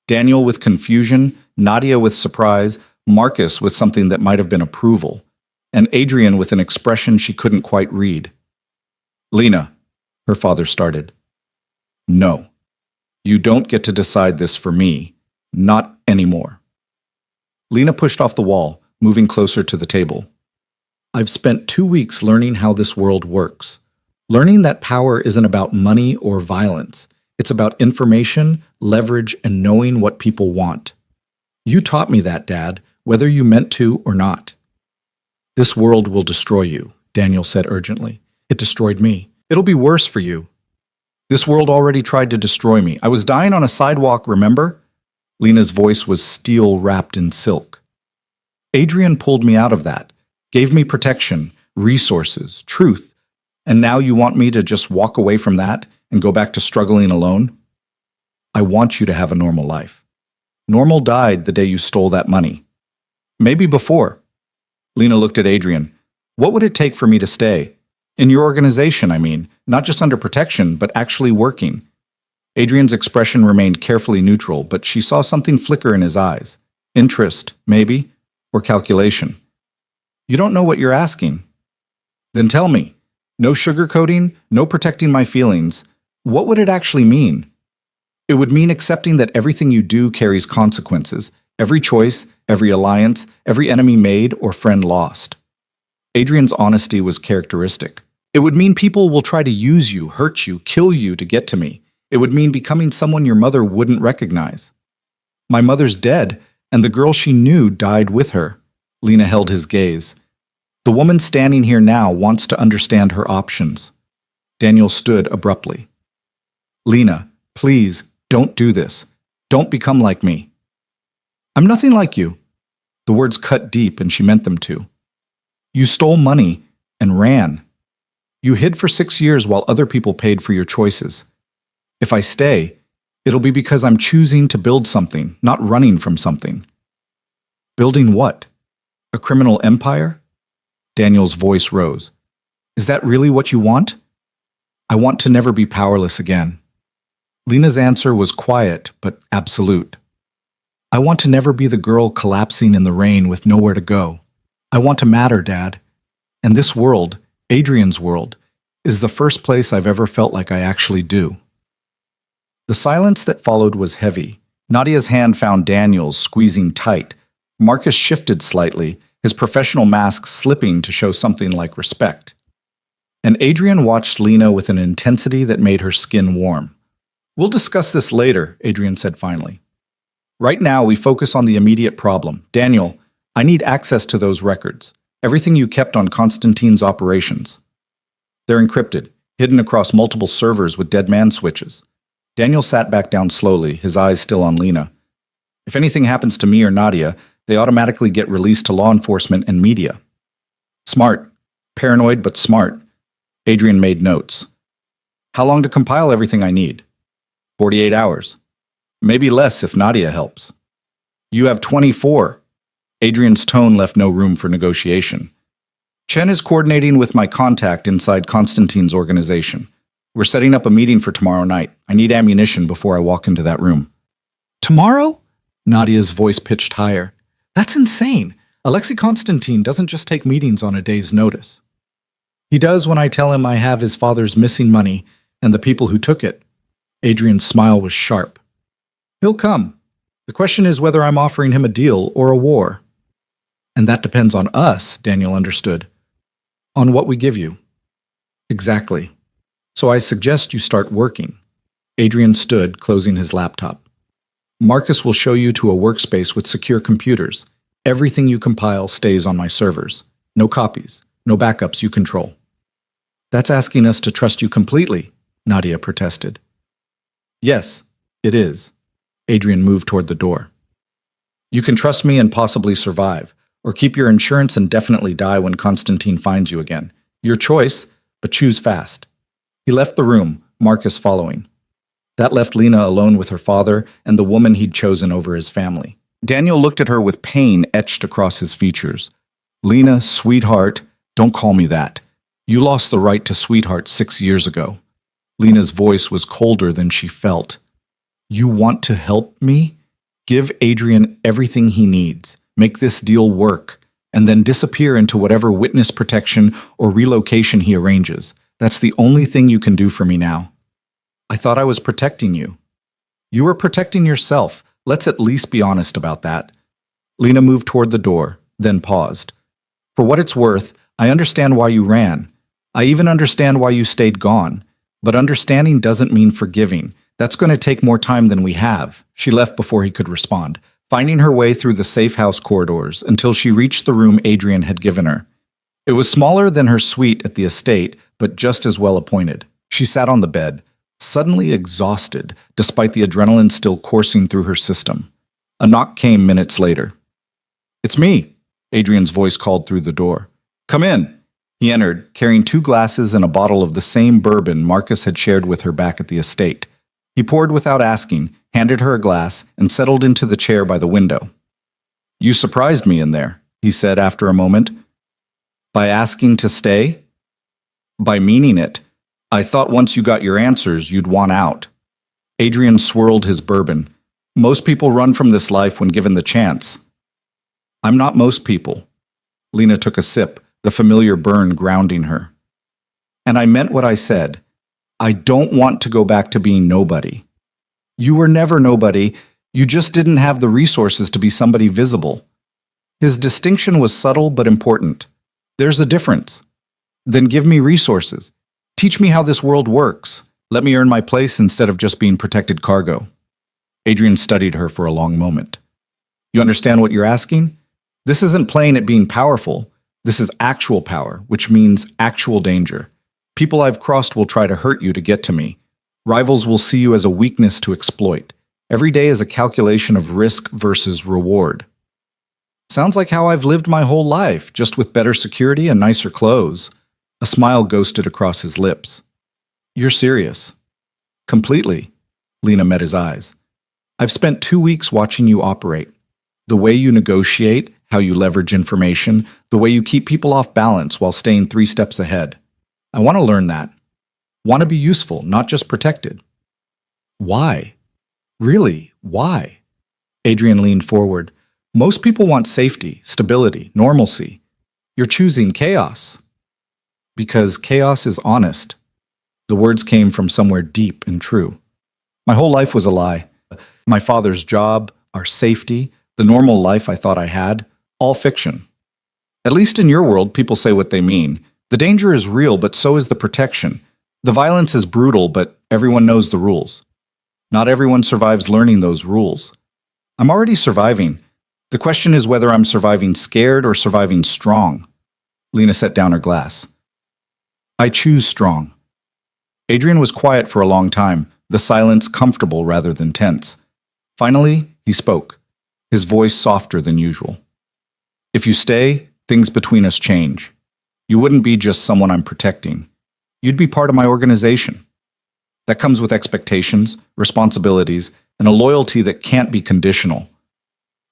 S1: Daniel with confusion, Nadia with surprise, Marcus with something that might have been approval, and Adrian with an expression she couldn't quite read. Lena, her father started. No, you don't get to decide this for me. Not anymore. Lena pushed off the wall, moving closer to the table. I've spent 2 weeks learning how this world works. Learning that power isn't about money or violence. It's about information, leverage, and knowing what people want. You taught me that, Dad, whether you meant to or not. This world will destroy you, Daniel said urgently. It destroyed me. It'll be worse for you. This world already tried to destroy me. I was dying on a sidewalk, remember? Lena's voice was steel wrapped in silk. Adrian pulled me out of that, gave me protection, resources, truth, and now you want me to just walk away from that and go back to struggling alone? I want you to have a normal life. Normal died the day you stole that money. Maybe before. Lena looked at Adrian. What would it take for me to stay? In your organization, I mean, not just under protection, but actually working. Adrian's expression remained carefully neutral, but she saw something flicker in his eyes. Interest, maybe, or calculation. You don't know what you're asking. Then tell me. No sugarcoating, no protecting my feelings. What would it actually mean? It would mean accepting that everything you do carries consequences. Every choice, every alliance, every enemy made or friend lost. Adrian's honesty was characteristic. It would mean people will try to use you, hurt you, kill you to get to me. It would mean becoming someone your mother wouldn't recognize. My mother's dead, and the girl she knew died with her. Lena held his gaze. The woman standing here now wants to understand her options. Daniel stood abruptly. Lena, please, don't do this. Don't become like me. I'm nothing like you. The words cut deep, and she meant them to. You stole money and ran. You hid for 6 years while other people paid for your choices. If I stay, it'll be because I'm choosing to build something, not running from something. Building what? A criminal empire? Daniel's voice rose. Is that really what you want? I want to never be powerless again. Lena's answer was quiet but absolute. I want to never be the girl collapsing in the rain with nowhere to go. I want to matter, Dad. And this world, Adrian's world, is the first place I've ever felt like I actually do. The silence that followed was heavy. Nadia's hand found Daniel's, squeezing tight. Marcus shifted slightly, his professional mask slipping to show something like respect. And Adrian watched Lena with an intensity that made her skin warm. We'll discuss this later, Adrian said finally. Right now, we focus on the immediate problem. Daniel, I need access to those records. Everything you kept on Constantine's operations. They're encrypted, hidden across multiple servers with dead man switches. Daniel sat back down slowly, his eyes still on Lena. If anything happens to me or Nadia, they automatically get released to law enforcement and media. Smart. Paranoid, but smart. Adrian made notes. How long to compile everything I need? 48 hours. Maybe less if Nadia helps. You have 24. Adrian's tone left no room for negotiation. Chen is coordinating with my contact inside Constantine's organization. We're setting up a meeting for tomorrow night. I need ammunition before I walk into that room. Tomorrow? Nadia's voice pitched higher. That's insane. Alexei Constantine doesn't just take meetings on a day's notice. He does when I tell him I have his father's missing money and the people who took it. Adrian's smile was sharp. He'll come. The question is whether I'm offering him a deal or a war. And that depends on us, Daniel understood. On what we give you. Exactly. So I suggest you start working. Adrian stood, closing his laptop. Marcus will show you to a workspace with secure computers. Everything you compile stays on my servers. No copies, no backups you control. That's asking us to trust you completely, Nadia protested. Yes, it is. Adrian moved toward the door. You can trust me and possibly survive, or keep your insurance and definitely die when Constantine finds you again. Your choice, but choose fast. He left the room, Marcus following. That left Lena alone with her father and the woman he'd chosen over his family. Daniel looked at her with pain etched across his features. Lena, sweetheart, don't call me that. You lost the right to sweetheart 6 years ago. Lena's voice was colder than she felt. You want to help me? Give Adrian everything he needs. Make this deal work, and then disappear into whatever witness protection or relocation he arranges. That's the only thing you can do for me now. I thought I was protecting you. You were protecting yourself. Let's at least be honest about that. Lena moved toward the door, then paused. For what it's worth, I understand why you ran. I even understand why you stayed gone. But understanding doesn't mean forgiving. That's going to take more time than we have. She left before he could respond, finding her way through the safe house corridors until she reached the room Adrian had given her. It was smaller than her suite at the estate, but just as well appointed. She sat on the bed, suddenly exhausted, despite the adrenaline still coursing through her system. A knock came minutes later. It's me, Adrian's voice called through the door. Come in. He entered, carrying 2 glasses and a bottle of the same bourbon Marcus had shared with her back at the estate. He poured without asking, handed her a glass, and settled into the chair by the window. You surprised me in there, he said after a moment. By asking to stay? By meaning it. I thought once you got your answers, you'd want out. Adrian swirled his bourbon. Most people run from this life when given the chance. I'm not most people. Lena took a sip, the familiar burn grounding her. And I meant what I said. I don't want to go back to being nobody. You were never nobody. You just didn't have the resources to be somebody visible. His distinction was subtle but important. There's a difference. Then give me resources. Teach me how this world works. Let me earn my place instead of just being protected cargo. Adrian studied her for a long moment. You understand what you're asking? This isn't playing at being powerful. This is actual power, which means actual danger. People I've crossed will try to hurt you to get to me. Rivals will see you as a weakness to exploit. Every day is a calculation of risk versus reward. Sounds like how I've lived my whole life, just with better security and nicer clothes. A smile ghosted across his lips. You're serious. Completely. Lena met his eyes. I've spent 2 weeks watching you operate. The way you negotiate, how you leverage information, the way you keep people off balance while staying 3 steps ahead. I want to learn that. Want to be useful, not just protected. Why? Really, why? Adrian leaned forward. Most people want safety, stability, normalcy. You're choosing chaos. Because chaos is honest. The words came from somewhere deep and true. My whole life was a lie. My father's job, our safety, the normal life I thought I had, all fiction. At least in your world, people say what they mean. The danger is real, but so is the protection. The violence is brutal, but everyone knows the rules. Not everyone survives learning those rules. I'm already surviving. The question is whether I'm surviving scared or surviving strong. Lena set down her glass. I choose strong. Adrian was quiet for a long time, the silence comfortable rather than tense. Finally, he spoke, his voice softer than usual. If you stay, things between us change. You wouldn't be just someone I'm protecting. You'd be part of my organization. That comes with expectations, responsibilities, and a loyalty that can't be conditional.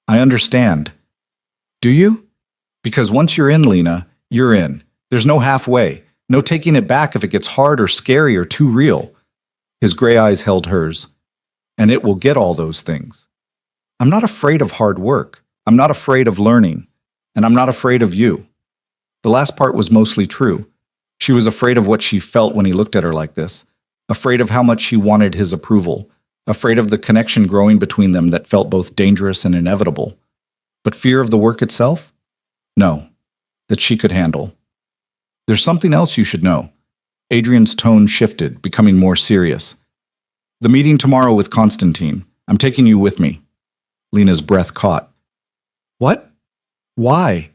S1: I understand. Do you? Because once you're in, Lena, you're in. There's no halfway, no taking it back if it gets hard or scary or too real. His gray eyes held hers. And it will get all those things. I'm not afraid of hard work. I'm not afraid of learning. And I'm not afraid of you. The last part was mostly true. She was afraid of what she felt when he looked at her like this, afraid of how much she wanted his approval, afraid of the connection growing between them that felt both dangerous and inevitable. But fear of the work itself? No, that she could handle. There's something else you should know. Adrian's tone shifted, becoming more serious. The meeting tomorrow with Constantine. I'm taking you with me. Lena's breath caught. What? Why?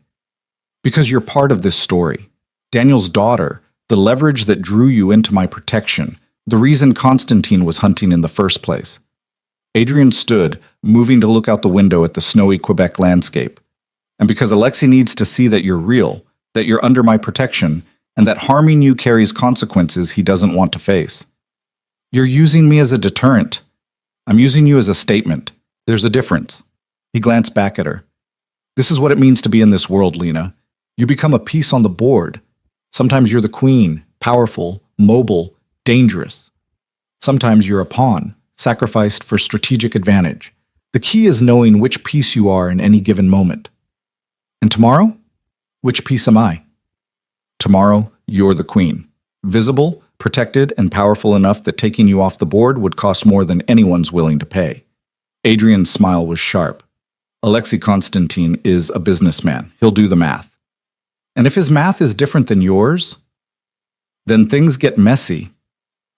S1: Because you're part of this story. Daniel's daughter, the leverage that drew you into my protection, the reason Constantine was hunting in the first place. Adrian stood, moving to look out the window at the snowy Quebec landscape. And because Alexei needs to see that you're real, that you're under my protection, and that harming you carries consequences he doesn't want to face. You're using me as a deterrent. I'm using you as a statement. There's a difference. He glanced back at her. This is what it means to be in this world, Lena. You become a piece on the board. Sometimes you're the queen, powerful, mobile, dangerous. Sometimes you're a pawn, sacrificed for strategic advantage. The key is knowing which piece you are in any given moment. And tomorrow? Which piece am I? Tomorrow, you're the queen. Visible, protected, and powerful enough that taking you off the board would cost more than anyone's willing to pay. Adrian's smile was sharp. Alexei Constantine is a businessman. He'll do the math. And if his math is different than yours, then things get messy.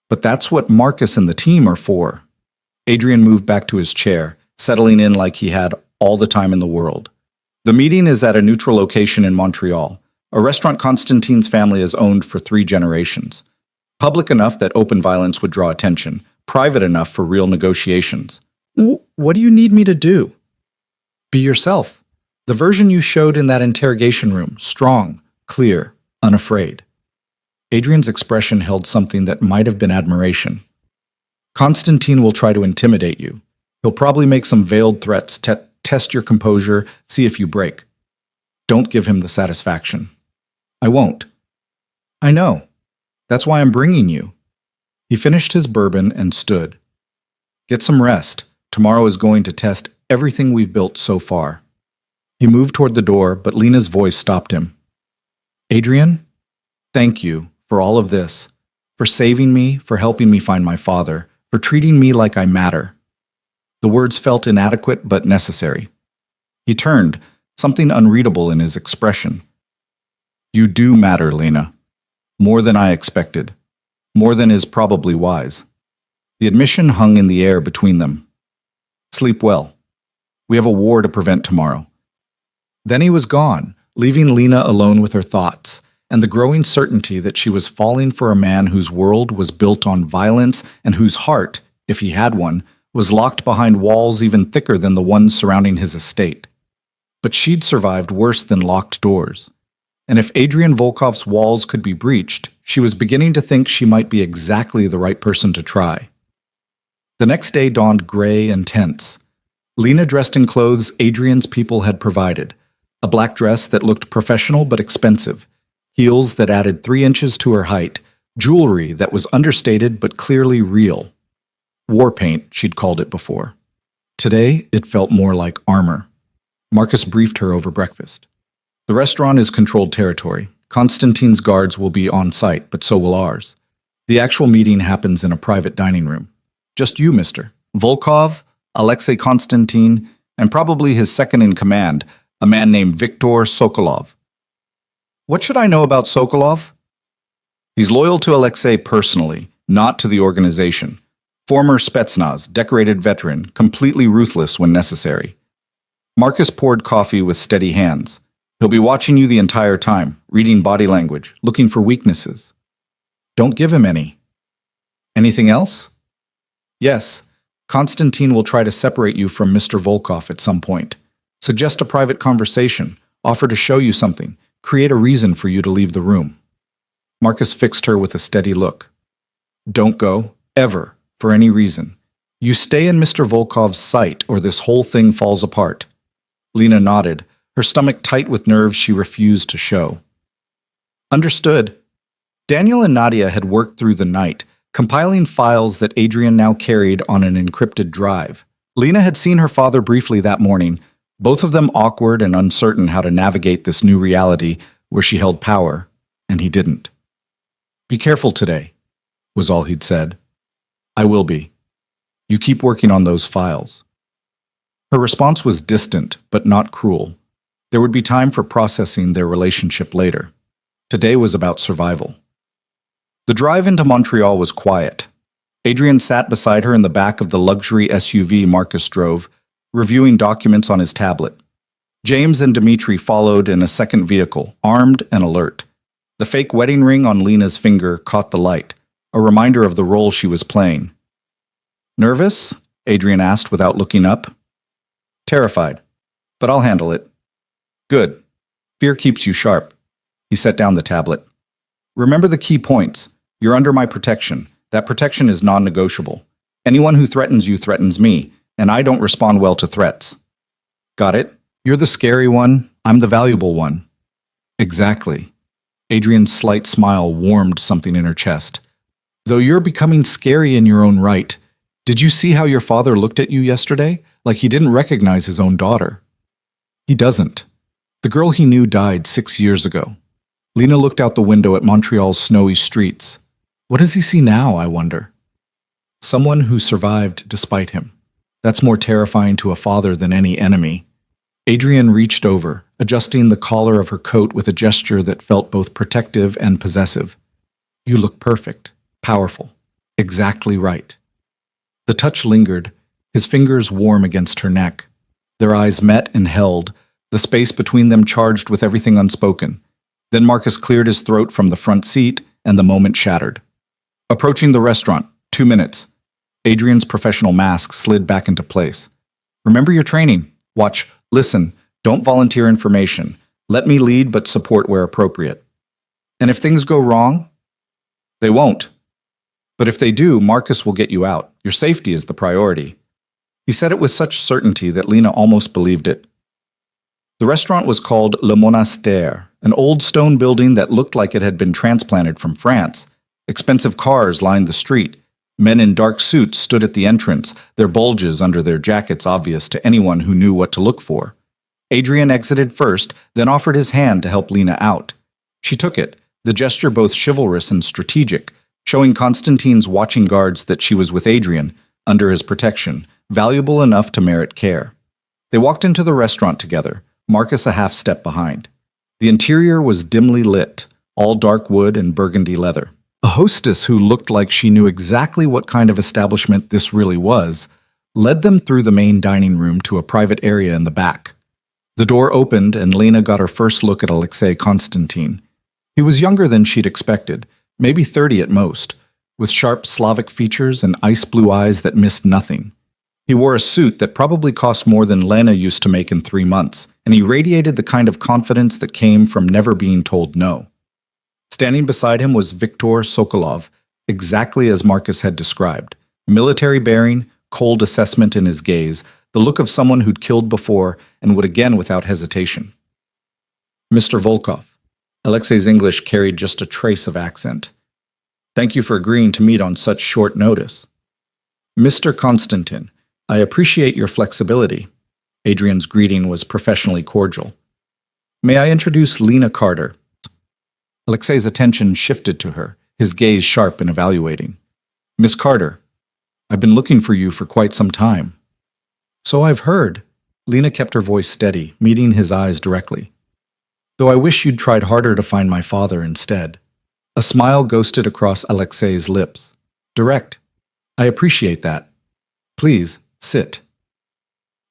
S1: But that's what Marcus and the team are for. Adrian moved back to his chair, settling in like he had all the time in the world. The meeting is at a neutral location in Montreal, a restaurant Constantine's family has owned for 3 generations. Public enough that open violence would draw attention, private enough for real negotiations. What do you need me to do? Be yourself. The version you showed in that interrogation room, strong, clear, unafraid. Adrian's expression held something that might have been admiration. Constantine will try to intimidate you. He'll probably make some veiled threats, test your composure, see if you break. Don't give him the satisfaction. I won't. I know. That's why I'm bringing you. He finished his bourbon and stood. Get some rest. Tomorrow is going to test everything we've built so far. He moved toward the door, but Lena's voice stopped him. Adrian, thank you for all of this, for saving me, for helping me find my father, for treating me like I matter. The words felt inadequate but necessary. He turned, something unreadable in his expression. You do matter, Lena. More than I expected. More than is probably wise. The admission hung in the air between them. Sleep well. We have a war to prevent tomorrow. Then he was gone, leaving Lena alone with her thoughts, and the growing certainty that she was falling for a man whose world was built on violence and whose heart, if he had one, was locked behind walls even thicker than the ones surrounding his estate. But she'd survived worse than locked doors. And if Adrian Volkov's walls could be breached, she was beginning to think she might be exactly the right person to try. The next day dawned gray and tense. Lena dressed in clothes Adrian's people had provided, a black dress that looked professional but expensive, heels that added 3 inches to her height, jewelry that was understated but clearly real. War paint, she'd called it before. Today, it felt more like armor. Marcus briefed her over breakfast. The restaurant is controlled territory. Constantine's guards will be on site, but so will ours. The actual meeting happens in a private dining room. Just you, mister. Volkov, Alexei Constantine, and probably his second-in-command, a man named Viktor Sokolov. What should I know about Sokolov? He's loyal to Alexei personally, not to the organization. Former Spetsnaz, decorated veteran, completely ruthless when necessary. Marcus poured coffee with steady hands. He'll be watching you the entire time, reading body language, looking for weaknesses. Don't give him any. Anything else? Yes, Constantine will try to separate you from Mr. Volkov at some point. Suggest a private conversation, offer to show you something, create a reason for you to leave the room. Marcus fixed her with a steady look. Don't go, ever, for any reason. You stay in Mr. Volkov's sight or this whole thing falls apart. Lena nodded, her stomach tight with nerves she refused to show. Understood. Daniel and Nadia had worked through the night, compiling files that Adrian now carried on an encrypted drive. Lena had seen her father briefly that morning, both of them awkward and uncertain how to navigate this new reality where she held power, and he didn't. Be careful today, was all he'd said. I will be. You keep working on those files. Her response was distant, but not cruel. There would be time for processing their relationship later. Today was about survival. The drive into Montreal was quiet. Adrian sat beside her in the back of the luxury SUV Marcus drove, reviewing documents on his tablet. James and Dimitri followed in a second vehicle, armed and alert. The fake wedding ring on Lena's finger caught the light, a reminder of the role she was playing. Nervous? Adrian asked without looking up. Terrified, but I'll handle it. Good. Fear keeps you sharp. He set down the tablet. Remember the key points. You're under my protection. That protection is non-negotiable. Anyone who threatens you threatens me, and I don't respond well to threats. Got it? You're the scary one, I'm the valuable one. Exactly. Adrian's slight smile warmed something in her chest. Though you're becoming scary in your own right, did you see how your father looked at you yesterday? Like he didn't recognize his own daughter. He doesn't. The girl he knew died 6 years ago. Lena looked out the window at Montreal's snowy streets. What does he see now, I wonder? Someone who survived despite him. That's more terrifying to a father than any enemy. Adrian reached over, adjusting the collar of her coat with a gesture that felt both protective and possessive. You look perfect, powerful, exactly right. The touch lingered, his fingers warm against her neck. Their eyes met and held, the space between them charged with everything unspoken. Then Marcus cleared his throat from the front seat, and the moment shattered. Approaching the restaurant, 2 minutes. Adrian's professional mask slid back into place. Remember your training. Watch. Listen, don't volunteer information. Let me lead but support where appropriate. And if things go wrong, they won't. But if they do, Marcus will get you out. Your safety is the priority. He said it with such certainty that Lena almost believed it. The restaurant was called Le Monastère, an old stone building that looked like it had been transplanted from France. Expensive cars lined the street. Men in dark suits stood at the entrance, their bulges under their jackets obvious to anyone who knew what to look for. Adrian exited first, then offered his hand to help Lena out. She took it, the gesture both chivalrous and strategic, showing Constantine's watching guards that she was with Adrian, under his protection, valuable enough to merit care. They walked into the restaurant together, Marcus a half step behind. The interior was dimly lit, all dark wood and burgundy leather. A hostess who looked like she knew exactly what kind of establishment this really was, led them through the main dining room to a private area in the back. The door opened and Lena got her first look at Alexei Constantine. He was younger than she'd expected, maybe 30 at most, with sharp Slavic features and ice-blue eyes that missed nothing. He wore a suit that probably cost more than Lena used to make in 3 months, and he radiated the kind of confidence that came from never being told no. Standing beside him was Viktor Sokolov, exactly as Marcus had described. Military bearing, cold assessment in his gaze, the look of someone who'd killed before and would again without hesitation. Mr. Volkov. Alexei's English carried just a trace of accent. Thank you for agreeing to meet on such short notice. Mr. Konstantin, I appreciate your flexibility. Adrian's greeting was professionally cordial. May I introduce Lena Carter? Alexei's attention shifted to her, his gaze sharp and evaluating. Miss Carter, I've been looking for you for quite some time. So I've heard. Lena kept her voice steady, meeting his eyes directly. Though I wish you'd tried harder to find my father instead. A smile ghosted across Alexei's lips. Direct. I appreciate that. Please, sit.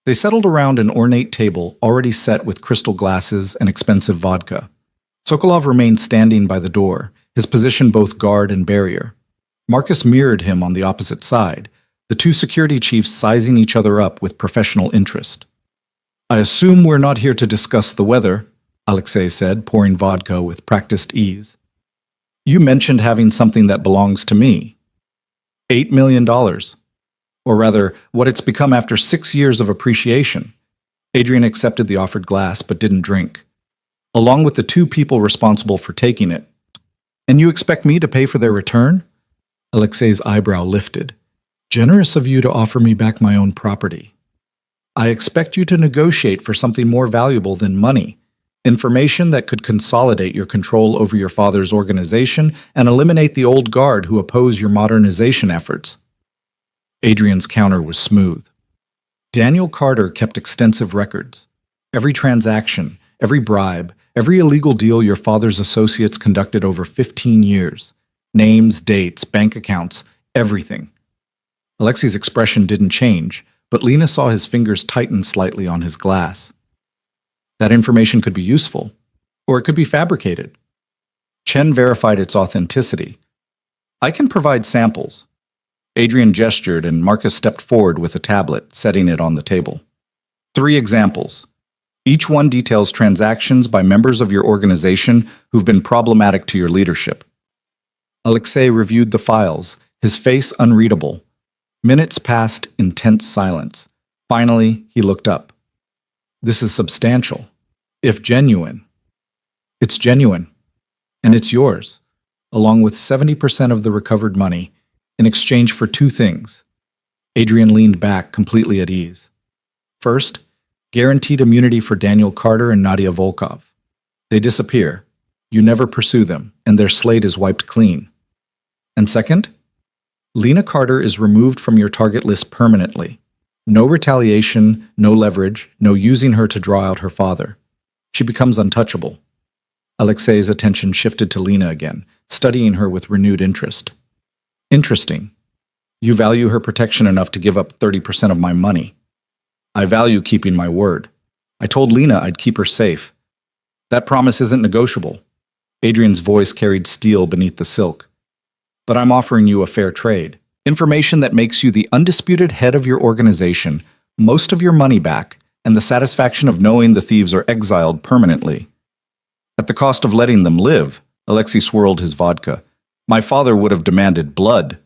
S1: They settled around an ornate table already set with crystal glasses and expensive vodka. Sokolov remained standing by the door, his position both guard and barrier. Marcus mirrored him on the opposite side, the two security chiefs sizing each other up with professional interest. I assume we're not here to discuss the weather, Alexei said, pouring vodka with practiced ease. You mentioned having something that belongs to me. $8 million. Or rather, what it's become after 6 years of appreciation. Adrian accepted the offered glass but didn't drink. Along with the 2 people responsible for taking it. And you expect me to pay for their return? Alexei's eyebrow lifted. Generous of you to offer me back my own property. I expect you to negotiate for something more valuable than money. Information that could consolidate your control over your father's organization and eliminate the old guard who oppose your modernization efforts. Adrian's counter was smooth. Daniel Carter kept extensive records. Every transaction, every bribe, every illegal deal your father's associates conducted over 15 years. Names, dates, bank accounts, everything. Alexei's expression didn't change, but Lena saw his fingers tighten slightly on his glass. That information could be useful, or it could be fabricated. Chen verified its authenticity. I can provide samples. Adrian gestured and Marcus stepped forward with a tablet, setting it on the table. 3 examples. Each one details transactions by members of your organization who've been problematic to your leadership. Alexei reviewed the files, his face unreadable. Minutes passed in tense silence. Finally, he looked up. This is substantial, if genuine. It's genuine, and it's yours, along with 70% of the recovered money, in exchange for 2 things. Adrian leaned back, completely at ease. First, guaranteed immunity for Daniel Carter and Nadia Volkov. They disappear. You never pursue them, and their slate is wiped clean. And second, Lena Carter is removed from your target list permanently. No retaliation, no leverage, no using her to draw out her father. She becomes untouchable. Alexei's attention shifted to Lena again, studying her with renewed interest. Interesting. You value her protection enough to give up 30% of my money. I value keeping my word. I told Lena I'd keep her safe. That promise isn't negotiable. Adrian's voice carried steel beneath the silk. But I'm offering you a fair trade. Information that makes you the undisputed head of your organization, most of your money back, and the satisfaction of knowing the thieves are exiled permanently. At the cost of letting them live, Alexei swirled his vodka. My father would have demanded blood.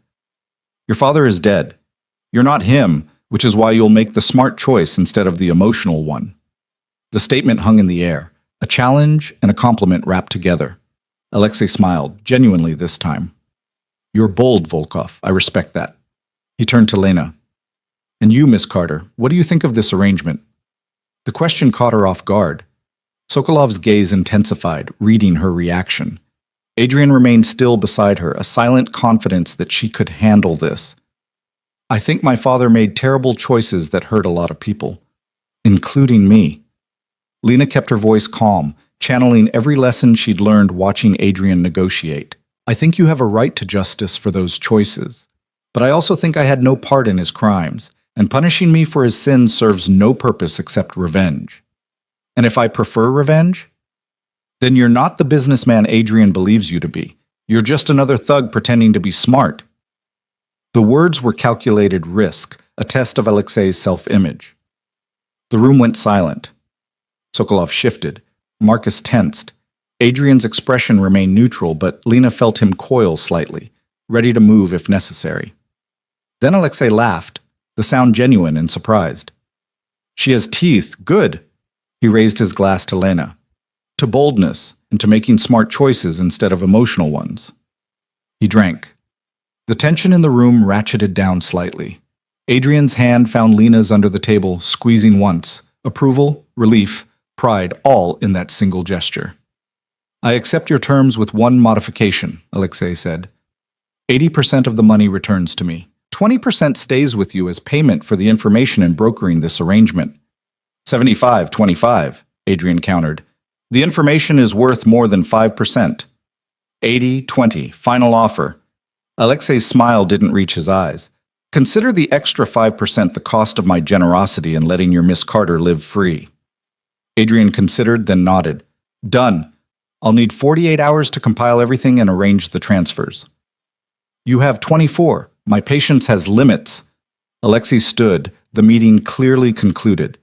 S1: Your father is dead. You're not him, which is why you'll make the smart choice instead of the emotional one. The statement hung in the air, a challenge and a compliment wrapped together. Alexei smiled, genuinely this time. You're bold, Volkov. I respect that. He turned to Lena. And you, Miss Carter, what do you think of this arrangement? The question caught her off guard. Sokolov's gaze intensified, reading her reaction. Adrian remained still beside her, a silent confidence that she could handle this. I think my father made terrible choices that hurt a lot of people, including me. Lena kept her voice calm, channeling every lesson she'd learned watching Adrian negotiate. I think you have a right to justice for those choices. But I also think I had no part in his crimes, and punishing me for his sins serves no purpose except revenge. And if I prefer revenge, then you're not the businessman Adrian believes you to be. You're just another thug pretending to be smart. The words were calculated risk, a test of Alexei's self-image. The room went silent. Sokolov shifted. Marcus tensed. Adrian's expression remained neutral, but Lena felt him coil slightly, ready to move if necessary. Then Alexei laughed, the sound genuine and surprised. She has teeth, good. He raised his glass to Lena. To boldness, and to making smart choices instead of emotional ones. He drank. The tension in the room ratcheted down slightly. Adrian's hand found Lena's under the table, squeezing once. Approval, relief, pride, all in that single gesture. I accept your terms with one modification, Alexei said. 80% of the money returns to me. 20% stays with you as payment for the information in brokering this arrangement. 75-25, Adrian countered. The information is worth more than 5%. 80-20, final offer. Alexei's smile didn't reach his eyes. Consider the extra 5% the cost of my generosity in letting your Miss Carter live free. Adrian considered, then nodded. Done. I'll need 48 hours to compile everything and arrange the transfers. You have 24. My patience has limits. Alexei stood, the meeting clearly concluded.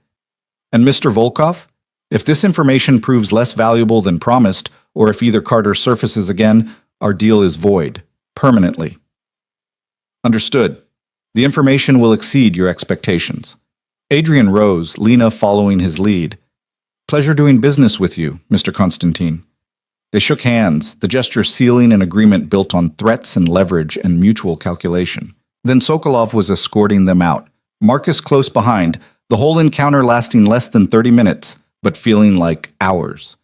S1: And Mr. Volkov? If this information proves less valuable than promised, or if either Carter surfaces again, our deal is void, permanently. Understood. The information will exceed your expectations. Adrian rose, Lena following his lead. Pleasure doing business with you, Mr. Constantine. They shook hands, the gesture sealing an agreement built on threats and leverage and mutual calculation. Then Sokolov was escorting them out, Marcus close behind, the whole encounter lasting less than 30 minutes, but feeling like hours.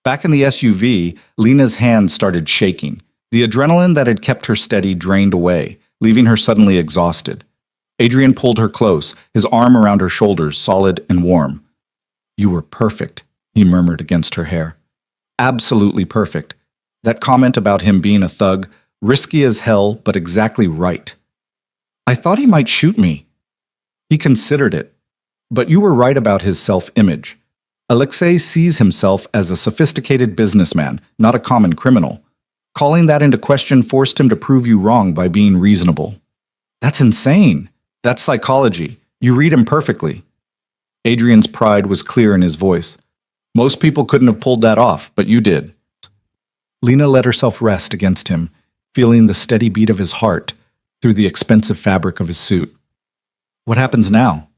S1: Back in the SUV, Lena's hands started shaking. The adrenaline that had kept her steady drained away, leaving her suddenly exhausted. Adrian pulled her close, his arm around her shoulders, solid and warm. You were perfect, he murmured against her hair. Absolutely perfect. That comment about him being a thug, Risky as hell, but exactly right. I thought he might shoot me. He considered it. But you were right about his self-image. Alexei sees himself as a sophisticated businessman, not a common criminal. Calling that into question forced him to prove you wrong by being reasonable. That's insane. That's psychology. You read him perfectly. Adrian's pride was clear in his voice. Most people couldn't have pulled that off, but you did. Lena let herself rest against him, feeling the steady beat of his heart through the expensive fabric of his suit. What happens now?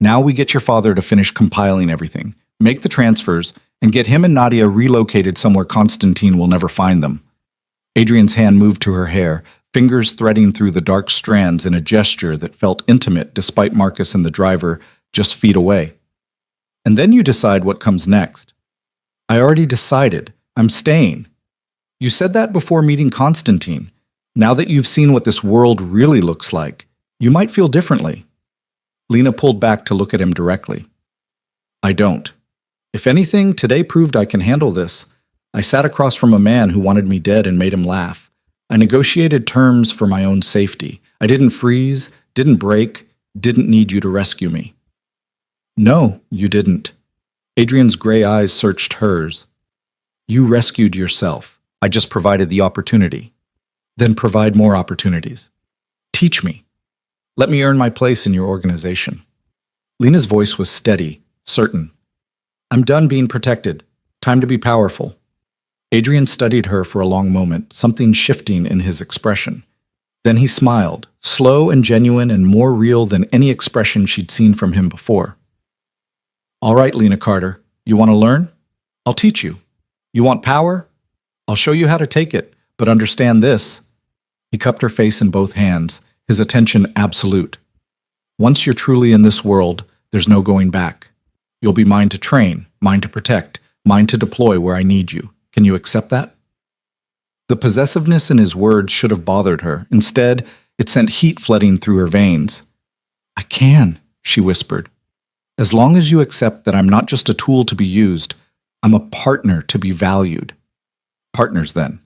S1: Now we get your father to finish compiling everything, make the transfers, and get him and Nadia relocated somewhere Constantine will never find them. Adrian's hand moved to her hair, fingers threading through the dark strands in a gesture that felt intimate despite Marcus and the driver just feet away. And then you decide what comes next. I already decided. I'm staying. You said that before meeting Constantine. Now that you've seen what this world really looks like, you might feel differently. Lena pulled back to look at him directly. I don't. If anything, today proved I can handle this. I sat across from a man who wanted me dead and made him laugh. I negotiated terms for my own safety. I didn't freeze, didn't break, didn't need you to rescue me. No, you didn't. Adrian's gray eyes searched hers. You rescued yourself. I just provided the opportunity. Then provide more opportunities. Teach me. Let me earn my place in your organization. Lena's voice was steady, certain. I'm done being protected. Time to be powerful. Adrian studied her for a long moment, something shifting in his expression. Then he smiled, slow and genuine and more real than any expression she'd seen from him before. All right, Lena Carter, you want to learn? I'll teach you. You want power? I'll show you how to take it, but understand this. He cupped her face in both hands, his attention absolute. Once you're truly in this world, there's no going back. You'll be mine to train, mine to protect, mine to deploy where I need you. Can you accept that? The possessiveness in his words should have bothered her. Instead, it sent heat flooding through her veins. I can, she whispered. As long as you accept that I'm not just a tool to be used, I'm a partner to be valued. Partners, then.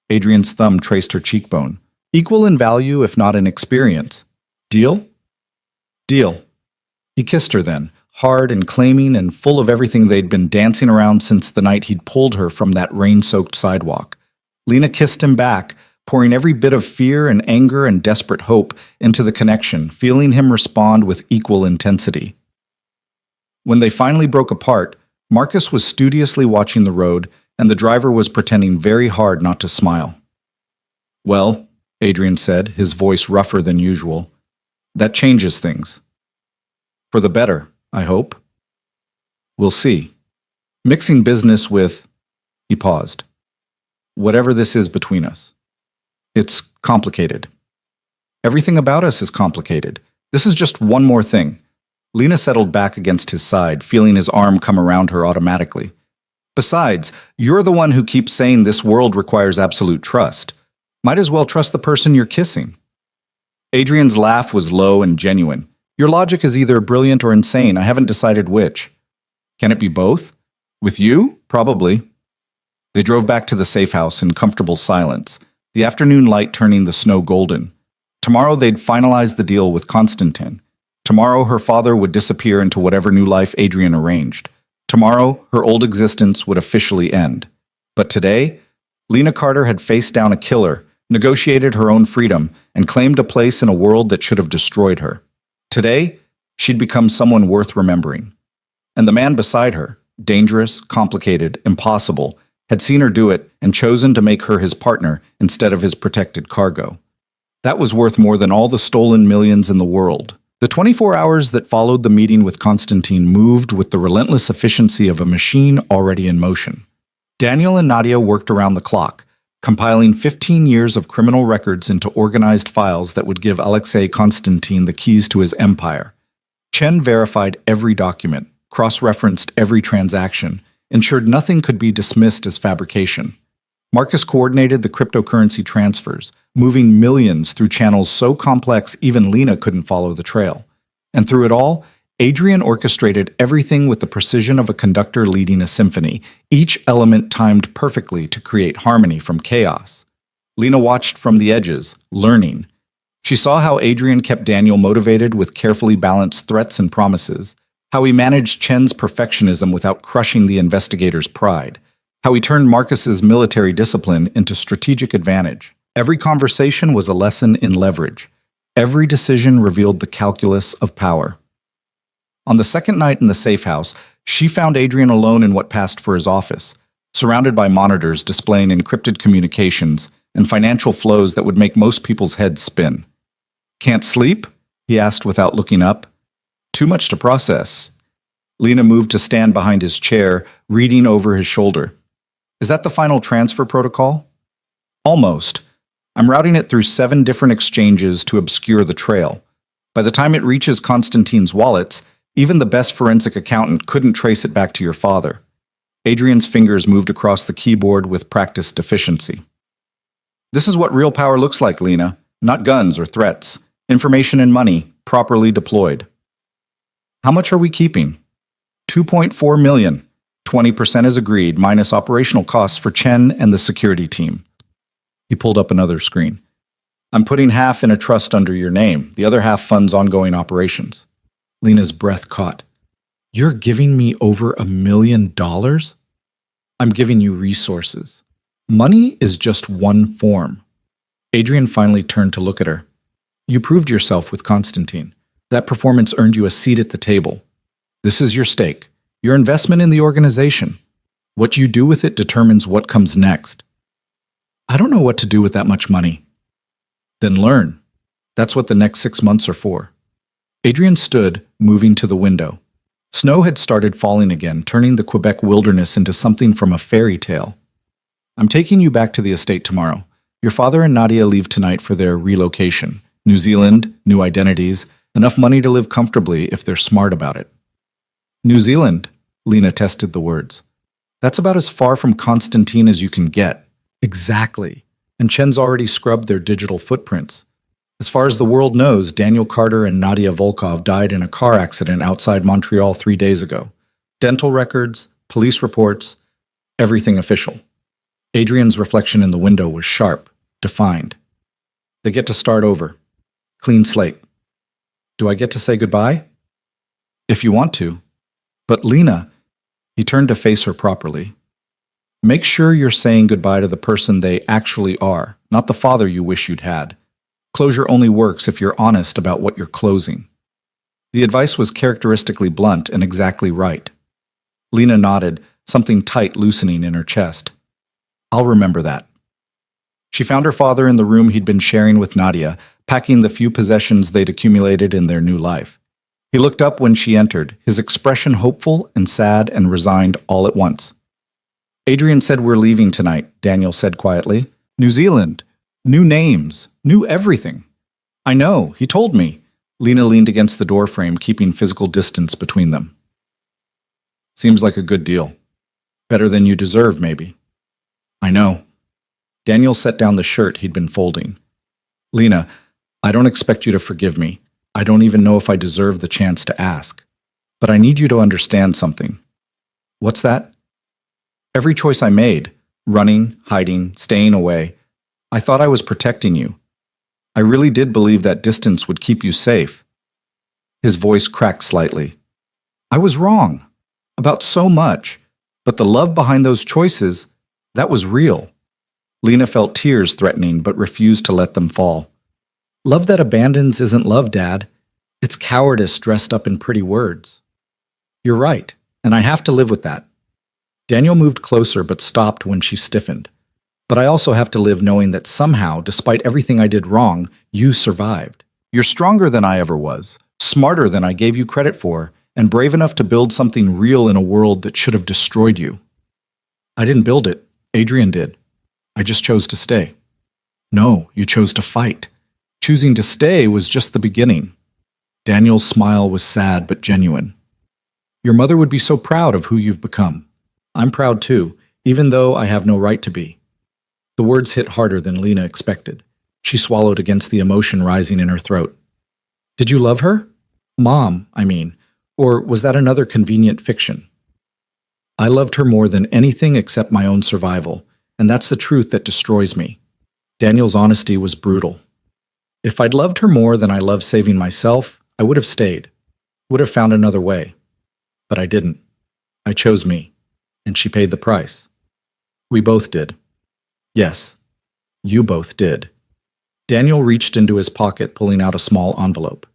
S1: Adrian's thumb traced her cheekbone. Equal in value, if not in experience. Deal? Deal. He kissed her then, hard and claiming and full of everything they'd been dancing around since the night he'd pulled her from that rain-soaked sidewalk. Lena kissed him back, pouring every bit of fear and anger and desperate hope into the connection, feeling him respond with equal intensity. When they finally broke apart, Marcus was studiously watching the road, and the driver was pretending very hard not to smile. Well, Adrian said, his voice rougher than usual, that changes things. For the better, I hope. We'll see. Mixing business with... He paused. Whatever this is between us. It's complicated. Everything about us is complicated. This is just one more thing. Lena settled back against his side, feeling his arm come around her automatically. Besides, you're the one who keeps saying this world requires absolute trust. Might as well trust the person you're kissing. Adrian's laugh was low and genuine. Your logic is either brilliant or insane. I haven't decided which. Can it be both? With you? Probably. They drove back to the safe house in comfortable silence, the afternoon light turning the snow golden. Tomorrow they'd finalize the deal with Constantine. Tomorrow her father would disappear into whatever new life Adrian arranged. Tomorrow her old existence would officially end. But today, Lena Carter had faced down a killer, negotiated her own freedom, and claimed a place in a world that should have destroyed her. Today, she'd become someone worth remembering. And the man beside her, dangerous, complicated, impossible, had seen her do it and chosen to make her his partner instead of his protected cargo. That was worth more than all the stolen millions in the world. The 24 hours that followed the meeting with Constantine moved with the relentless efficiency of a machine already in motion. Daniel and Nadia worked around the clock, compiling 15 years of criminal records into organized files that would give Alexei Constantine the keys to his empire. Chen verified every document, cross-referenced every transaction, ensured nothing could be dismissed as fabrication. Marcus coordinated the cryptocurrency transfers, moving millions through channels so complex even Lena couldn't follow the trail. And through it all, Adrian orchestrated everything with the precision of a conductor leading a symphony, each element timed perfectly to create harmony from chaos. Lena watched from the edges, learning. She saw how Adrian kept Daniel motivated with carefully balanced threats and promises, how he managed Chen's perfectionism without crushing the investigator's pride, how he turned Marcus's military discipline into strategic advantage. Every conversation was a lesson in leverage. Every decision revealed the calculus of power. On the second night in the safe house, she found Adrian alone in what passed for his office, surrounded by monitors displaying encrypted communications and financial flows that would make most people's heads spin. "Can't sleep?" he asked without looking up. "Too much to process." Lena moved to stand behind his chair, reading over his shoulder. "Is that the final transfer protocol?" "Almost. I'm routing it through 7 different exchanges to obscure the trail. By the time it reaches Constantine's wallets, even the best forensic accountant couldn't trace it back to your father." Adrian's fingers moved across the keyboard with practiced efficiency. "This is what real power looks like, Lena. Not guns or threats. Information and money, properly deployed." "How much are we keeping?" 2.4 million. 20% is agreed, minus operational costs for Chen and the security team. He pulled up another screen. "I'm putting half in a trust under your name. The other half funds ongoing operations." Lena's breath caught. "You're giving me over $1 million? I'm giving you resources. Money is just one form." Adrian finally turned to look at her. "You proved yourself with Constantine. That performance earned you a seat at the table. This is your stake, your investment in the organization. What you do with it determines what comes next." "I don't know what to do with that much money." "Then learn. That's what the next 6 months are for." Adrian stood, moving to the window. Snow had started falling again, turning the Quebec wilderness into something from a fairy tale. "I'm taking you back to the estate tomorrow. Your father and Nadia leave tonight for their relocation. New Zealand, new identities, enough money to live comfortably if they're smart about it." "New Zealand," Lena tested the words. "That's about as far from Constantine as you can get." "Exactly. And Chen's already scrubbed their digital footprints. As far as the world knows, Daniel Carter and Nadia Volkov died in a car accident outside Montreal 3 days ago. Dental records, police reports, everything official." Adrian's reflection in the window was sharp, defined. "They get to start over. Clean slate. Do I get to say goodbye?" "If you want to." "But Lena," he turned to face her properly, "make sure you're saying goodbye to the person they actually are, not the father you wish you'd had. Closure only works if you're honest about what you're closing." The advice was characteristically blunt and exactly right. Lena nodded, something tight loosening in her chest. "I'll remember that." She found her father in the room he'd been sharing with Nadia, packing the few possessions they'd accumulated in their new life. He looked up when she entered, his expression hopeful and sad and resigned all at once. "Adrian said we're leaving tonight," Daniel said quietly. "New Zealand. New names. New everything." "I know. He told me." Lena leaned against the doorframe, keeping physical distance between them. "Seems like a good deal. Better than you deserve, maybe." "I know." Daniel set down the shirt he'd been folding. "Lena, I don't expect you to forgive me. I don't even know if I deserve the chance to ask. But I need you to understand something." "What's that?" "Every choice I made, running, hiding, staying away, I thought I was protecting you. I really did believe that distance would keep you safe." His voice cracked slightly. "I was wrong. About so much. But the love behind those choices, that was real." Lena felt tears threatening but refused to let them fall. "Love that abandons isn't love, Dad. It's cowardice dressed up in pretty words." "You're right, and I have to live with that." Daniel moved closer but stopped when she stiffened. "But I also have to live knowing that somehow, despite everything I did wrong, you survived. You're stronger than I ever was, smarter than I gave you credit for, and brave enough to build something real in a world that should have destroyed you." "I didn't build it. Adrian did. I just chose to stay." "No, you chose to fight. Choosing to stay was just the beginning." Daniel's smile was sad but genuine. "Your mother would be so proud of who you've become. I'm proud too, even though I have no right to be." The words hit harder than Lena expected. She swallowed against the emotion rising in her throat. "Did you love her? Mom, I mean. Or was that another convenient fiction?" "I loved her more than anything except my own survival, and that's the truth that destroys me." Daniel's honesty was brutal. If I'd loved her more than I loved saving myself, I would have stayed, would have found another way. But I didn't. I chose me, and she paid the price. We both did. Yes, you both did. Daniel reached into his pocket, pulling out a small envelope.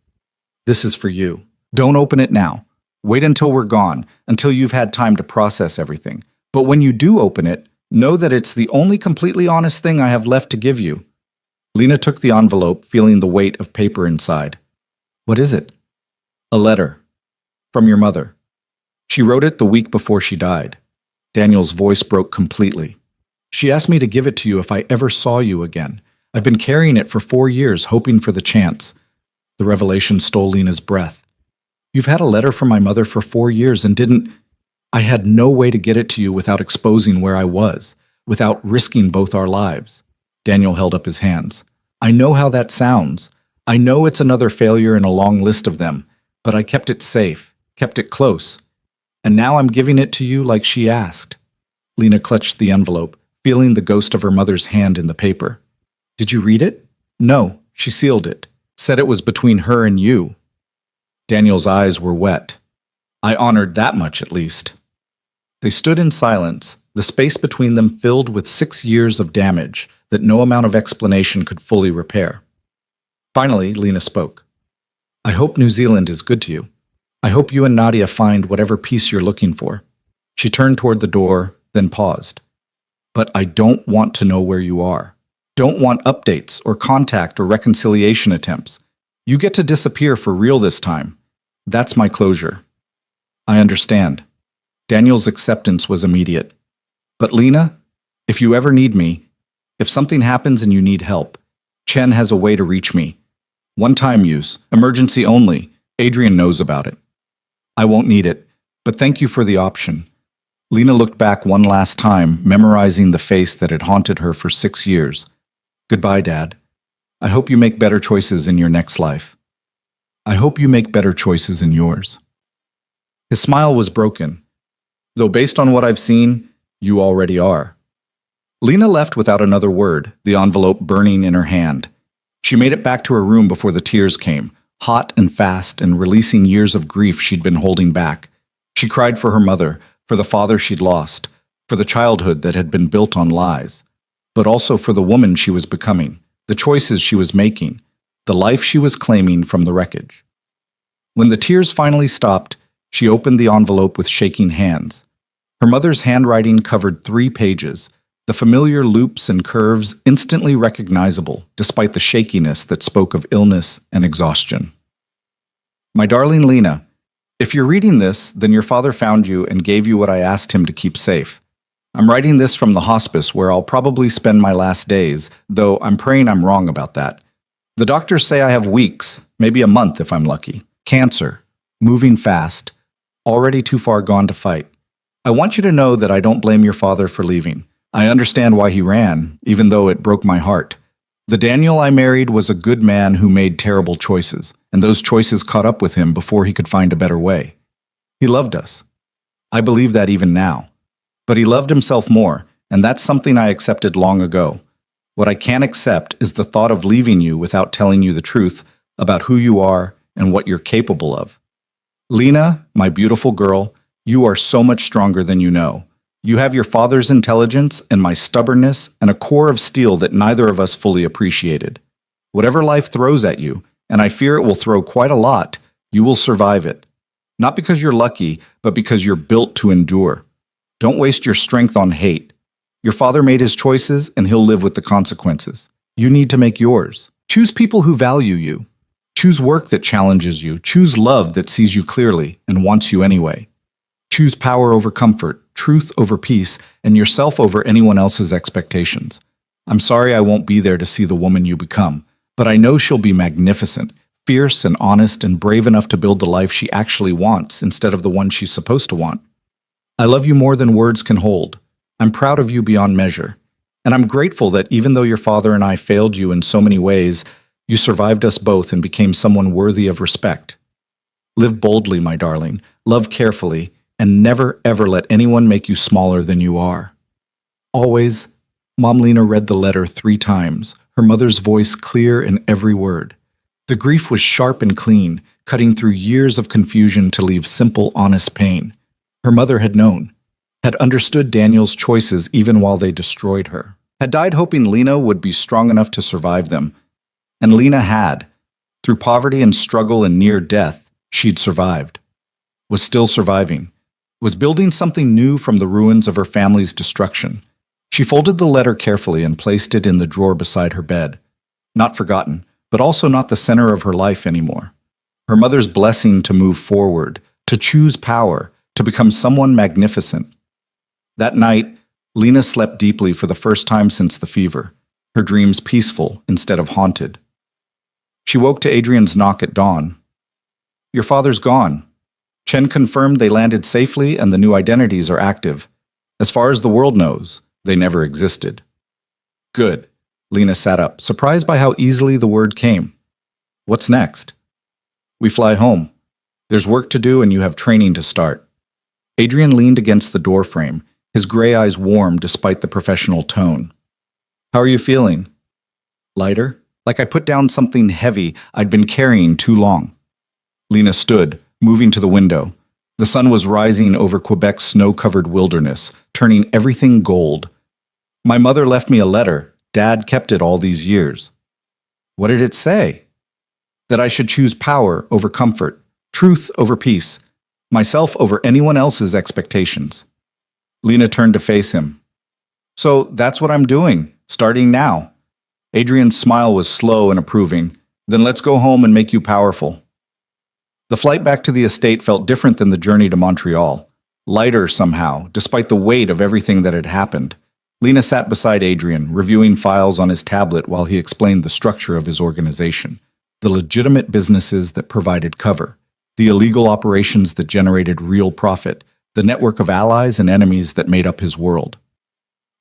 S1: This is for you. Don't open it now. Wait until we're gone, until you've had time to process everything. But when you do open it, know that it's the only completely honest thing I have left to give you. Lena took the envelope, feeling the weight of paper inside. What is it? A letter. From your mother. She wrote it the week before she died. Daniel's voice broke completely. She asked me to give it to you if I ever saw you again. I've been carrying it for 4 years, hoping for the chance. The revelation stole Lena's breath. You've had a letter from my mother for 4 years and didn't... I had no way to get it to you without exposing where I was, without risking both our lives. Daniel held up his hands. I know how that sounds. I know it's another failure in a long list of them, but I kept it safe, kept it close. And now I'm giving it to you like she asked. Lena clutched the envelope, feeling the ghost of her mother's hand in the paper. Did you read it? No, she sealed it. Said it was between her and you. Daniel's eyes were wet. I honored that much, at least. They stood in silence, the space between them filled with 6 years of damage that no amount of explanation could fully repair. Finally, Lena spoke. I hope New Zealand is good to you. I hope you and Nadia find whatever peace you're looking for. She turned toward the door, then paused. But I don't want to know where you are. Don't want updates or contact or reconciliation attempts. You get to disappear for real this time. That's my closure. I understand. Daniel's acceptance was immediate. But Lena, if you ever need me, if something happens and you need help, Chen has a way to reach me. One-time use, emergency only. Adrian knows about it. I won't need it, but thank you for the option. Lena looked back one last time, memorizing the face that had haunted her for 6 years. Goodbye, Dad. I hope you make better choices in your next life. I hope you make better choices in yours. His smile was broken. Though based on what I've seen, you already are. Lena left without another word, the envelope burning in her hand. She made it back to her room before the tears came, hot and fast and releasing years of grief she'd been holding back. She cried for her mother, for the father she'd lost, for the childhood that had been built on lies, but also for the woman she was becoming, the choices she was making, the life she was claiming from the wreckage. When the tears finally stopped, she opened the envelope with shaking hands. Her mother's handwriting covered 3 pages, the familiar loops and curves instantly recognizable despite the shakiness that spoke of illness and exhaustion. My darling Lena, if you're reading this, then your father found you and gave you what I asked him to keep safe. I'm writing this from the hospice where I'll probably spend my last days, though I'm praying I'm wrong about that. The doctors say I have weeks, maybe a month if I'm lucky. Cancer, moving fast, already too far gone to fight. I want you to know that I don't blame your father for leaving. I understand why he ran, even though it broke my heart. The Daniel I married was a good man who made terrible choices, and those choices caught up with him before he could find a better way. He loved us. I believe that even now. But he loved himself more, and that's something I accepted long ago. What I can't accept is the thought of leaving you without telling you the truth about who you are and what you're capable of. Lena, my beautiful girl, you are so much stronger than you know. You have your father's intelligence and my stubbornness and a core of steel that neither of us fully appreciated. Whatever life throws at you, and I fear it will throw quite a lot, you will survive it. Not because you're lucky, but because you're built to endure. Don't waste your strength on hate. Your father made his choices, and he'll live with the consequences. You need to make yours. Choose people who value you. Choose work that challenges you. Choose love that sees you clearly and wants you anyway. Choose power over comfort, truth over peace, and yourself over anyone else's expectations. I'm sorry I won't be there to see the woman you become, but I know she'll be magnificent, fierce and honest and brave enough to build the life she actually wants instead of the one she's supposed to want. I love you more than words can hold. I'm proud of you beyond measure. And I'm grateful that even though your father and I failed you in so many ways, you survived us both and became someone worthy of respect. Live boldly, my darling. Love carefully. And never, ever let anyone make you smaller than you are. Always, Mom Lena read the letter 3 times, her mother's voice clear in every word. The grief was sharp and clean, cutting through years of confusion to leave simple, honest pain. Her mother had known, had understood Daniel's choices even while they destroyed her, had died hoping Lena would be strong enough to survive them. And Lena had. Through poverty and struggle and near death, she'd survived. Was still surviving. Was building something new from the ruins of her family's destruction. She folded the letter carefully and placed it in the drawer beside her bed. Not forgotten, but also not the center of her life anymore. Her mother's blessing to move forward, to choose power, to become someone magnificent. That night, Lena slept deeply for the first time since the fever, her dreams peaceful instead of haunted. She woke to Adrian's knock at dawn. "Your father's gone." Chen confirmed they landed safely and the new identities are active. As far as the world knows, they never existed. Good. Lena sat up, surprised by how easily the word came. What's next? We fly home. There's work to do and you have training to start. Adrian leaned against the doorframe, his gray eyes warm despite the professional tone. How are you feeling? Lighter? Like I put down something heavy I'd been carrying too long. Lena stood, moving to the window. The sun was rising over Quebec's snow-covered wilderness, turning everything gold. My mother left me a letter. Dad kept it all these years. What did it say? That I should choose power over comfort, truth over peace, myself over anyone else's expectations. Lena turned to face him. So that's what I'm doing, starting now. Adrian's smile was slow and approving. Then let's go home and make you powerful. The flight back to the estate felt different than the journey to Montreal. Lighter somehow, despite the weight of everything that had happened. Lena sat beside Adrian, reviewing files on his tablet while he explained the structure of his organization. The legitimate businesses that provided cover. The illegal operations that generated real profit. The network of allies and enemies that made up his world.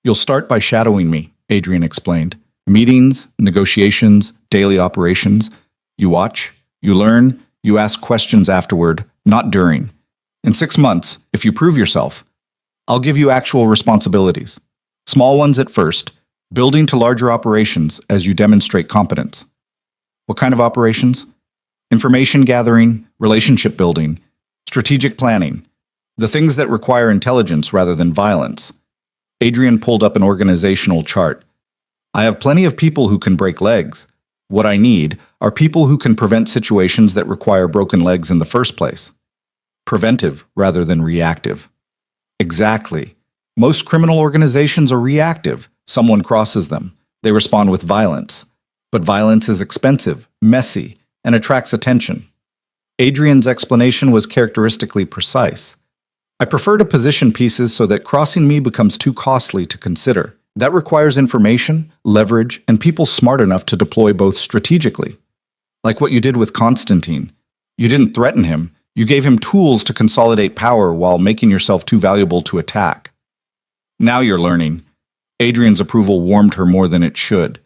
S1: You'll start by shadowing me, Adrian explained. Meetings, negotiations, daily operations. You watch, you learn, you ask questions afterward, not during. In 6 months, if you prove yourself, I'll give you actual responsibilities. Small ones at first, building to larger operations as you demonstrate competence. What kind of operations? Information gathering, relationship building, strategic planning. The things that require intelligence rather than violence. Adrian pulled up an organizational chart. I have plenty of people who can break legs. What I need are people who can prevent situations that require broken legs in the first place. Preventive rather than reactive. Exactly. Most criminal organizations are reactive. Someone crosses them. They respond with violence. But violence is expensive, messy, and attracts attention. Adrian's explanation was characteristically precise. I prefer to position pieces so that crossing me becomes too costly to consider. That requires information, leverage, and people smart enough to deploy both strategically. Like what you did with Constantine. You didn't threaten him. You gave him tools to consolidate power while making yourself too valuable to attack. Now you're learning. Adrian's approval warmed her more than it should.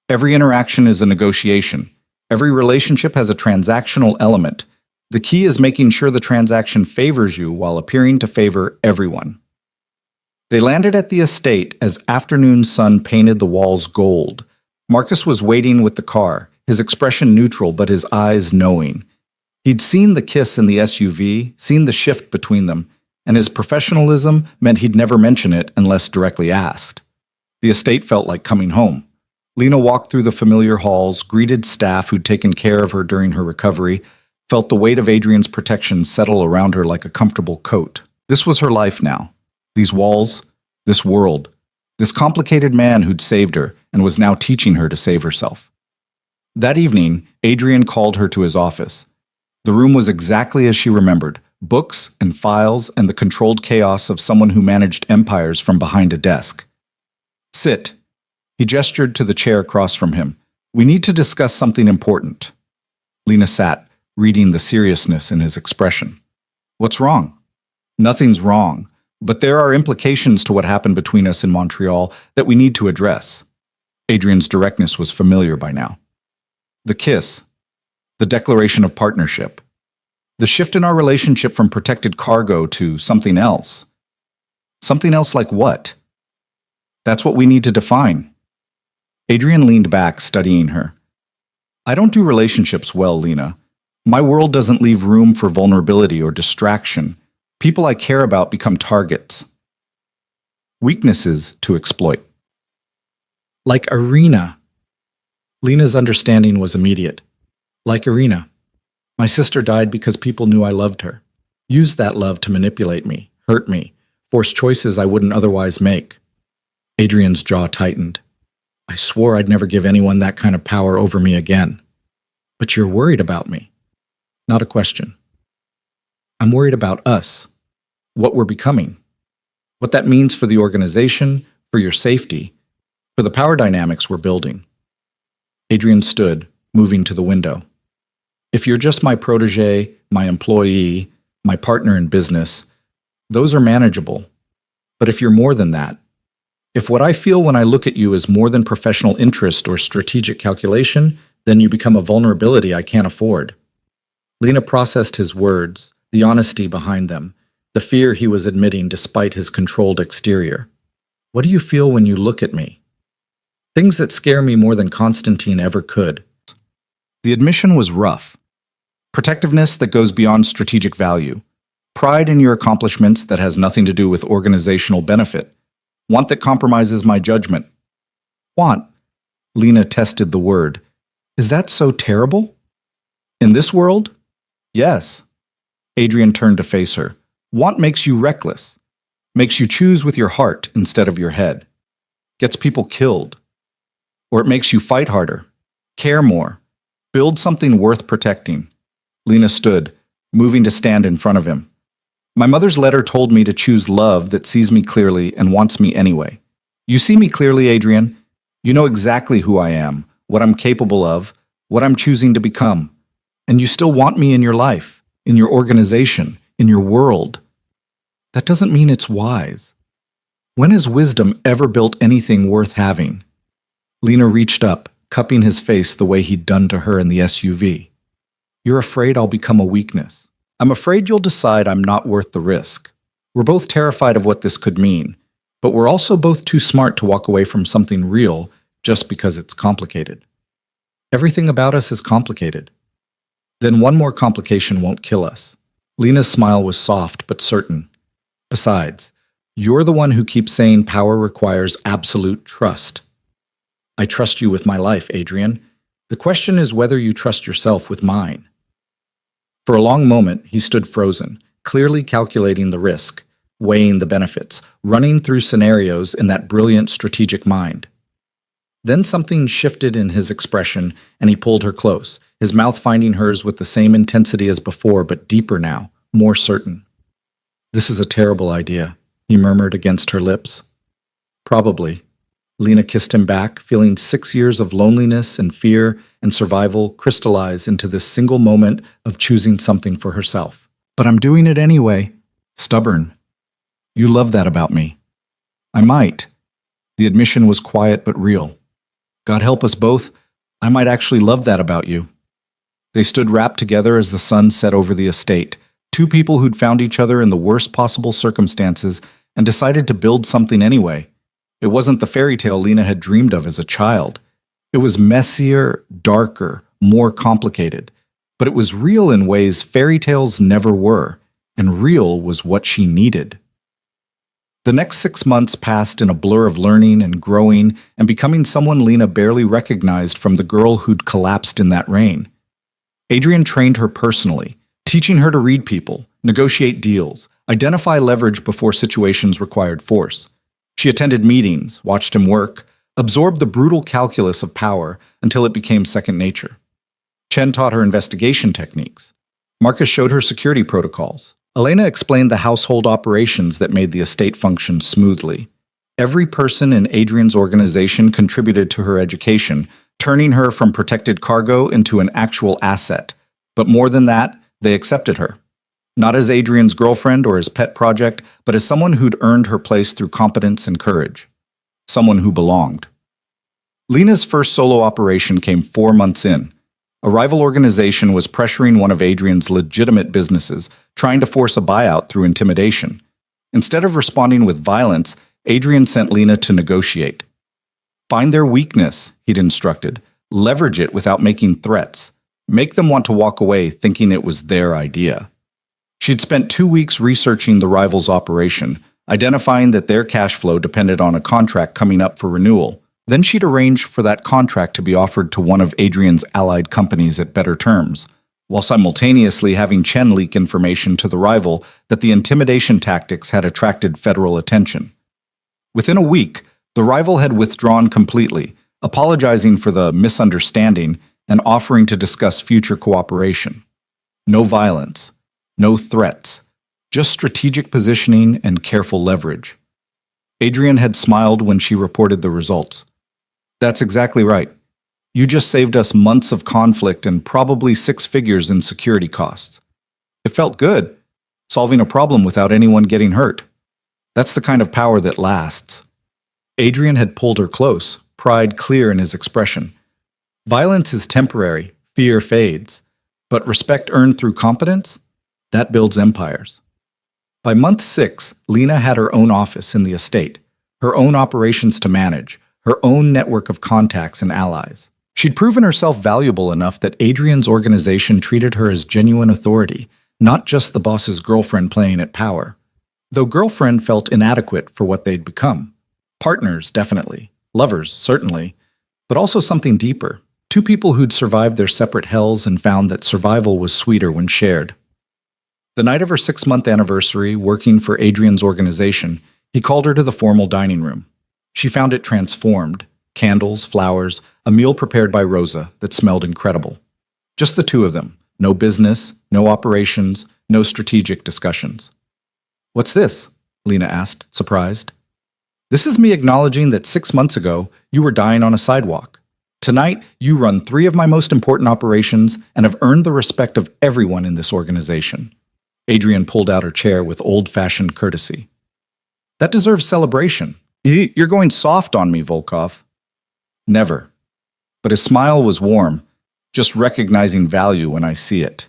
S1: Every interaction is a negotiation. Every relationship has a transactional element. The key is making sure the transaction favors you while appearing to favor everyone. They landed at the estate as afternoon sun painted the walls gold. Marcus was waiting with the car, his expression neutral but his eyes knowing. He'd seen the kiss in the SUV, seen the shift between them, and his professionalism meant he'd never mention it unless directly asked. The estate felt like coming home. Lena walked through the familiar halls, greeted staff who'd taken care of her during her recovery, felt the weight of Adrian's protection settle around her like a comfortable coat. This was her life now. These walls, this world, this complicated man who'd saved her and was now teaching her to save herself. That evening, Adrian called her to his office. The room was exactly as she remembered, books and files and the controlled chaos of someone who managed empires from behind a desk. Sit. He gestured to the chair across from him. We need to discuss something important. Lena sat, reading the seriousness in his expression. What's wrong? Nothing's wrong, but there are implications to what happened between us in Montreal that we need to address. Adrian's directness was familiar by now. The kiss. The declaration of partnership. The shift in our relationship from protected cargo to something else. Something else like what? That's what we need to define. Adrian leaned back, studying her. I don't do relationships well, Lena. My world doesn't leave room for vulnerability or distraction. People I care about become targets. Weaknesses to exploit. Like Irina. Lena's understanding was immediate. Like Irina. My sister died because people knew I loved her. Used that love to manipulate me, hurt me, force choices I wouldn't otherwise make. Adrian's jaw tightened. I swore I'd never give anyone that kind of power over me again. But you're worried about me. Not a question. I'm worried about us. What we're becoming. What that means for the organization, for your safety, for the power dynamics we're building. Adrian stood, moving to the window. If you're just my protege, my employee, my partner in business, those are manageable. But if you're more than that, if what I feel when I look at you is more than professional interest or strategic calculation, then you become a vulnerability I can't afford. Lena processed his words, the honesty behind them, the fear he was admitting despite his controlled exterior. What do you feel when you look at me? Things that scare me more than Constantine ever could. The admission was rough. Protectiveness that goes beyond strategic value. Pride in your accomplishments that has nothing to do with organizational benefit. Want that compromises my judgment. Want. Lena tested the word. Is that so terrible? In this world? Yes. Adrian turned to face her. Want makes you reckless. Makes you choose with your heart instead of your head. Gets people killed. Or it makes you fight harder. Care more. Build something worth protecting. Lena stood, moving to stand in front of him. My mother's letter told me to choose love that sees me clearly and wants me anyway. You see me clearly, Adrian. You know exactly who I am, what I'm capable of, what I'm choosing to become. And you still want me in your life, in your organization, in your world. That doesn't mean it's wise. When has wisdom ever built anything worth having? Lena reached up, cupping his face the way he'd done to her in the SUV. You're afraid I'll become a weakness. I'm afraid you'll decide I'm not worth the risk. We're both terrified of what this could mean, but we're also both too smart to walk away from something real just because it's complicated. Everything about us is complicated. Then one more complication won't kill us. Lena's smile was soft but certain. Besides, you're the one who keeps saying power requires absolute trust. I trust you with my life, Adrian. The question is whether you trust yourself with mine. For a long moment, he stood frozen, clearly calculating the risk, weighing the benefits, running through scenarios in that brilliant strategic mind. Then something shifted in his expression, and he pulled her close, his mouth finding hers with the same intensity as before, but deeper now, more certain. This is a terrible idea, he murmured against her lips. Probably. Lena kissed him back, feeling 6 years of loneliness and fear and survival crystallize into this single moment of choosing something for herself. But I'm doing it anyway. Stubborn. You love that about me. I might. The admission was quiet but real. God help us both, I might actually love that about you. They stood wrapped together as the sun set over the estate, two people who'd found each other in the worst possible circumstances and decided to build something anyway. It wasn't the fairy tale Lena had dreamed of as a child. It was messier, darker, more complicated. But it was real in ways fairy tales never were, and real was what she needed. The next 6 months passed in a blur of learning and growing and becoming someone Lena barely recognized from the girl who'd collapsed in that rain. Adrian trained her personally, teaching her to read people, negotiate deals, identify leverage before situations required force. She attended meetings, watched him work, absorbed the brutal calculus of power until it became second nature. Chen taught her investigation techniques. Marcus showed her security protocols. Elena explained the household operations that made the estate function smoothly. Every person in Adrian's organization contributed to her education, turning her from protected cargo into an actual asset. But more than that, they accepted her. Not as Adrian's girlfriend or his pet project, but as someone who'd earned her place through competence and courage. Someone who belonged. Lena's first solo operation came 4 months in. A rival organization was pressuring one of Adrian's legitimate businesses, trying to force a buyout through intimidation. Instead of responding with violence, Adrian sent Lena to negotiate. Find their weakness, he'd instructed. Leverage it without making threats. Make them want to walk away thinking it was their idea. She'd spent 2 weeks researching the rival's operation, identifying that their cash flow depended on a contract coming up for renewal. Then she'd arranged for that contract to be offered to one of Adrian's allied companies at better terms, while simultaneously having Chen leak information to the rival that the intimidation tactics had attracted federal attention. Within a week, the rival had withdrawn completely, apologizing for the misunderstanding and offering to discuss future cooperation. No violence, no threats, just strategic positioning and careful leverage. Adrian had smiled when she reported the results. That's exactly right. You just saved us months of conflict and probably 6 figures in security costs. It felt good, solving a problem without anyone getting hurt. That's the kind of power that lasts. Adrian had pulled her close, pride clear in his expression. Violence is temporary, fear fades. But respect earned through competence? That builds empires. By month 6, Lena had her own office in the estate, her own operations to manage, her own network of contacts and allies. She'd proven herself valuable enough that Adrian's organization treated her as genuine authority, not just the boss's girlfriend playing at power. Though girlfriend felt inadequate for what they'd become. Partners, definitely. Lovers, certainly. But also something deeper. 2 people who'd survived their separate hells and found that survival was sweeter when shared. The night of her 6-month anniversary, working for Adrian's organization, he called her to the formal dining room. She found it transformed. Candles, flowers, a meal prepared by Rosa that smelled incredible. Just the 2 of them. No business, no operations, no strategic discussions. What's this? Lena asked, surprised. This is me acknowledging that 6 months ago, you were dying on a sidewalk. Tonight, you run 3 of my most important operations and have earned the respect of everyone in this organization. Adrian pulled out her chair with old-fashioned courtesy. That deserves celebration. You're going soft on me, Volkov. Never. But his smile was warm, just recognizing value when I see it.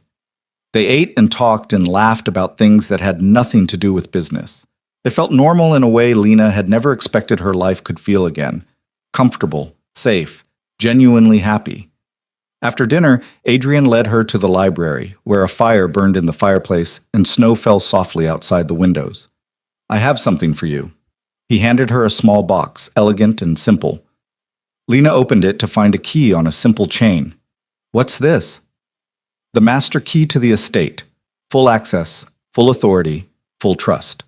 S1: They ate and talked and laughed about things that had nothing to do with business. It felt normal in a way Lena had never expected her life could feel again. Comfortable, safe, genuinely happy. After dinner, Adrian led her to the library, where a fire burned in the fireplace and snow fell softly outside the windows. I have something for you. He handed her a small box, elegant and simple. Lena opened it to find a key on a simple chain. What's this? The master key to the estate. Full access, full authority, full trust.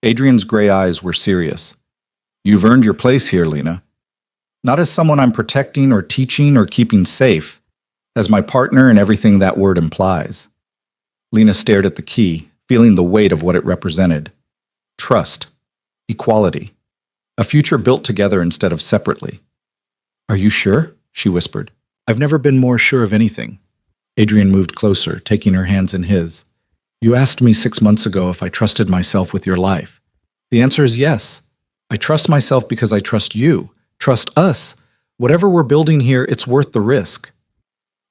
S1: Adrian's gray eyes were serious. You've earned your place here, Lena. Not as someone I'm protecting or teaching or keeping safe, as my partner in everything that word implies. Lena stared at the key, feeling the weight of what it represented. Trust. Equality. A future built together instead of separately. Are you sure? She whispered. I've never been more sure of anything. Adrian moved closer, taking her hands in his. You asked me 6 months ago if I trusted myself with your life. The answer is yes. I trust myself because I trust you. Trust us. Whatever we're building here, it's worth the risk.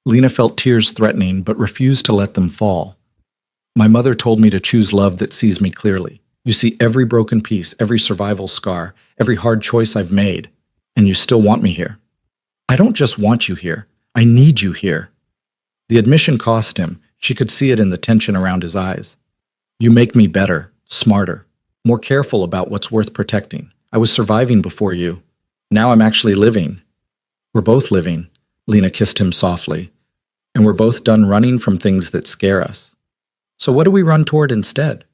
S1: Lena felt tears threatening, but refused to let them fall. My mother told me to choose love that sees me clearly. You see every broken piece, every survival scar, every hard choice I've made, and you still want me here. I don't just want you here. I need you here. The admission cost him. She could see it in the tension around his eyes. You make me better, smarter, more careful about what's worth protecting. I was surviving before you. Now I'm actually living. We're both living. Lena kissed him softly. And we're both done running from things that scare us. So what do we run toward instead?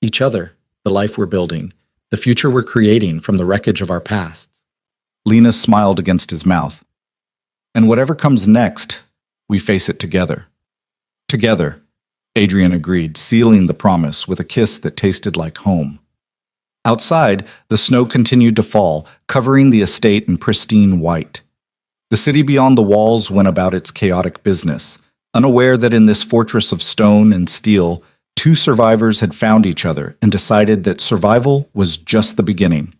S1: Each other, the life we're building, the future we're creating from the wreckage of our pasts. Lena smiled against his mouth. And whatever comes next, we face it together. Together, Adrian agreed, sealing the promise with a kiss that tasted like home. Outside, the snow continued to fall, covering the estate in pristine white. The city beyond the walls went about its chaotic business, unaware that in this fortress of stone and steel, 2 survivors had found each other and decided that survival was just the beginning.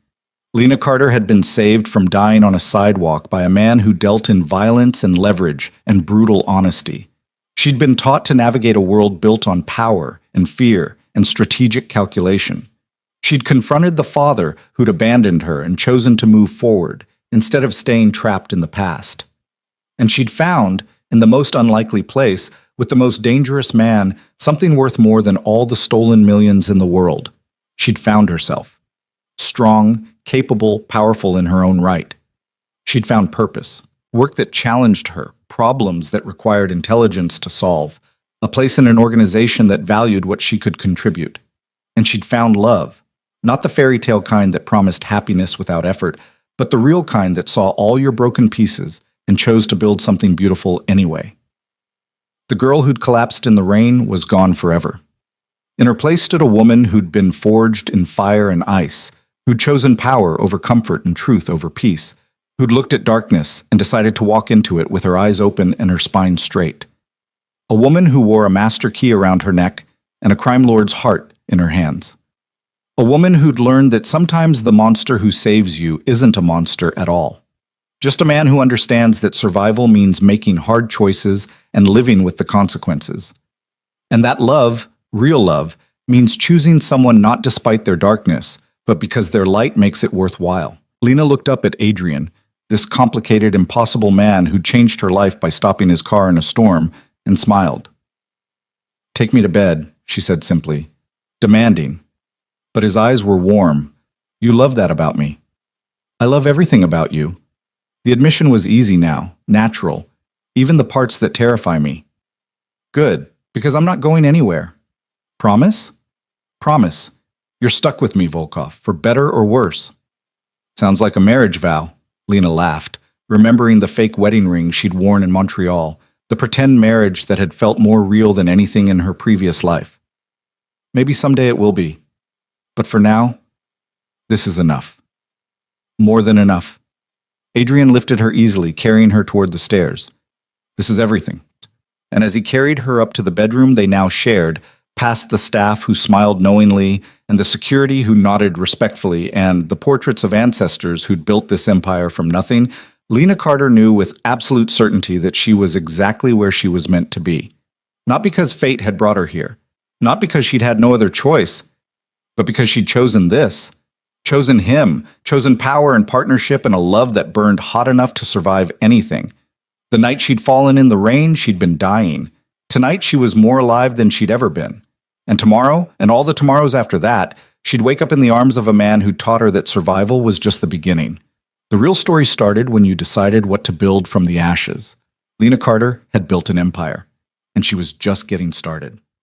S1: Lena Carter had been saved from dying on a sidewalk by a man who dealt in violence and leverage and brutal honesty. She'd been taught to navigate a world built on power and fear and strategic calculation. She'd confronted the father who'd abandoned her and chosen to move forward instead of staying trapped in the past. And she'd found, in the most unlikely place, with the most dangerous man, something worth more than all the stolen millions in the world. She'd found herself. Strong, capable, powerful in her own right. She'd found purpose, work that challenged her, problems that required intelligence to solve, a place in an organization that valued what she could contribute. And she'd found love, not the fairy tale kind that promised happiness without effort, but the real kind that saw all your broken pieces and chose to build something beautiful anyway. The girl who'd collapsed in the rain was gone forever. In her place stood a woman who'd been forged in fire and ice, who'd chosen power over comfort and truth over peace, who'd looked at darkness and decided to walk into it with her eyes open and her spine straight. A woman who wore a master key around her neck and a crime lord's heart in her hands. A woman who'd learned that sometimes the monster who saves you isn't a monster at all. Just a man who understands that survival means making hard choices and living with the consequences. And that love, real love, means choosing someone not despite their darkness, but because their light makes it worthwhile. Lena looked up at Adrian, this complicated, impossible man who'd changed her life by stopping his car in a storm, and smiled. "Take me to bed," she said simply, demanding. But his eyes were warm. "You love that about me." "I love everything about you." The admission was easy now, natural, even the parts that terrify me. "Good, because I'm not going anywhere." "Promise?" "Promise. You're stuck with me, Volkov, for better or worse." "Sounds like a marriage vow," Lena laughed, remembering the fake wedding ring she'd worn in Montreal, the pretend marriage that had felt more real than anything in her previous life. "Maybe someday it will be. But for now, this is enough." More than enough. Adrian lifted her easily, carrying her toward the stairs. "This is everything." And as he carried her up to the bedroom they now shared, past the staff who smiled knowingly, and the security who nodded respectfully, and the portraits of ancestors who'd built this empire from nothing, Lena Carter knew with absolute certainty that she was exactly where she was meant to be. Not because fate had brought her here, not because she'd had no other choice, but because she'd chosen this. Chosen him, chosen power and partnership and a love that burned hot enough to survive anything. The night she'd fallen in the rain, she'd been dying. Tonight she was more alive than she'd ever been. And tomorrow, and all the tomorrows after that, she'd wake up in the arms of a man who taught her that survival was just the beginning. The real story started when you decided what to build from the ashes. Lena Carter had built an empire, and she was just getting started.